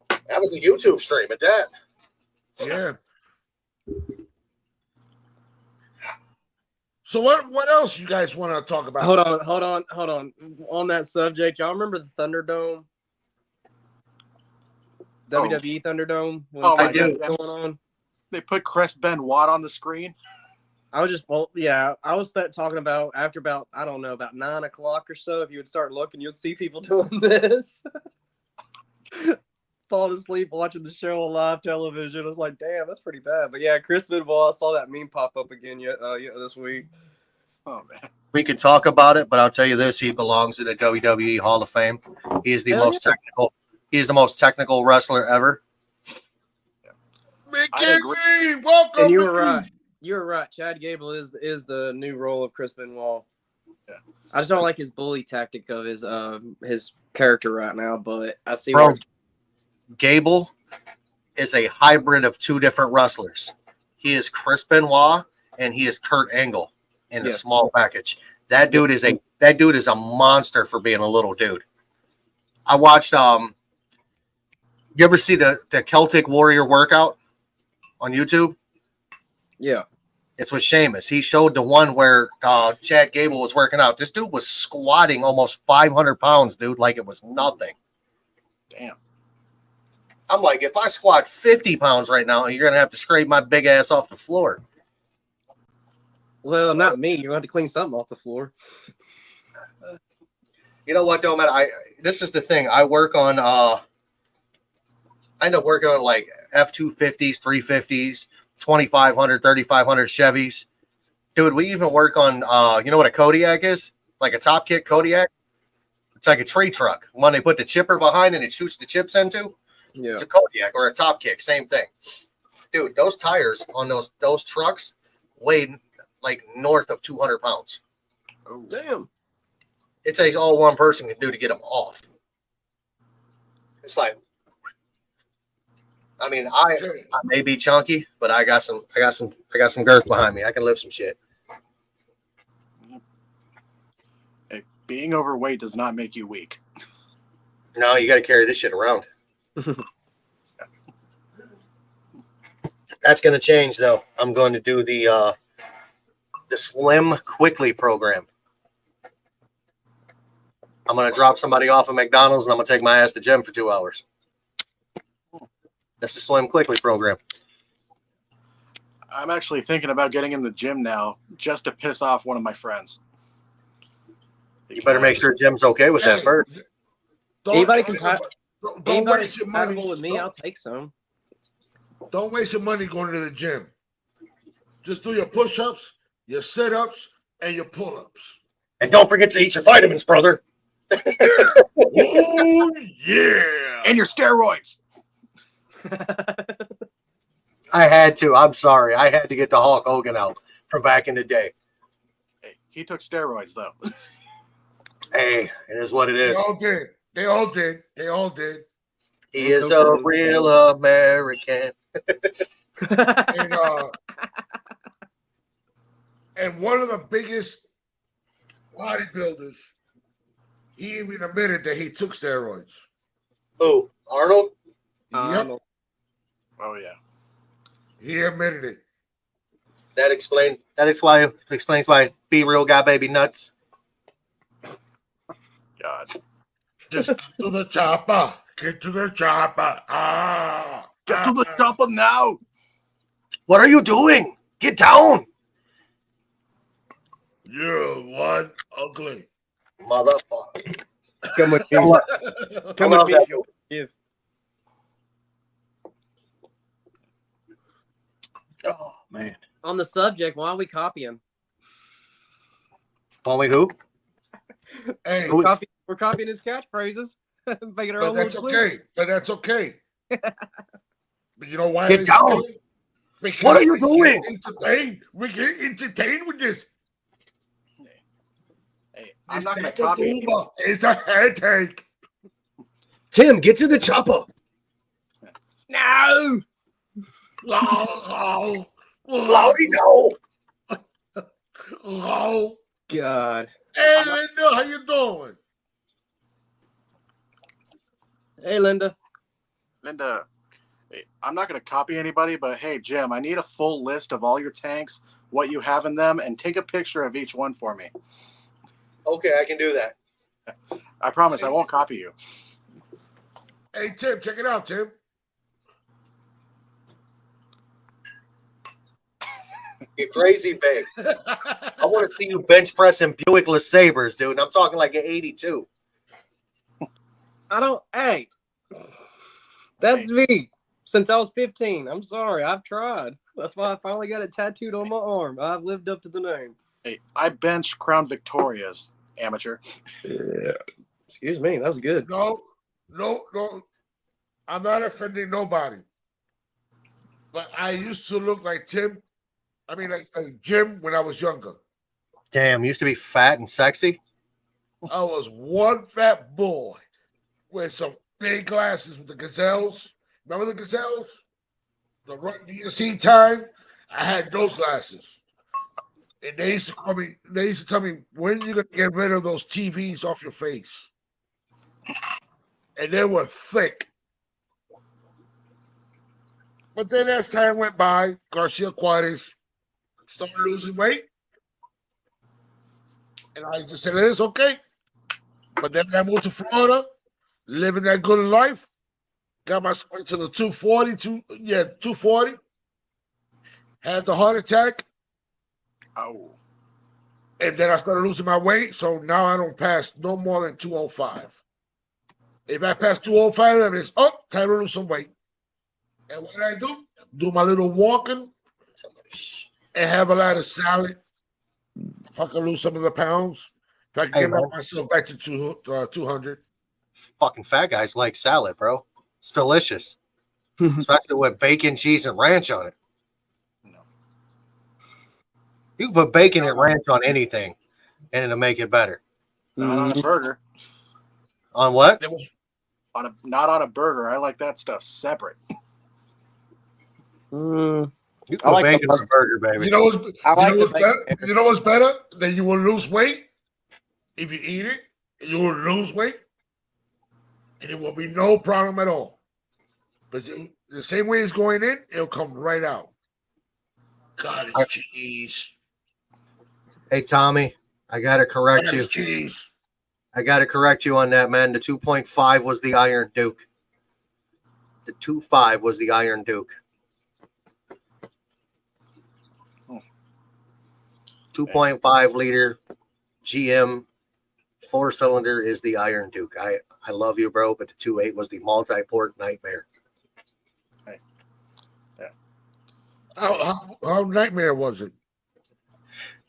That was a YouTube stream at that. Yeah. So what else you guys want to talk about? Hold on. On that subject, y'all remember the Thunderdome? WWE Thunderdome? Oh my God. God. Going on? They put Chris Benoit on the screen. I was talking about after about 9 o'clock or so. If you would start looking, you'll see people doing this. Falling asleep watching the show on live television. I was like, damn, that's pretty bad. But yeah, Chris Benoit, I saw that meme pop up again this week. Oh man. We can talk about it, but I'll tell you this: he belongs in the WWE Hall of Fame. He is the most technical. He's the most technical wrestler ever. Mickey, welcome. And you were right. You were right. Chad Gable is the new role of Chris Benoit. Yeah. I just don't like his bully tactic of his character right now, but I see. Bro, Gable is a hybrid of two different wrestlers. He is Chris Benoit and he is Kurt Angle in a small package. That dude is a monster for being a little dude. I watched you ever see the Celtic Warrior workout on YouTube? Yeah. It's with Sheamus. He showed the one where Chad Gable was working out. This dude was squatting almost 500 pounds, dude, like it was nothing. Damn. I'm like, if I squat 50 pounds right now, you're going to have to scrape my big ass off the floor. Well, not me. You're going to have to clean something off the floor. You know what, though, man? This is the thing. I end up working on like F-250s, 350s, 2500, 3500 Chevys. Dude, we even work on, you know what a Kodiak is? Like a top kit Kodiak? It's like a tree truck. One they put the chipper behind and it shoots the chips into. Yeah. It's a Kodiak or a top kick, same thing. Dude, those tires on those trucks weighed like north of 200 pounds. Oh, damn. It takes all one person can do to get them off. It's like, I mean, I may be chunky, but I got some girth behind me. I can lift some shit. Hey, being overweight does not make you weak. No, you got to carry this shit around. That's going to change, though. I'm going to do the Slim Quickly program. I'm going to drop somebody off at McDonald's, and I'm going to take my ass to the gym for 2 hours. That's the Slim Quickly program. I'm actually thinking about getting in the gym now just to piss off one of my friends. You better make sure Jim's okay with that first. Anybody don't waste your money with me. I'll take some. Don't waste your money going to the gym. Just do your push-ups, your sit-ups, and your pull-ups. And don't forget to eat your vitamins, brother. Oh, yeah. And your steroids. I had to. I'm sorry. I had to get the Hulk Hogan out from back in the day. Hey, he took steroids, though. Hey, it is what it is. They all did. They all did. They all did. He is a real American. And one of the biggest bodybuilders, he even admitted that he took steroids. Who? Arnold? Yep. Oh yeah. He admitted it. That explains why Be Real got baby nuts. God. Just get to the chopper. Get to the chopper. Get to the chopper now. What are you doing? Get down. You're one ugly motherfucker. Come with me. Come with me. Give. Oh man. On the subject, why don't we copy him? Why we who? Hey, we're copying his catchphrases. Making our but own that's little okay. But that's okay. But you know why? Get down. Because what are you doing? We get entertained with this. Hey, I'm not going to copy you. It's a headache. Tim, get to the chopper. No. Oh, Lordy, no. Oh. God. Hey, Linda, how you doing? Hey, Linda. Linda, hey, I'm not going to copy anybody, but hey, Jim, I need a full list of all your tanks, what you have in them, and take a picture of each one for me. Okay, I can do that. I promise I won't copy you. Hey, Tim, check it out, Tim. You're crazy, babe. I want to see you bench pressing Buick LeSabres, dude. And I'm talking like an 82. Hey, that's me since I was 15. I'm sorry. I've tried. That's why I finally got it tattooed on my arm. I've lived up to the name. Hey, I bench Crown Victorias, amateur. Yeah. Excuse me. That was good. No. I'm not offending nobody. But I used to look like Tim. I mean, like Jim when I was younger. Damn, used to be fat and sexy. I was one fat boy with some big glasses with the Gazelles. Remember the Gazelles? The Run DMC time? I had those glasses. And they used to tell me, when are you going to get rid of those TVs off your face? And they were thick. But then as time went by, Garcia Juarez started losing weight. And I just said, it's okay. But then I moved to Florida, living that good life. Got myself to the 240. Had the heart attack. Oh. And then I started losing my weight, so now I don't pass no more than 205. If I pass 205, that means, oh, time to lose some weight. And what I do my little walking and have a lot of salad. If I can lose some of the pounds, if I can Hey, get man. myself back to 200. Fucking fat guys like salad, bro. It's delicious, especially with bacon, cheese, and ranch on it. No. You can put bacon and ranch on anything, and it'll make it better. Not on a burger. On what? Not on a burger. I like that stuff separate. You I put like the bacon on a burger, baby. You know what's, I like you know the what's better? bacon. You know what's better? That you will lose weight if you eat it. You will lose weight, and it will be no problem at all. But the same way it's going in, it'll come right out. God, it's cheese. Hey, Tommy, I gotta correct God, you. it's cheese. I gotta correct you on that, man. The 2.5 was the Iron Duke. The 2.5 was the Iron Duke. 2.5 liter GM 4-cylinder is the Iron Duke. I love you, bro, but the 2.8 was the multi-port nightmare. How nightmare was it?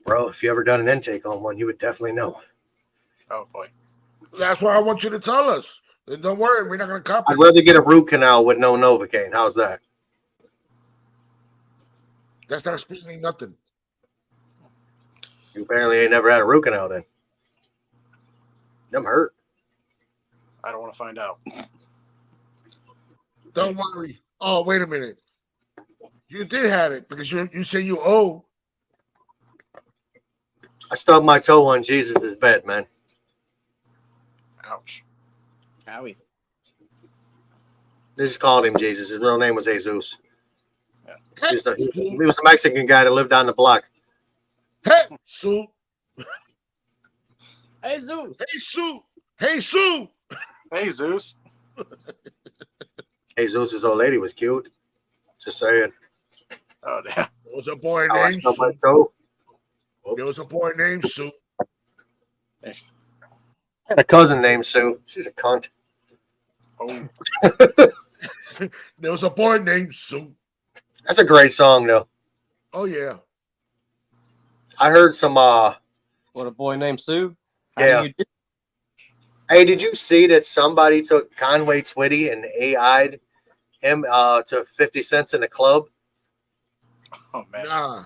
Bro, if you ever done an intake on one, you would definitely know. Oh boy. That's why I want you to tell us. And don't worry, we're not going to copy. I'd rather get a root canal with no Novocaine. How's that? That's not speaking nothing. You apparently ain't never had a root canal then. Them hurt. I don't want to find out. Don't worry. Oh, wait a minute. You did have it because you say you owe. I stubbed my toe on Jesus' bed, man. Ouch. Howie. They just called him Jesus. His real name was Jesus. Yeah. He was the Mexican guy that lived down the block. Hey, Sue. Hey, Zeus. Hey, Sue. Hey, Sue. Hey, Zeus. Jesus' old lady was cute. Just saying. Oh, yeah. There was a boy How I named stubbed my Sue. toe. There was a Oops. boy named Sue. I had a cousin named Sue. She's a cunt. Oh, There was a boy named Sue. That's a great song, though. Oh, yeah. I heard some. What, a boy named Sue? How Yeah. do you do? Hey, did you see that somebody took Conway Twitty and AI'd him to 50 cents in the club? oh man. Nah.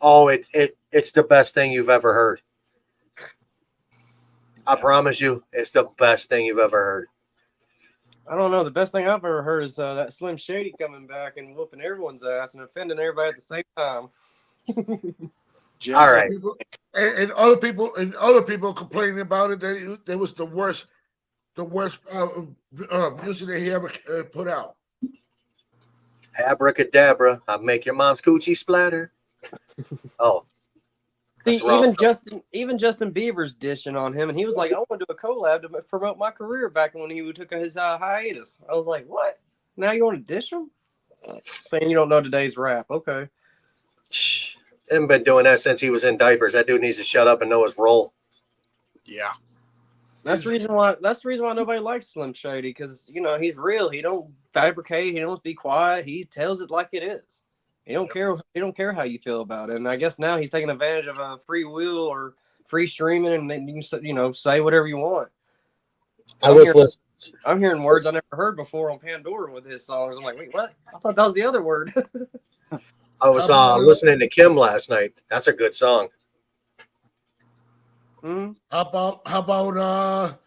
Oh, it's the best thing you've ever heard. I promise you, it's the best thing you've ever heard. I don't know. The best thing I've ever heard is that Slim Shady coming back and whooping everyone's ass and offending everybody at the same time. Just, All right. People, and other people complaining about it. That was the worst music that he ever put out. Abracadabra, I make your mom's coochie splatter. Oh. See, That's wrong. even Justin Bieber's dishing on him, and he was like, "I want to do a collab to promote my career." Back when he took his hiatus, I was like, "What? Now you want to dish him?" Saying you don't know today's rap. Okay. Shh. Haven't been doing that since he was in diapers. That dude needs to shut up and know his role. yeah. That's the reason why. That's the reason why nobody likes Slim Shady, because he's real. He don't fabricate. He don't be quiet. He tells it like it is. He don't care. He don't care how you feel about it. And I guess now he's taking advantage of free will or free streaming, and then you can say whatever you want. I'm hearing words I never heard before on Pandora with his songs. I'm like, wait, what? I thought that was the other word. I was listening to Kim last night. That's a good song. Hmm? How about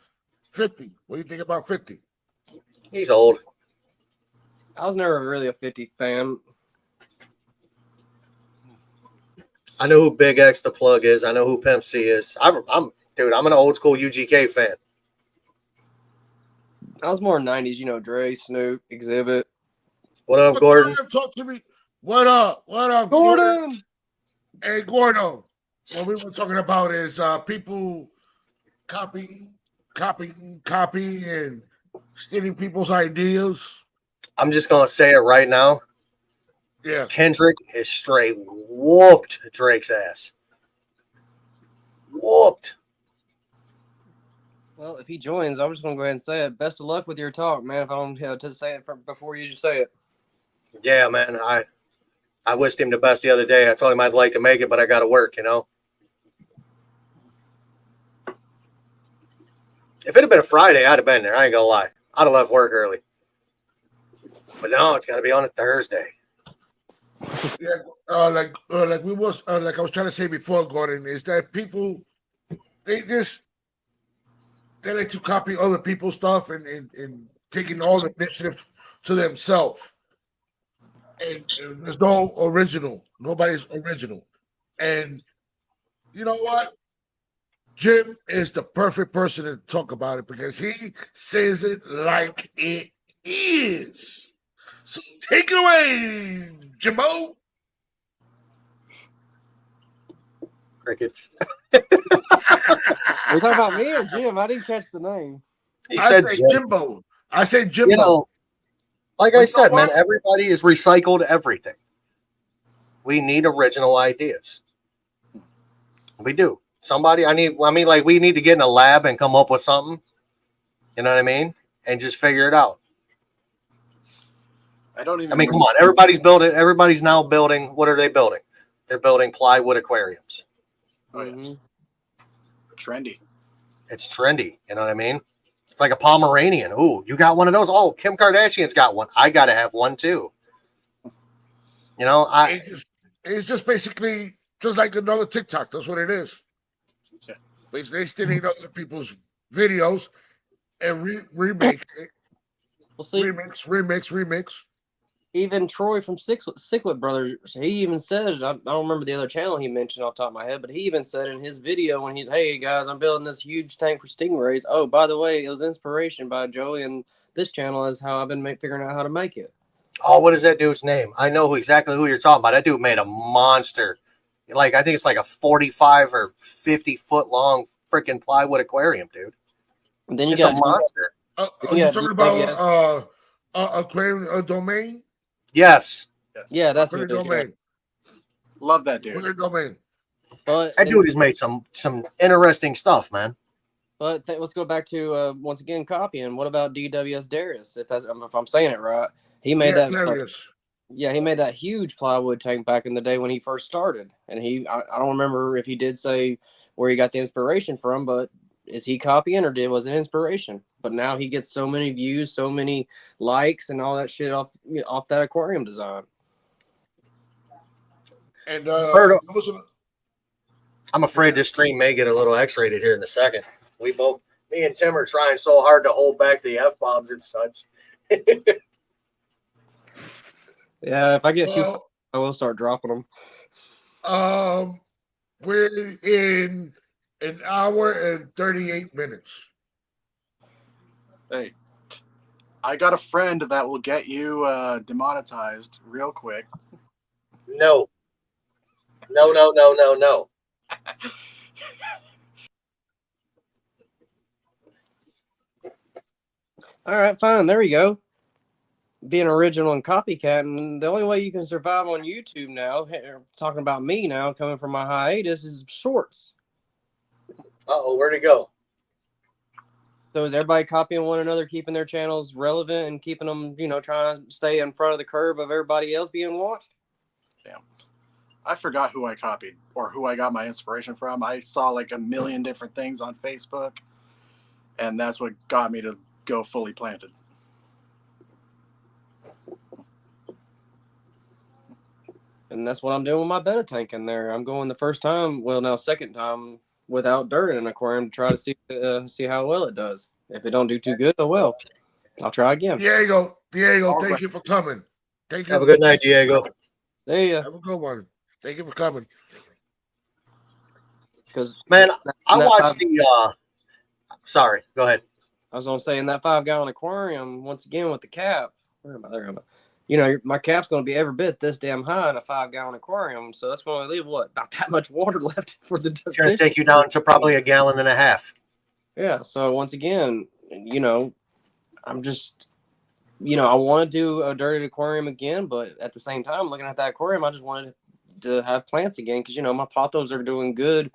50? What do you think about 50? He's old. I was never really a 50 fan. I know who Big X the Plug is. I know who Pimp C is. I'm an old school UGK fan. I was more 90s, Dre, Snoop, Exhibit. What up, Gordon? Talk to me. What up? What up, Gordon? Hey, Gordo. What we were talking about is people copying and stealing people's ideas. I'm just gonna say it right now. Yeah. Kendrick is straight whooped Drake's ass. Whooped. Well, if he joins, I'm just gonna go ahead and say it. Best of luck with your talk, man. If I don't to say it before you just say it. Yeah, man. I wished him the best the other day. I told him I'd like to make it, but I got to work, you know. If it had been a Friday, I'd have been there. I ain't gonna lie. I'd have left work early. But now it's got to be on a Thursday. Yeah, like we was like I was trying to say before, Gordon, is that people they like to copy other people's stuff and taking all the initiative to themselves. And there's no original. Nobody's original. And you know what? Jim is the perfect person to talk about it because he says it like it is. So take it away, Jimbo. Crickets. Are you talking about me or Jim? I didn't catch the name. He I said say Jim. Jimbo. I say Jimbo. You know, like But I you said, know man, what? everybody is recycled everything. We need original ideas. We do. We need to get in a lab and come up with something. You know what I mean? And just figure it out. I don't even. I mean, come on. Everybody's now building. What are they building? They're building plywood aquariums. Oh, yeah. Trendy. It's trendy. You know what I mean? It's like a Pomeranian. Ooh, you got one of those? Oh, Kim Kardashian's got one. I got to have one too. You know, It's just basically just like another TikTok. That's what it is. Yeah. They stealing other people's videos and remake it. Well, see, Remix. even Troy from Sicklet Brothers, he even said, I don't remember the other channel he mentioned off the top of my head, but he even said in his video when hey guys, I'm building this huge tank for stingrays. Oh, by the way, it was inspiration by Joey, and this channel is how I've been figuring out how to make it. oh, what is that dude's name? I know exactly who you're talking about. That dude made a monster. Like, I think it's like a 45 or 50 foot long freaking plywood aquarium, dude. And then you It's got a monster. Are Yeah, you talking about aquarium domain? Yes. Yeah, that's what Aquarium it is. domain. Love that dude. Aquarium domain. But That dude has made some interesting stuff, man. But let's go back to once again copying. What about DWS Darius? If I'm saying it right, he made Yeah, that. Darius. Yeah, he made that huge plywood tank back in the day when he first started. And I don't remember if he did say where he got the inspiration from, but is he copying or was it inspiration? But now he gets so many views, so many likes, and all that shit off that aquarium design. And I'm afraid this stream may get a little X-rated here in a second. Me and Tim are trying so hard to hold back the F-bombs and such. Yeah, if I get too, I will start dropping them. We're in an hour and 38 minutes. Hey, I got a friend that will get you demonetized real quick. No. All right, fine. There you go. Being original and copycat, and the only way you can survive on YouTube now, talking about me now, coming from my hiatus, is shorts. Uh-oh, where'd it go? So is everybody copying one another, keeping their channels relevant and keeping them, trying to stay in front of the curve of everybody else being watched? Damn. I forgot who I copied or who I got my inspiration from. I saw like a million different things on Facebook, and that's what got me to go fully planted. And that's what I'm doing with my betta tank in there. I'm going the first time, second time without dirt in an aquarium to try to see how well it does. If it don't do too good, I'll try again. Diego, thank you for coming. Thank you. Have a good night, Diego. See ya. Have a good one. Thank you for coming. Because man, I watched the. Sorry, go ahead. I was gonna say in that 5-gallon aquarium once again with the cap. Where am I? My cap's going to be every bit this damn high in a 5-gallon aquarium. So that's going to leave about that much water left for the. It's going to take you down to probably 1.5 gallons. Yeah. So once again, I'm just, I want to do a dirty aquarium again, but at the same time, looking at that aquarium, I just wanted to have plants again because my pothos are doing good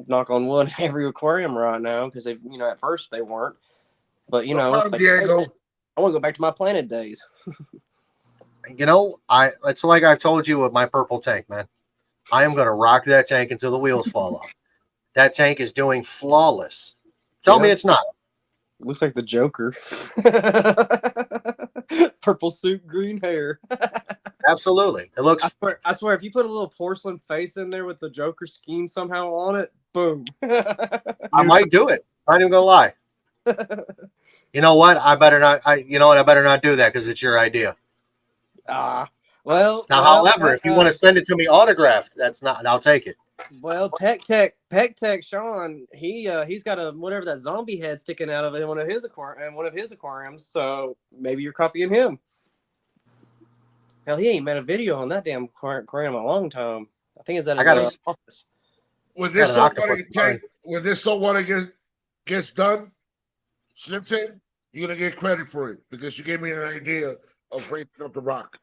knock on wood, every aquarium right now because they, at first they weren't. But No problem, like, Diego. I want to go back to my Planet days. It's like I've told you with my purple tank, man. I am going to rock that tank until the wheels fall off. That tank is doing flawless. Tell me it's not. Looks like the Joker. Purple suit, green hair. Absolutely. It looks. I swear, if you put a little porcelain face in there with the Joker scheme somehow on it, boom. I might do it. I'm not even going to lie. You know what? I better not. I better not do that because it's your idea. Well. However, if you want to send it to me autographed, that's not. I'll take it. Well, Peck Tech Sean, he's got a whatever that zombie head sticking out of it in one of his aquariums. So maybe you're copying him. Hell, he ain't made a video on that damn aquarium in a long time. I think it's at his office. When this saltwater gets done, Slim Tim, you're gonna get credit for it because you gave me an idea of raising up the rock.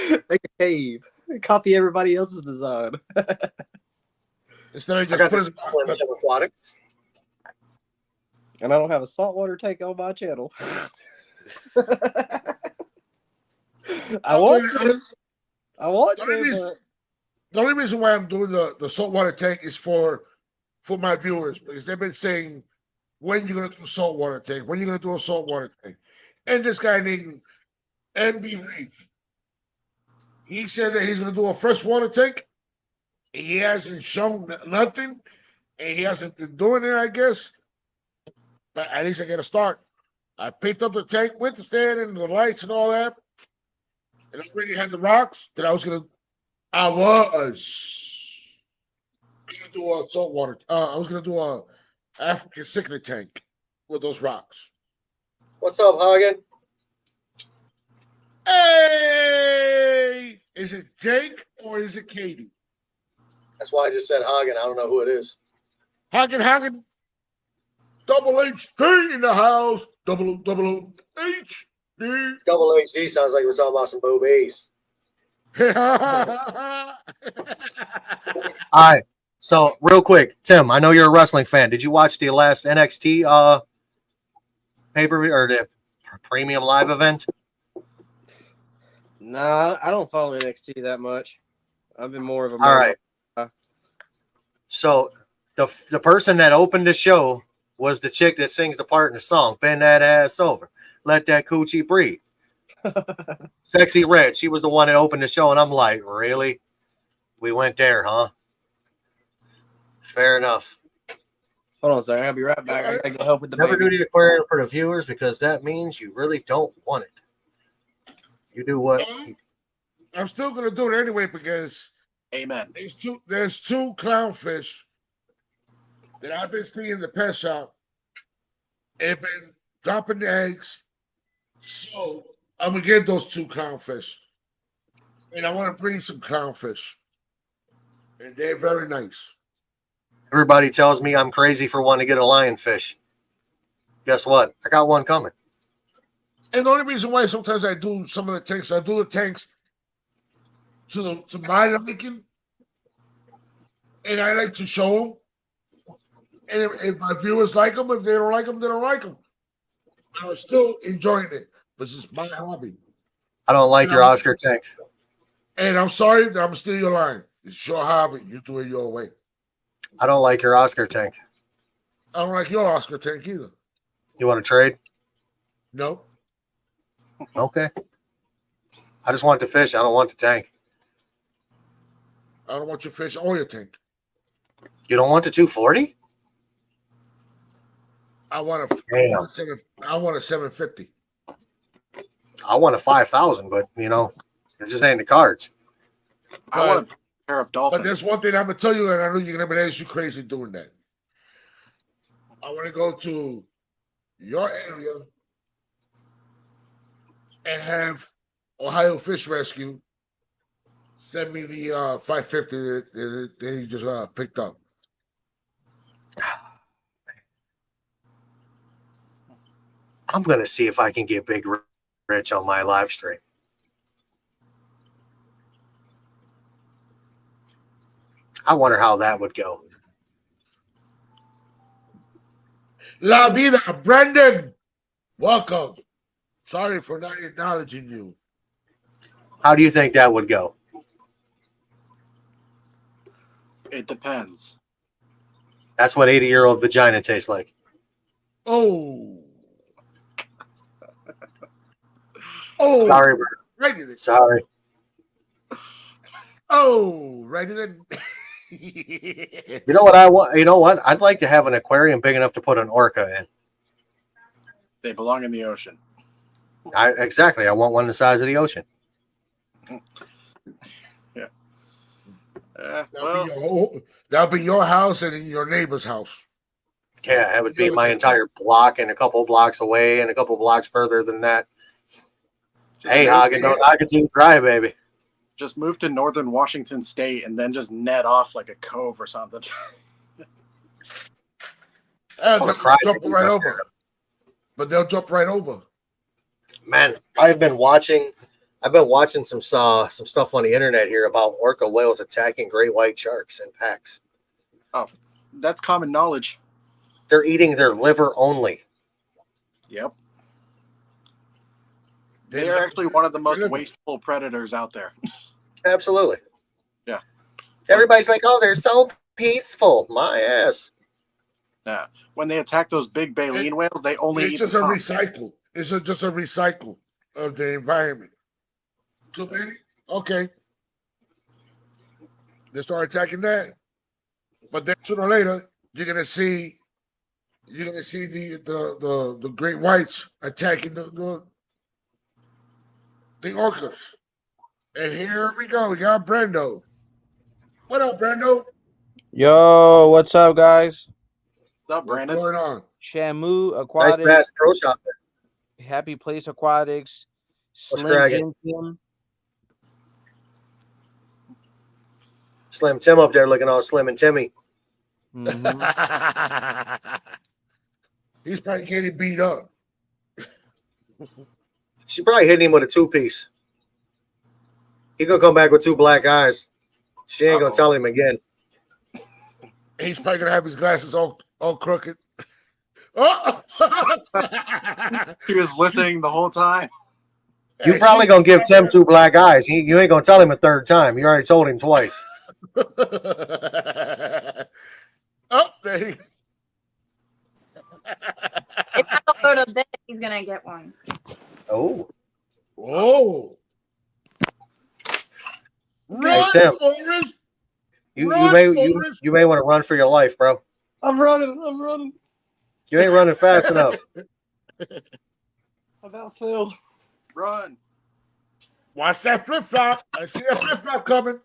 Make a cave. Copy everybody else's design. Instead of just putting aquatics. And I don't have a saltwater tank on my channel. I want to. The only reason why I'm doing the saltwater tank is for my viewers because they've been saying when you're gonna do a saltwater tank, when you're gonna do a saltwater tank. And this guy named MB Reef, he said that he's gonna do a freshwater tank. He hasn't shown nothing, and he hasn't been doing it, I guess. But at least I get a start. I picked up the tank with the stand and the lights and all that. And I already had the rocks that I was gonna do a saltwater. I was gonna do a African cichlid tank with those rocks. What's up, Hagen? Hey, is it Jake or is it Katie? That's why I just said Hagen. I don't know who it is. Hagen. Double HD in the house. Double HD. Double HD sounds like we're talking about some boobies. All right. So real quick, Tim, I know you're a wrestling fan. Did you watch the last NXT pay-per-view or the premium live event? Nah, I don't follow NXT that much. I've been more of a. All right. So the person that opened the show was the chick that sings the part in the song, "Bend That Ass Over, Let That Coochie Breathe." Sexy Red. She was the one that opened the show, and I'm like, really? We went there, huh? Fair enough. Hold on a second. I'll be right back. I gotta go help with the Never baby. do the aquarium for the viewers because that means you really don't want it. You do what? I'm still gonna do it anyway because amen. There's two clownfish that I've been seeing in the pet shop. They've been dropping the eggs. So I'm gonna get those two clownfish. And I want to bring some clownfish. And they're very nice. Everybody tells me I'm crazy for wanting to get a lionfish. Guess what? I got one coming. And the only reason why sometimes I do some of the tanks, I do the tanks to my liking, and I like to show them. And if my viewers like them, if they don't like them, they don't like them. I'm still enjoying it. This is my hobby. I don't like your Oscar tank. And I'm sorry that I'm stealing your line. It's your hobby. You do it your way. I don't like your Oscar tank. I don't like your Oscar tank either. You want to trade? No. Okay. I just want the fish. I don't want the tank. I don't want your fish or your tank. You don't want the 240? I want a 750. I want a 5,000, but it just ain't the cards. I want a pair of dolphins. But there's one thing I'm gonna tell you, and I know you're gonna be you crazy doing that. I want to go to your area and have Ohio Fish Rescue send me the 550 that he just picked up. I'm going to see if I can get Big Rich on my live stream. I wonder how that would go. La vida, Brendan. Welcome. Sorry for not acknowledging you. How do you think that would go? It depends. That's what 80-year-old vagina tastes like. Oh. Oh. Sorry, bro. Righty then. Sorry. Oh, righty then. You know what I want? You know what? I'd like to have an aquarium big enough to put an orca in. They belong in the ocean. Exactly. I want one the size of the ocean. Yeah. That'll be your house and your neighbor's house. Yeah, that would be my entire block and a couple blocks away and a couple blocks further than that. Hey, Hagen, don't knock it too dry, baby. Just move to northern Washington State and then just net off like a cove or something. They'll jump right over. But they'll jump right over. Man, I've been watching some stuff on the internet here about orca whales attacking great white sharks in packs. Oh, that's common knowledge. They're eating their liver only. Yep. They are actually one of the most wasteful predators out there. Absolutely. Yeah. Everybody's like, oh, they're so peaceful. My ass. Yeah. When they attack those big baleen whales, they only eat just a recycle. It's just a recycle of the environment. So, baby, okay. They start attacking that. But then sooner or later, you're gonna see the great whites attacking the orcas. And here we go. We got Brendo. What up, Brendo? Yo, what's up, guys? What's up, Brandon? What's going on? Shamu Aquatics. Nice pass, Pro Shop. Happy Place Aquatics. Slim Tim. Slim Tim up there looking all slim and Timmy. Mm-hmm. He's probably getting beat up. She probably hitting him with a 2-piece. He gonna come back with 2 black eyes. She ain't gonna tell him again. He's probably gonna have his glasses all crooked. Oh! He was listening the whole time. You probably gonna give Tim 2 black eyes. You ain't gonna tell him a 3rd time. You already told him twice. Oh, there he. If I don't go to bed, he's gonna get one. Oh. Whoa. Hey, Tim. Forrest. You may want to run for your life, bro. I'm running. You ain't running fast enough. About Phil. Run. Watch that flip flop. I see that flip flop coming.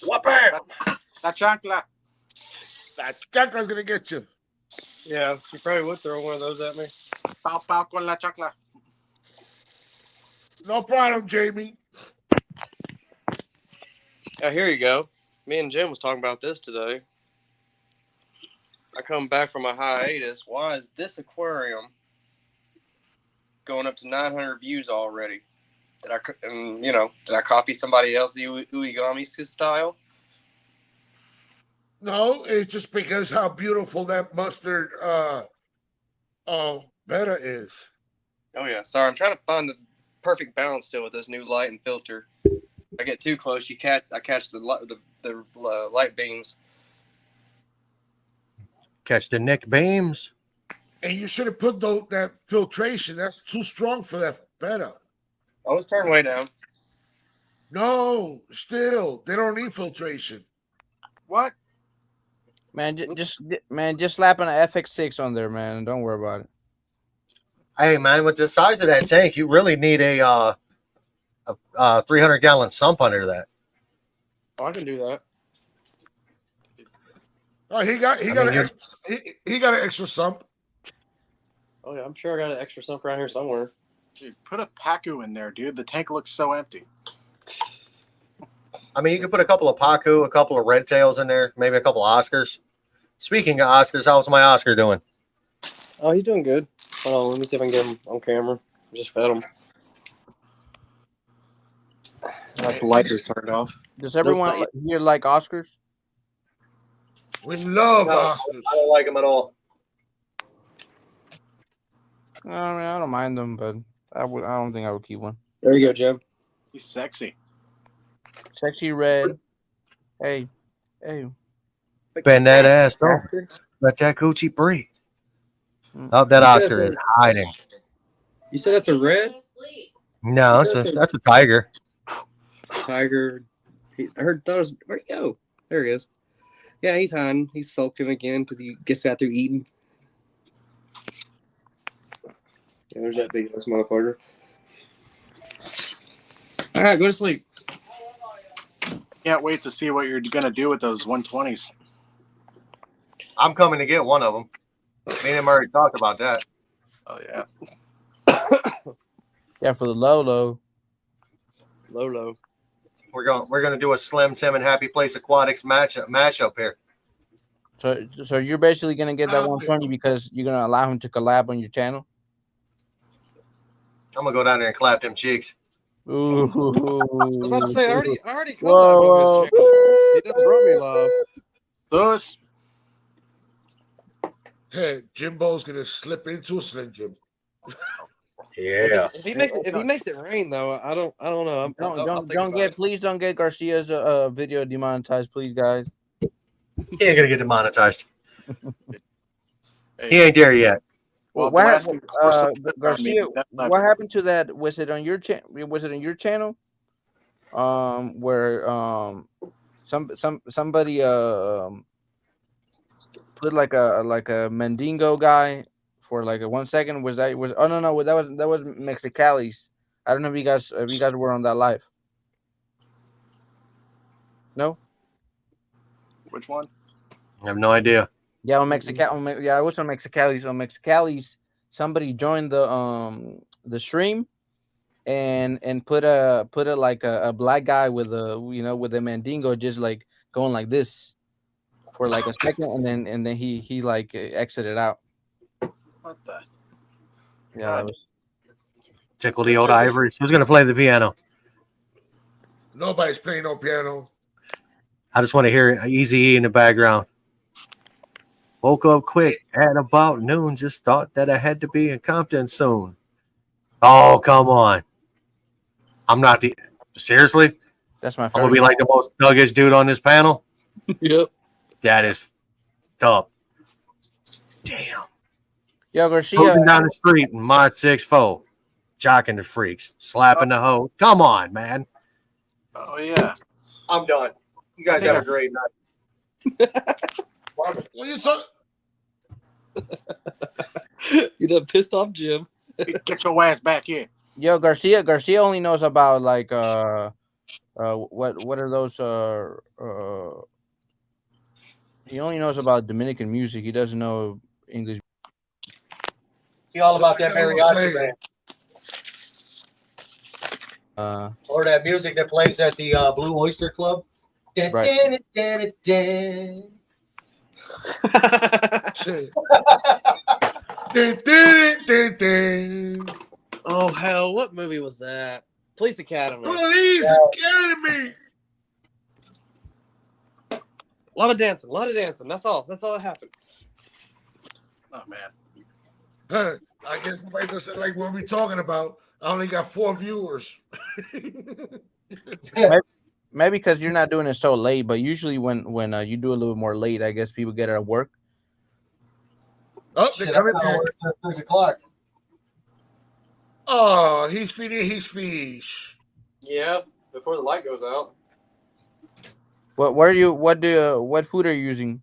Whoop-bam. La chancla. That chancla's gonna get you. Yeah, you probably would throw one of those at me. Pow pow con la chancla. No problem, Jamie. Here you go. Me and Jim was talking about this today. I come back from a hiatus. Why is this aquarium going up to 900 views already? Did I copy somebody else the Uigami style? No, it's just because how beautiful that mustard betta is. Oh yeah, sorry. I'm trying to find the perfect balance still with this new light and filter. If I get too close, I catch the light beams. Catch the Nick beams. And you should have put that filtration. That's too strong for that betta. Oh, it's turned way down. No, still, they don't need filtration. What? Man, just slap an FX6 on there, man. Don't worry about it. Hey, man, with the size of that tank, you really need a 300-gallon sump under that. Oh, I can do that. Oh, he got an extra sump. Oh yeah, I'm sure I got an extra sump around here somewhere. Dude, put a Pacu in there, dude. The tank looks so empty. I mean, you could put a couple of Pacu, a couple of red tails in there, maybe a couple of Oscars. Speaking of Oscars, how's my Oscar doing? Oh, he's doing good. Hold on, let me see if I can get him on camera. I just fed him. That's the light just turned off. Does everyone here like Oscars? We love No, Oscars. I don't like them at all. I mean, I don't mind them, but I don't think I would keep one. There you go, Jeb. He's sexy. Sexy red. Hey. Bend that ass, though. Let that coochie breathe. Oh, that Oscar is hiding. You said that's a red No, that's a tiger. tiger. I heard that was. Where'd he go? There he is. Yeah, he's hiding. He's sulking again because he just got through eating. Yeah, there's that big ass motherfucker. All right, go to sleep. Can't wait to see what you're gonna do with those 120s. I'm coming to get one of them. Me and him already talked about that. Oh yeah. Yeah, for the Lolo. Lolo. We're gonna do a Slim Tim and Happy Place Aquatics matchup here. So you're basically gonna get that 120 because you're gonna allow him to collab on your channel. I'm gonna go down there and clap them cheeks. Ooh. I'm about to say, I already Whoa. He done brought me love. Those. Hey, Jimbo's gonna slip into a Slim Jim. Yeah. If he makes it rain though, I don't know. Please don't get Garcia's video demonetized, please, guys. He ain't gonna get demonetized. He ain't there yet. Well, Garcia, what happened to that? Was it on your channel? Where somebody put like a Mandingo guy for like a 1 second. Was that Mexicali's? I don't know if you guys were on that live. No. Which one? I have no idea. Yeah, on Mexical. Yeah, I was on Mexicali's. On Mexicali's, somebody joined the stream, and put a like a black guy with a Mandingo just like going like this for like a second, and then he like exited out. What the? Yeah, that was... Tickle the old ivories. Who's gonna play the piano? Nobody's playing no piano. I just want to hear Easy E in the background. Woke up quick at about noon. Just thought that I had to be in Compton soon. Oh, come on. I'm not the... Seriously? That's my I'm going to be like the most thuggish dude on this panel? Yep. That is tough. Damn. Yo, Garcia. Cruising down the street in Mod 6-4. Jocking the freaks. Slapping the hoe. Come on, man. Oh yeah. I'm done. You guys have a great night. What you talking? You done pissed off Jim. Get your ass back here. Yo, Garcia only knows about like what are those he only knows about Dominican music. He doesn't know English. He all about that mariachi band. Or that music that plays at the Blue Oyster Club. Right. Oh hell! What movie was that? Police Academy. Police Academy. A lot of dancing. That's all that happened. Oh man. Huh, I guess nobody doesn't like what we're talking about. I only got 4 viewers. Maybe because you're not doing it so late, but usually when you do a little more late, I guess people get it at work. Oh, they're coming back. 6 o'clock. Oh, he's feeding his fish. Yeah, before the light goes out. What food are you using?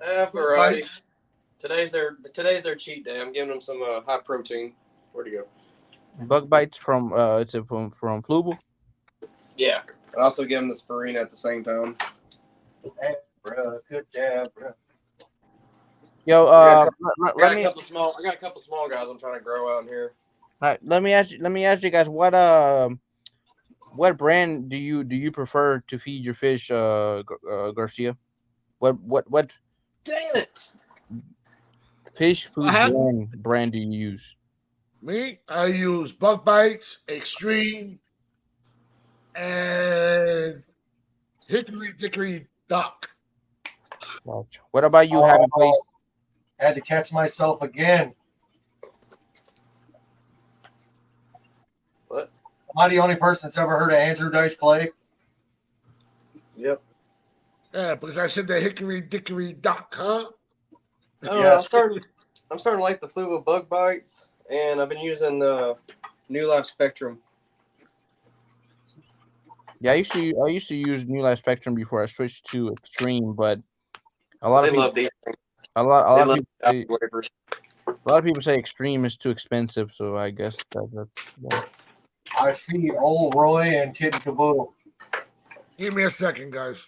Variety. Today's their cheat day. I'm giving them some high protein. Where'd he go? Bug bites from it's from Plugal. Yeah. I also give them the Spirina at the same time. Bro, good job, bro. Yo, I got a couple small guys I'm trying to grow out in here. All right, let me ask you guys what brand do you prefer to feed your fish, Garcia? What Dang it! fish food brand do you use? Me, I use Bug Bites, Extreme, and Hickory Dickory Dock. What about you, Happy Place? Had to catch myself again. Am I the only person that's ever heard of Andrew Dice Clay? Yep. Yeah, because I said that hickorydickory.com. I don't know, I'm starting to like the Fluid bug bites, and I've been using the New Life Spectrum. Yeah, I used to use New Life Spectrum before I switched to Extreme, but a lot of people love these. a lot They of people say, wafers. a lot of people say Extreme is too expensive, so I guess that's yeah. I feed old Roy and Kid Caboodle. Give me a second, guys.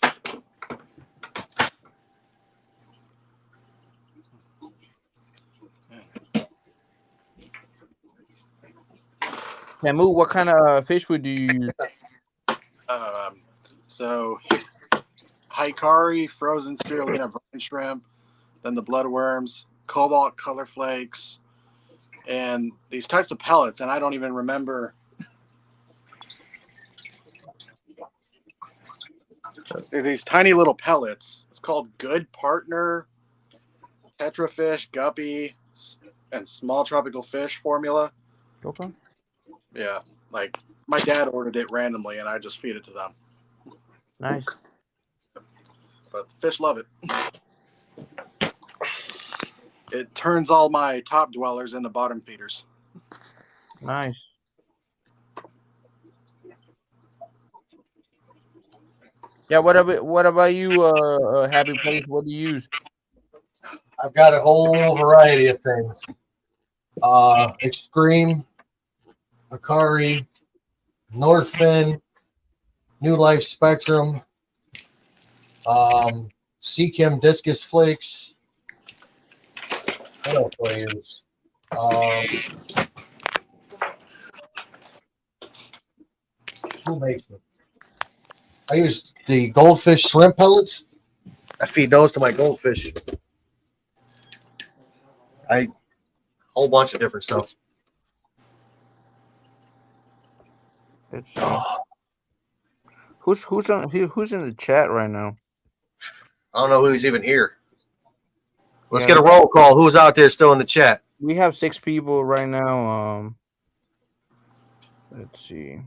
Camus, what kind of fish food do you use? So Hikari, frozen spirulina brine shrimp, then the bloodworms, cobalt color flakes, and these types of pellets. And I don't even remember. They're these tiny little pellets. It's called Good Partner, Tetrafish, Guppy, and Small Tropical Fish formula. Okay. Yeah, like my dad ordered it randomly, and I just feed it to them. Nice. But the fish love it. It turns all my top dwellers into bottom feeders. Nice. Yeah, what about you, Happy Place? What do you use? I've got a whole variety of things. Extreme, Hikari, Northfin, New Life Spectrum, Seachem Discus Flakes. What else do I use? Who makes them? I use the goldfish shrimp pellets. I feed those to my goldfish. Whole bunch of different stuff. Who's in the chat right now? I don't know who's even here. Let's get a roll call. Who's out there still in the chat? We have 6 people right now. Let's see.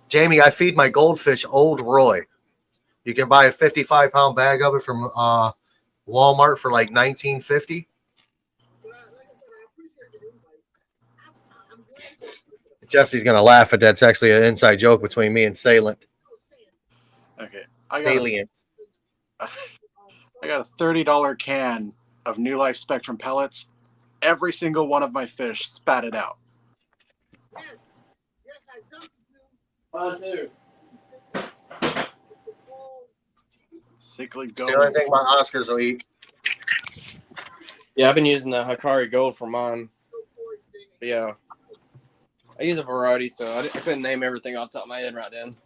Jamie, I feed my goldfish Old Roy. You can buy a 55-pound bag of it from Walmart for like $19.50. Jesse's gonna laugh at that. It's actually an inside joke between me and Salient. Okay, Salient. I got a $30 can of New Life Spectrum pellets. Every single one of my fish spat it out. Yes, I dumped Mine too. Sickly It's gold. the only thing my Oscars will eat. Yeah, I've been using the Hikari Gold for mine. But yeah, I use a variety, so I couldn't name everything off the top of my head right then.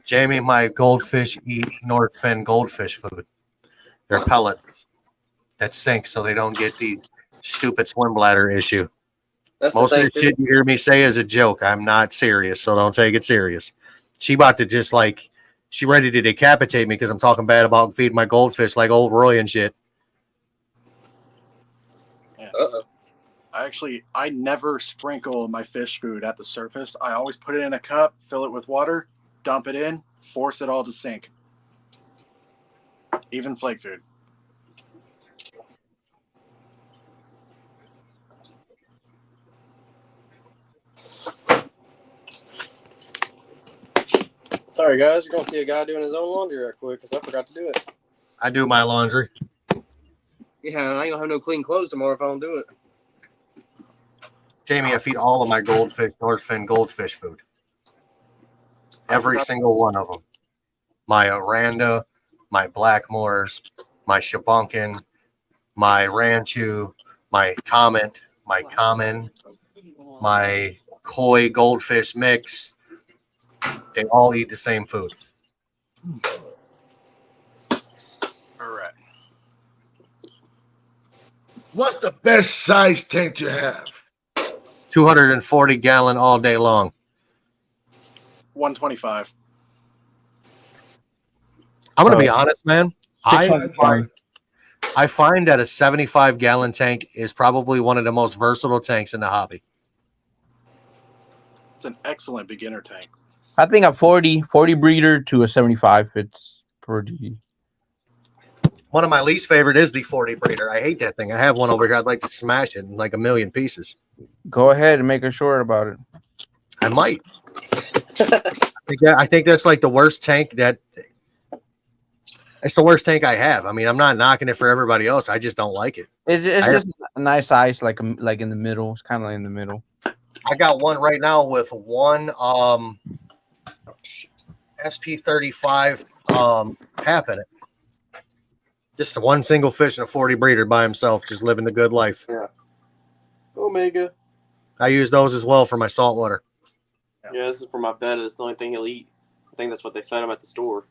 Jamie, my goldfish eat Northfin goldfish food. They're pellets that sink so they don't get the stupid swim bladder issue. That's Most the of the thing, shit you hear me say is a joke. I'm not serious, so don't take it serious. She about to just like, she ready to decapitate me because I'm talking bad about feeding my goldfish like Old Roy and shit. Yeah. I never sprinkle my fish food at the surface. I always put it in a cup, fill it with water, dump it in, force it all to sink. Even flake food. Sorry, guys. You're going to see a guy doing his own laundry right quick because I forgot to do it. I do my laundry. Yeah, and I ain't going to have no clean clothes tomorrow if I don't do it. Jamie, I feed all of my goldfish Northfin goldfish food. Every single one of them. My Oranda, my Blackmores, my Shabunkin, my Ranchu, my Comet, my Common, my Koi goldfish mix. They all eat the same food. All right. What's the best size tank you have? 240 gallon all day long. 125. I'm gonna be honest, man. I I find that a 75-gallon tank is probably one of the most versatile tanks in the hobby. It's an excellent beginner tank. I think a 40 breeder to a 75. It's pretty. One of my least favorite is the 40 breeder. I hate that thing. I have one over here. I'd like to smash it in like a million pieces. Go ahead and make a short about it. I might. I think that's like the worst tank that. It's the worst tank I have. I mean, I'm not knocking it for everybody else. I just don't like it. It's just a nice size, like in the middle. It's kind of like in the middle. I got one right now with one SP35 hap in it. Just one single fish and a 40 breeder by himself, just living the good life. Yeah. Omega. I use those as well for my saltwater. Yeah, this is for my betta. It's the only thing he'll eat. I think that's what they fed him at the store.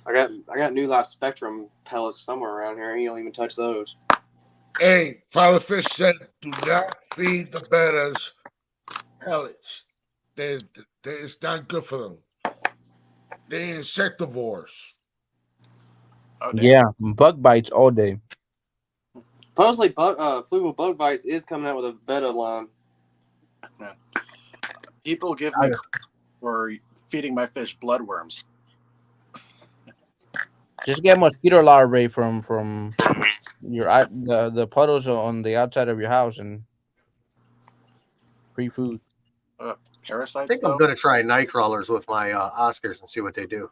I got New Life Spectrum pellets somewhere around here. He don't even touch those. Hey, Father Fish said, do not feed the bettas pellets. It's not good for them. They're insectivores. Oh, Yeah, bug bites all day. Supposedly, Fluval Bug Bites is coming out with a betta line. Yeah. People give me for feeding my fish bloodworms. Just get mosquito larvae from your the puddles on the outside of your house and free food. Parasites. I think I'm going to try night crawlers with my Oscars and see what they do.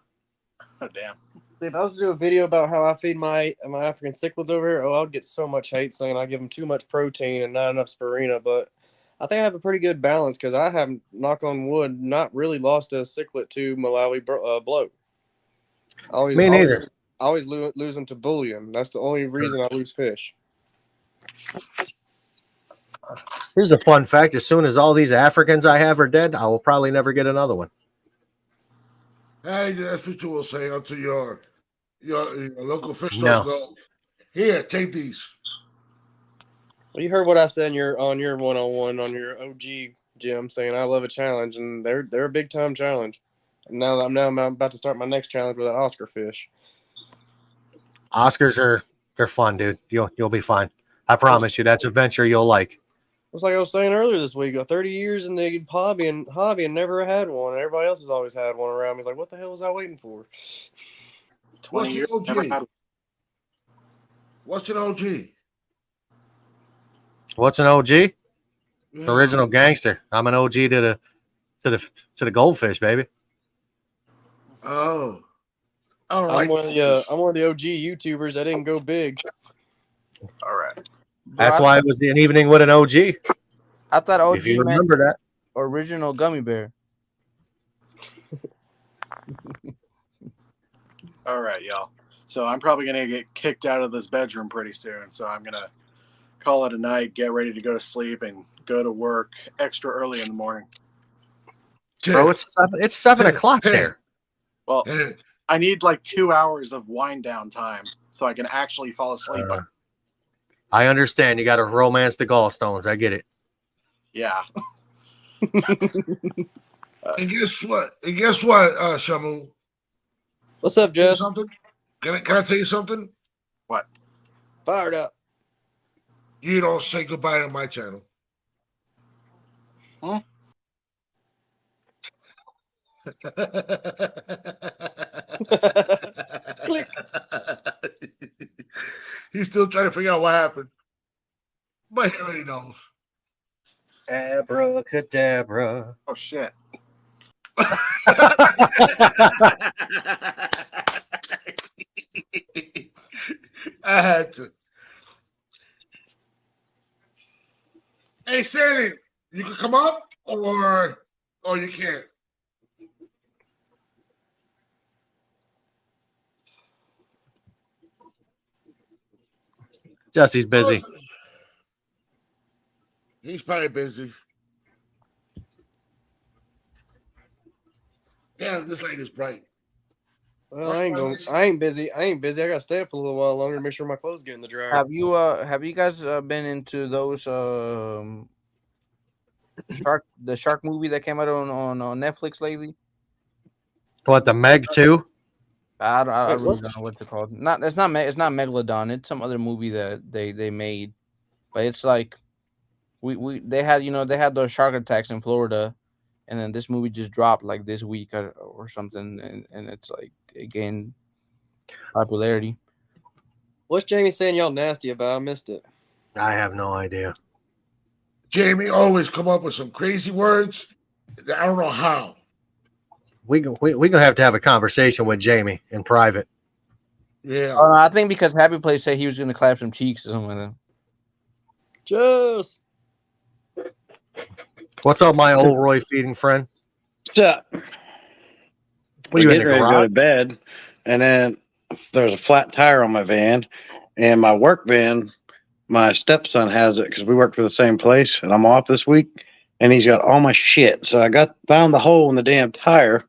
Oh, damn. If I was to do a video about how I feed my African cichlids over here, I would get so much hate saying I give them too much protein and not enough spirina. But I think I have a pretty good balance because I have, knock on wood, not really lost a cichlid to Malawi bloat. Me neither. I always lose them to bullion. That's the only reason I lose fish. Here's a fun fact. As soon as all these Africans I have are dead, I will probably never get another one. Hey, that's what you will say unto your local fish No. stores go, here, take these. Well, you heard what I said on your one-on-one on your OG Jim saying I love a challenge, and they're a big time challenge. And now I'm about to start my next challenge with an Oscar fish. Oscars they're fun, dude. You'll be fine. I promise you. That's a venture you'll like. It's like I was saying earlier this week, 30 years in the hobby and never had one. And everybody else has always had one around me. It's like, what the hell was I waiting for? 20 years. Never had... What's an OG? What's an OG? Yeah. Original gangster. I'm an OG to the goldfish, baby. Oh. All right. I'm one of the OG YouTubers that didn't go big. All right. That's why it was an evening with an OG. I thought OG if you remember that. Original gummy bear. All right, y'all. So I'm probably going to get kicked out of this bedroom pretty soon. So I'm going to call it a night, get ready to go to sleep, and go to work extra early in the morning. Bro, it's 7 o'clock there. Well, I need like 2 hours of wind down time so I can actually fall asleep. I understand. You got to romance the gallstones. I get it. Yeah. And guess what? Shamu? What's up, Jess? Something? Can I tell you something? What? Fired up. You don't say goodbye to my channel. Huh? Click. He's still trying to figure out what happened. But he already knows. Abracadabra. Oh, shit. I had to. Hey, Sandy, you can come up or you can't? Jesse's busy. He's probably busy. Damn, this light is bright. Well, I ain't busy. I ain't busy. I gotta stay up a little while longer to make sure my clothes get in the dryer. Have you guys been into those the shark movie that came out on Netflix lately? What, the Meg 2? I Wait, really what? don't know what they're called. It's not Megalodon. It's some other movie that they made, but it's like they had they had those shark attacks in Florida, and then this movie just dropped like this week or something, and it's like it gained popularity. What's Jamie saying y'all nasty about? I missed it. I have no idea. Jamie always come up with some crazy words. I don't know how. We gonna have to have a conversation with Jamie in private. Yeah. Oh, no, I think because Happy Place said he was gonna clap some cheeks or something like that. Just What's up, my old Roy feeding friend? What's up? What are We're you in getting the ready to go garage? to bed, and then there's a flat tire on my van, and my work van, my stepson has it because we work for the same place, and I'm off this week, and he's got all my shit. So I found the hole in the damn tire.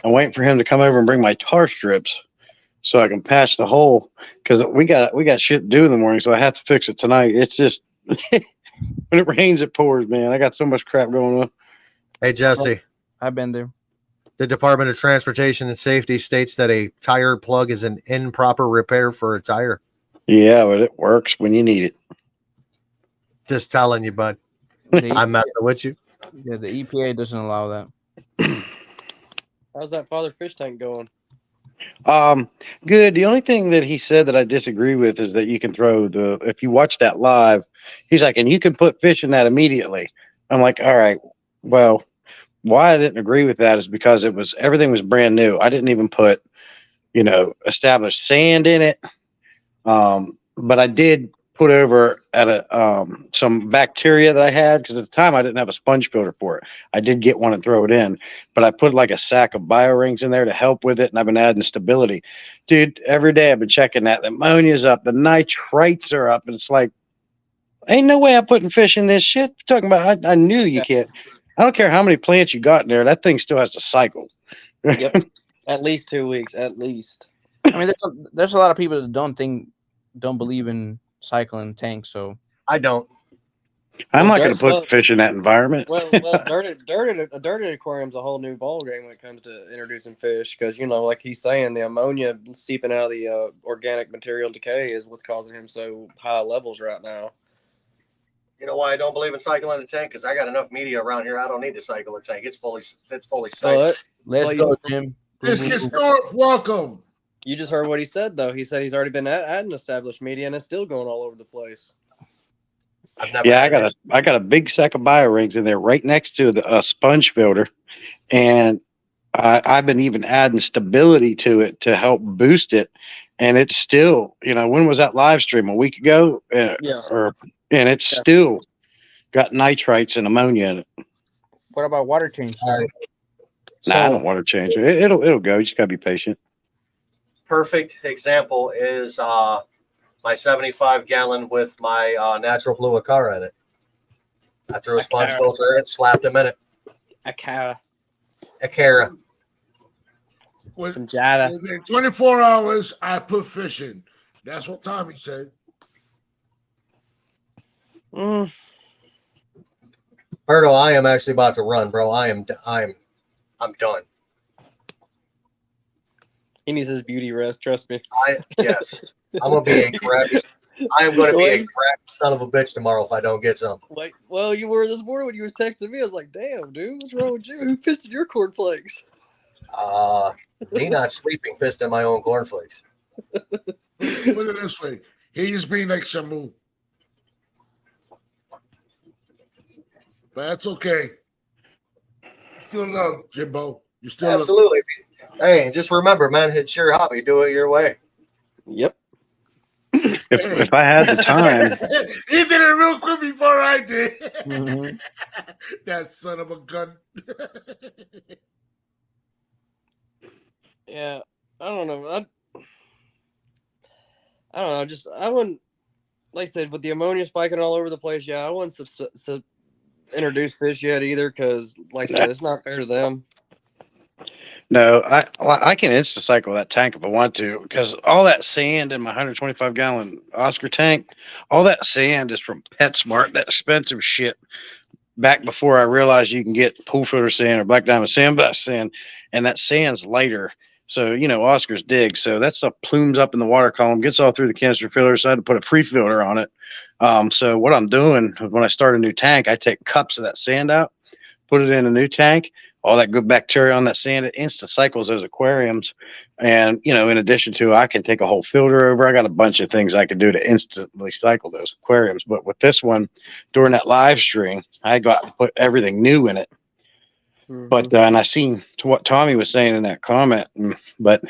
I'm waiting for him to come over and bring my tar strips so I can patch the hole because we got shit to do in the morning, so I have to fix it tonight. It's just when it rains, it pours, man. I got so much crap going on. Hey, Jesse. I've been there. The Department of Transportation and Safety states that a tire plug is an improper repair for a tire. Yeah, but it works when you need it. Just telling you, bud. I'm messing with you. Yeah, the EPA doesn't allow that. how's that Father Fish tank going? Good. The only thing that he said that I disagree with is that you can throw if you watch that live, he's like, and you can put fish in that immediately. I'm like, all right, well, why I didn't agree with that is because everything was brand new. I didn't even put, established sand in it. But I did put over at some bacteria that I had because at the time I didn't have a sponge filter for it. I did get one and throw it in, but I put like a sack of biorings in there to help with it, and I've been adding stability. Dude, every day I've been checking that. The ammonia's up, the nitrites are up, and it's like, ain't no way I'm putting fish in this shit. You're talking about I knew you can't. I don't care how many plants you got in there, that thing still has to cycle. Yep. At least 2 weeks, at least. I mean, there's a lot of people that don't believe in cycling tanks, so I don't. I'm not going to put fish in that environment. Well, a dirted aquarium's a whole new ball game when it comes to introducing fish because like he's saying, the ammonia seeping out of the organic material decay is what's causing him so high levels right now. You know why I don't believe in cycling a tank? Because I got enough media around here. I don't need to cycle a tank. It's fully safe. Let's go, Jim. Biscuit Storm, welcome. You just heard what he said, though. He said he's already been at an established media, and it's still going all over the place. Yeah, I got a big sack of biorings in there right next to the sponge filter, and I've been even adding stability to it to help boost it, and it's still, when was that live stream? A week ago? Yeah. And it's still got nitrites and ammonia in it. What about water change? I don't water change it. It'll go. You just gotta be patient. Perfect example is my 75-gallon with my natural blue Acara in it. I threw a sponge filter in it, slapped him in it. Acara. Some Java. Within 24 hours, I put fish in. That's what Tommy said. Berto, I am actually about to run, bro. I'm done. He needs his beauty rest. Trust me. Yes, I'm gonna be a crappy. I am gonna be a crappy son of a bitch tomorrow if I don't get some. Like, well, you were this morning when you was texting me. I was like, "Damn, dude, what's wrong with you? Who pissed in your cornflakes?" Me not sleeping pissed in my own cornflakes. Put it this way: he's being like Shamu. But that's okay. Still love, Jimbo. You still Absolutely. Hey, just remember, man, it's your hobby. Do it your way. Yep. If I had the time. He did it real quick before I did. Mm-hmm. That son of a gun. Yeah, I don't know. I don't know. Just I wouldn't, like I said, with the ammonia spiking all over the place. Yeah, I wouldn't introduce fish yet either because, like I said, it's not fair to them. No, I can insta-cycle that tank if I want to because all that sand in my 125-gallon Oscar tank, all that sand is from PetSmart, that expensive shit. Back before I realized you can get pool filter sand or black diamond sandblast sand, and that sand's lighter. So, Oscar's dig. So that stuff plumes up in the water column, gets all through the canister filter. So I had to put a pre-filter on it. So what I'm doing when I start a new tank, I take cups of that sand out, put it in a new tank. All that good bacteria on that sand, it instant cycles those aquariums. And, in addition to, I can take a whole filter over. I got a bunch of things I could do to instantly cycle those aquariums. But with this one, during that live stream, I got to put everything new in it. But and I seen to what Tommy was saying in that comment, but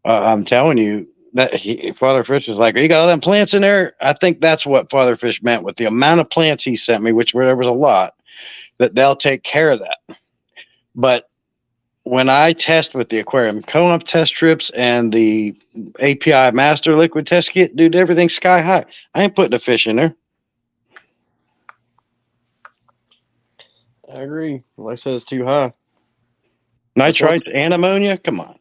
I'm telling you that Father Fish was like, "You got all them plants in there?" I think that's what Father Fish meant with the amount of plants he sent me, which there was a lot. That they'll take care of that. But when I test with the aquarium cone-up test strips and the API master liquid test kit, dude, everything's sky high. I ain't putting a fish in there. I agree. Like I said, it's too high. Nitrites and ammonia? Come on.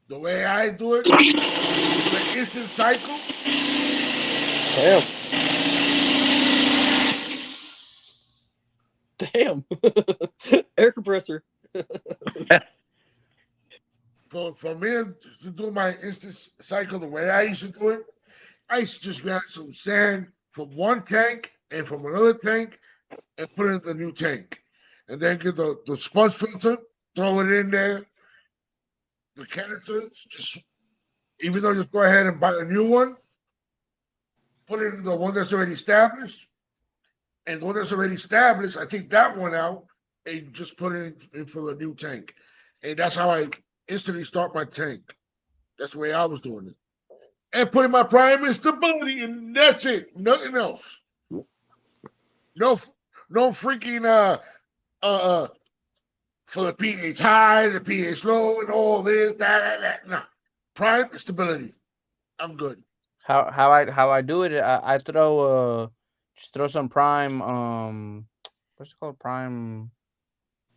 The way I do it, the instant cycle. Damn. Air compressor. For me to do my instant cycle the way I used to do it, I used to just grab some sand from one tank and from another tank and put it in the new tank. And then get the sponge filter, throw it in there. The canisters, even though just go ahead and buy a new one, put it in the one that's already established. And the one that's already established, I take that one out and just put it in for the new tank. And that's how I instantly start my tank. That's the way I was doing it. And putting my prime in stability, and that's it. Nothing else. No freaking for the pH high, the pH low, and all this, that. No. Prime stability. I'm good. How I do it? I throw just throw some prime. What's it called? Prime.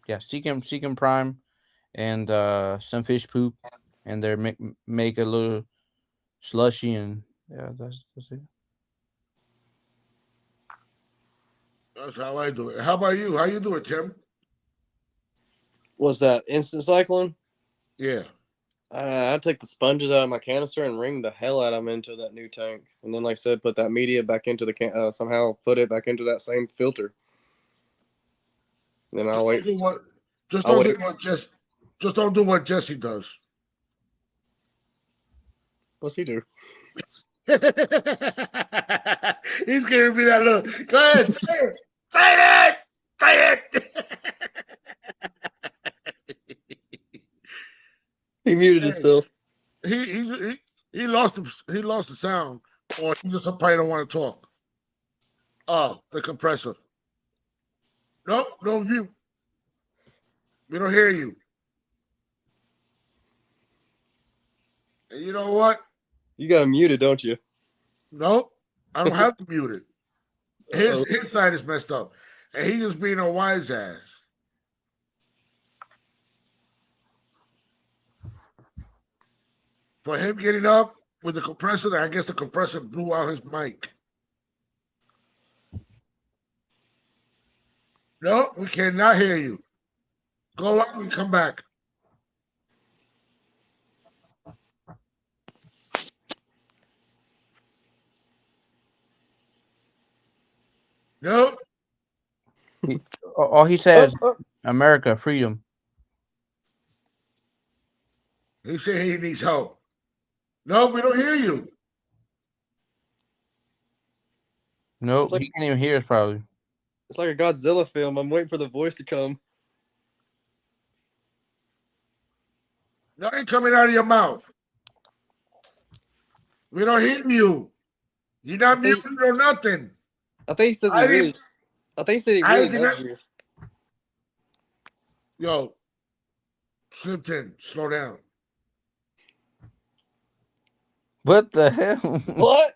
Yeah, Seachem prime, and some fish poop, and they make a little slushy, and yeah, that's it. That's how I do it. How about you? How you do it, Tim? What's that? Instant cycling? Yeah. I take the sponges out of my canister and wring the hell out of them into that new tank, and then, like I said, put that media back into the somehow put it back into that same filter. Then I'll wait. Just don't do what Jesse does. What's he do? He's giving me that look. Go ahead, say it. Say it. Say it. He muted himself. He lost the sound, or he just probably don't want to talk. Oh, the compressor. Nope, no view. We don't hear you. And you know what? You got him muted, don't you? Nope, I don't have to mute it. His side is messed up, and he just being a wise ass. For him getting up with the compressor, I guess the compressor blew out his mic. No, we cannot hear you. Go out and come back. No. All he says, America, freedom. He said he needs help. No, we don't hear you. Nope, he can't even hear us probably. It's like a Godzilla film. I'm waiting for the voice to come. Nothing coming out of your mouth. We don't hear you. You're not muted or nothing. I think he says he really. I think he said he really loves you. Yo, Slimpton, slow down. What the hell? What?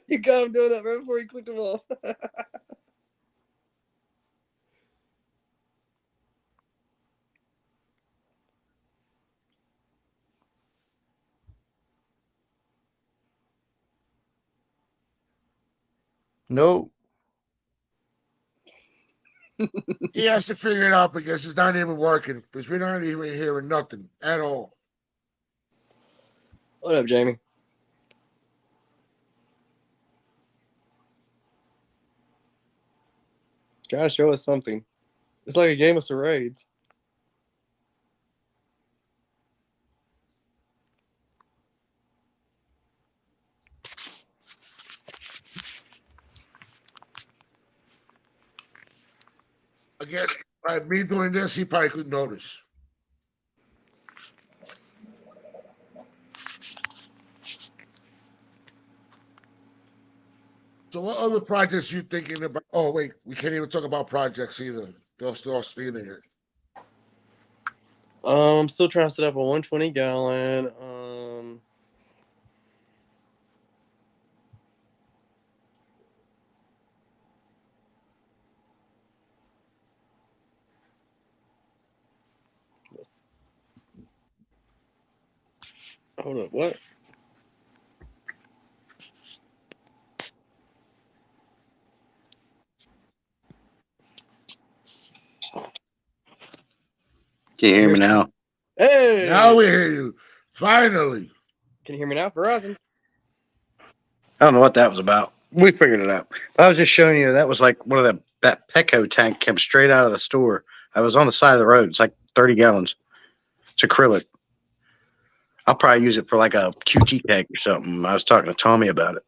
You got him doing that right before he clicked him off. Nope. He has to figure it out because it's not even working. Because we're not even hearing nothing at all. What up, Jamie? Try to show us something. It's like a game of charades. I guess by me doing this, he probably could notice. So what other projects you thinking about? Oh, wait, we can't even talk about projects either. They'll still staying in here. I'm still trying to set up a 120 gallon. Hold up, what? Can you hear me now? Hey! Now we hear you. Finally. Can you hear me now? Verizon. I don't know what that was about. We figured it out. I was just showing you that was like one of that Petco tank came straight out of the store. I was on the side of the road. It's like 30 gallons. It's acrylic. I'll probably use it for like a QT tank or something. I was talking to Tommy about it.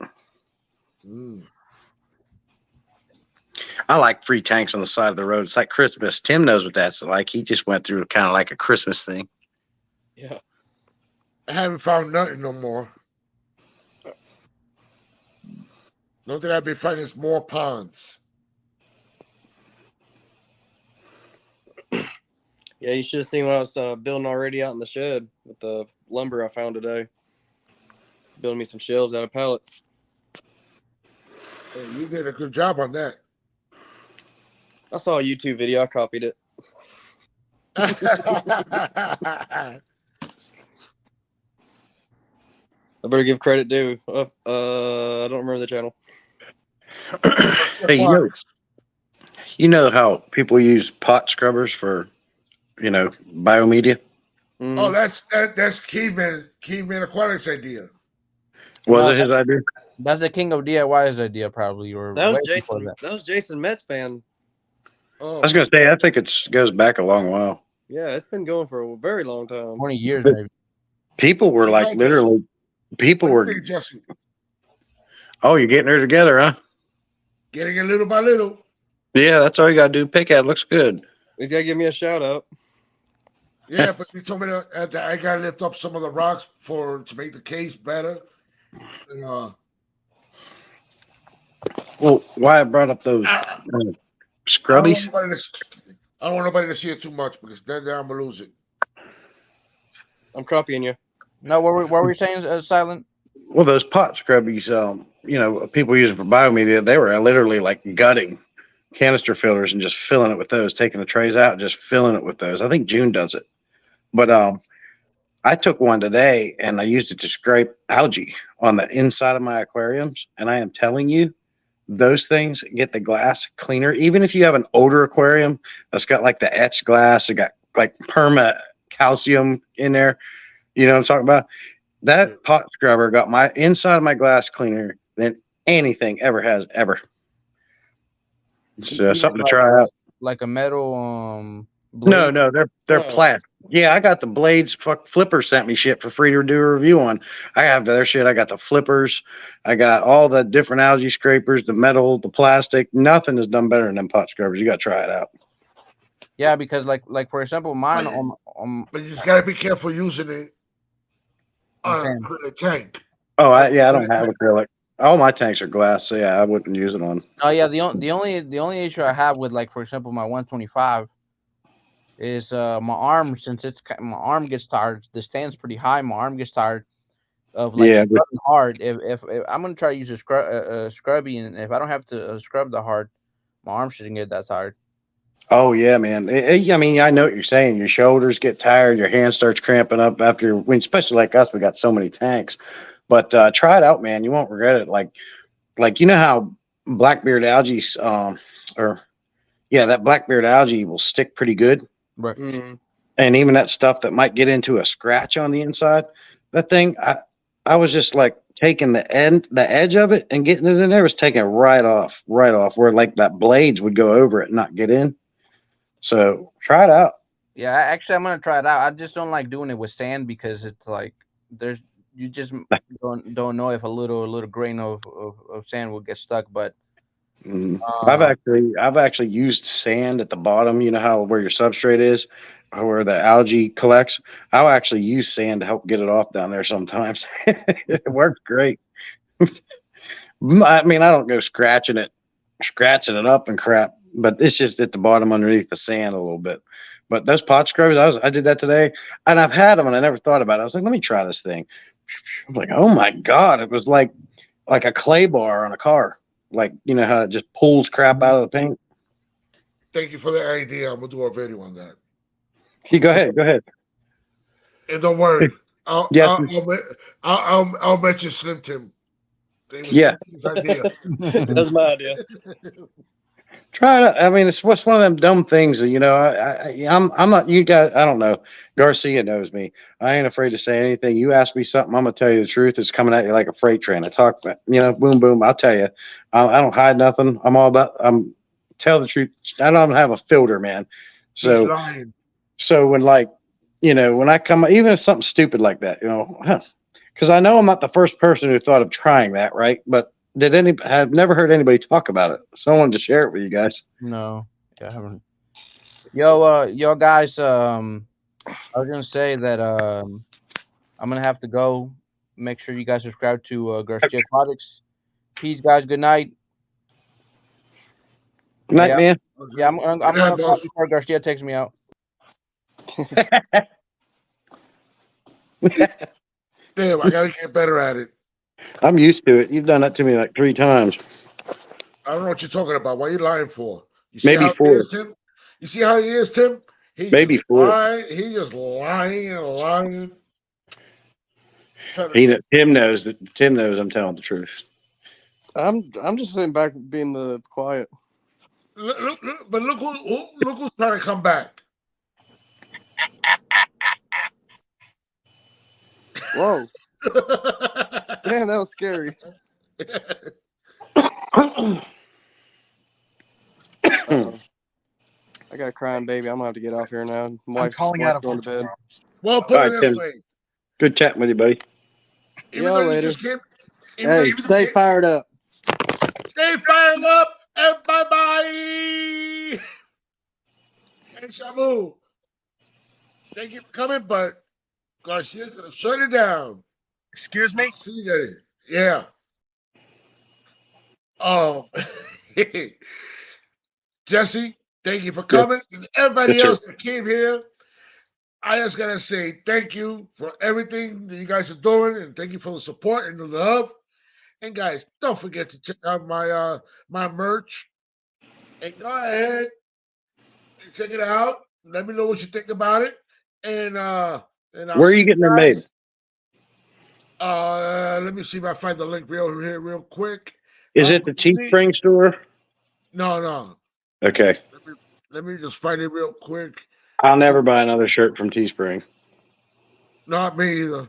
I like free tanks on the side of the road. It's like Christmas. Tim knows what that's like. He just went through kind of like a Christmas thing. Yeah. I haven't found nothing no more. Not that I've been finding is more ponds. Yeah, you should have seen what I was building already out in the shed with the lumber I found today. Building me some shelves out of pallets. Hey, you did a good job on that. I saw a YouTube video. I copied it. I better give credit due. I don't remember the channel. Hey, you know how people use pot scrubbers for, biomedia? Oh, that's Caveman Aquatics idea. Was it his idea? That's the King of DIY's idea, probably. Or That was way before Jason. that. That was Jason Metz fan. Oh, I was going to say, I think it goes back a long while. Yeah, it's been going for a very long time. 20 years, maybe. People were like literally, people were. Justin? Oh, you're getting her together, huh? Getting it little by little. Yeah, that's all you got to do. Pick at it. Looks good. He's got to give me a shout out. Yeah, but you told me that I gotta lift up some of the rocks to make the case better. And, Well, why I brought up those scrubbies? I don't want nobody to see it too much because then I'm gonna lose it. I'm copying you. No, what were you saying, Silent? Well, those pot scrubbies, people using for biomedia, they were literally like gutting canister filters and just filling it with those, taking the trays out and just filling it with those. I think June does it. But I took one today and I used it to scrape algae on the inside of my aquariums. And I am telling you, those things get the glass cleaner. Even if you have an older aquarium that's got like the etched glass, it got like perma calcium in there. You know what I'm talking about? That pot scrubber got my inside of my glass cleaner than anything ever has ever. It's something to try out. Like a metal blade? No, they're plastic. Yeah, I got the blades. Flipper sent me shit for free to do a review on. I have their shit. I got the flippers. I got all the different algae scrapers, the metal, the plastic. Nothing is done better than them pot scrubbers. You got to try it out. Yeah, because like for example, mine but you just gotta be careful using it on a tank. Oh, I don't have acrylic. All my tanks are glass, so yeah, I wouldn't use it on. Oh yeah, the only issue I have with, like, for example, my 125 is my arm. Since my arm gets tired, the stand's pretty high. My arm gets tired of scrubbing hard. If I'm gonna try to use a scrubby, and if I don't have to scrub that hard, my arm shouldn't get that tired. Oh yeah, man. I mean, I know what you're saying. Your shoulders get tired, your hand starts cramping up especially like us. We got so many tanks. But try it out, man. You won't regret it. Like you know how blackbeard algae, yeah, that blackbeard algae will stick pretty good. Right. And even that stuff that might get into a scratch on the inside, that thing, I was just like taking the edge of it and getting it in there, was taking it right off, where like that blades would go over it and not get in. So try it out. Yeah, actually, I'm gonna try it out. I just don't like doing it with sand because it's like you just don't know if a little grain of sand will get stuck. But I've actually used sand at the bottom. You know how where your substrate is, where the algae collects. I'll actually use sand to help get it off down there sometimes. It works great. I mean, I don't go scratching it up and crap, but it's just at the bottom underneath the sand a little bit. But those pot scrubbers, I did that today, and I've had them, and I never thought about it. I was like, let me try this thing. I'm like, oh my god, it was like a clay bar on a car. Like, you know how it just pulls crap out of the paint. Thank you for the idea. I'm gonna do a video on that. You go ahead. And don't worry, I'll mention Slim Tim. Yeah. That's my idea. Try it out. I mean, it's one of them dumb things that, you know, I'm not, you guys, I don't know. Garcia knows me. I ain't afraid to say anything. You ask me something, I'm going to tell you the truth. It's coming at you like a freight train. I talk, you know, boom, boom. I'll tell you. I don't hide nothing. Tell the truth. I don't have a filter, man. So when, like, you know, when I come, even if something stupid like that, you know, because I know I'm not the first person who thought of trying that, right? But I've never heard anybody talk about it, so I wanted to share it with you guys. No, I haven't. Yo, guys. I was gonna say that I'm gonna have to go. Make sure you guys subscribe to Garcia Products. Peace, guys. Good night. Good night, man. Yeah, I'm gonna call before Garcia takes me out. Damn, I gotta get better at it. I'm used to it. You've done that to me like 3 times. I don't know what you're talking about. What are you lying for? You Maybe 4. Tim? You see how he is, Tim? Maybe 4. He's just lying and lying. Tim knows I'm telling the truth. I'm just sitting back being the quiet. Look, but look who's trying to come back. Whoa. Man, that was scary. I got a crying baby. I'm gonna have to get off here now. Wife's going to bed. Well, put All it right, this Tim. way. Good chatting with you, buddy. Yeah, later. Hey, stay fired up. Stay fired up and bye-bye. And Shamu, thank you for coming, but Garcia's gonna shut it down. Excuse me? See you later. Yeah. Jesse, thank you for coming. And everybody else that came here, I just gotta say thank you for everything that you guys are doing, and thank you for the support and the love. And guys, don't forget to check out my my merch. And go ahead and check it out. Let me know what you think about it. And I'll where are you getting them made? Let me see if I find the link real quick. Is it the Teespring store? No. Okay. Let me just find it real quick. I'll never buy another shirt from Teespring. Not me either.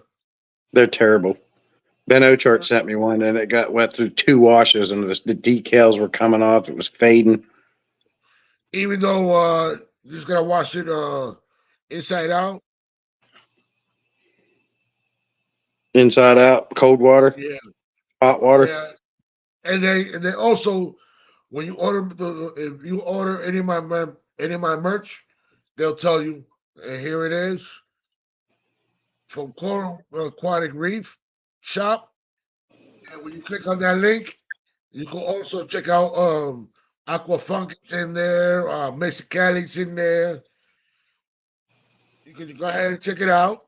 They're terrible. Ben Ochart sent me one, and it got wet through 2 washes, and the decals were coming off. It was fading. Even though you just gotta wash it inside out. Inside out, cold water. Yeah. Hot water. Yeah. And they also, when you order if you order any of my merch, they'll tell you, and here it is from Coral Aquatic Reef Shop. And when you click on that link, you can also check out Aquafungus in there, Mexicali's in there. You can go ahead and check it out.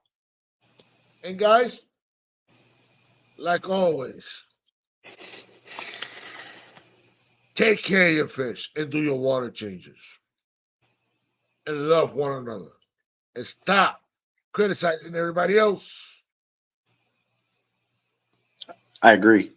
And guys, like always, take care of your fish and do your water changes. And love one another. And stop criticizing everybody else. I agree.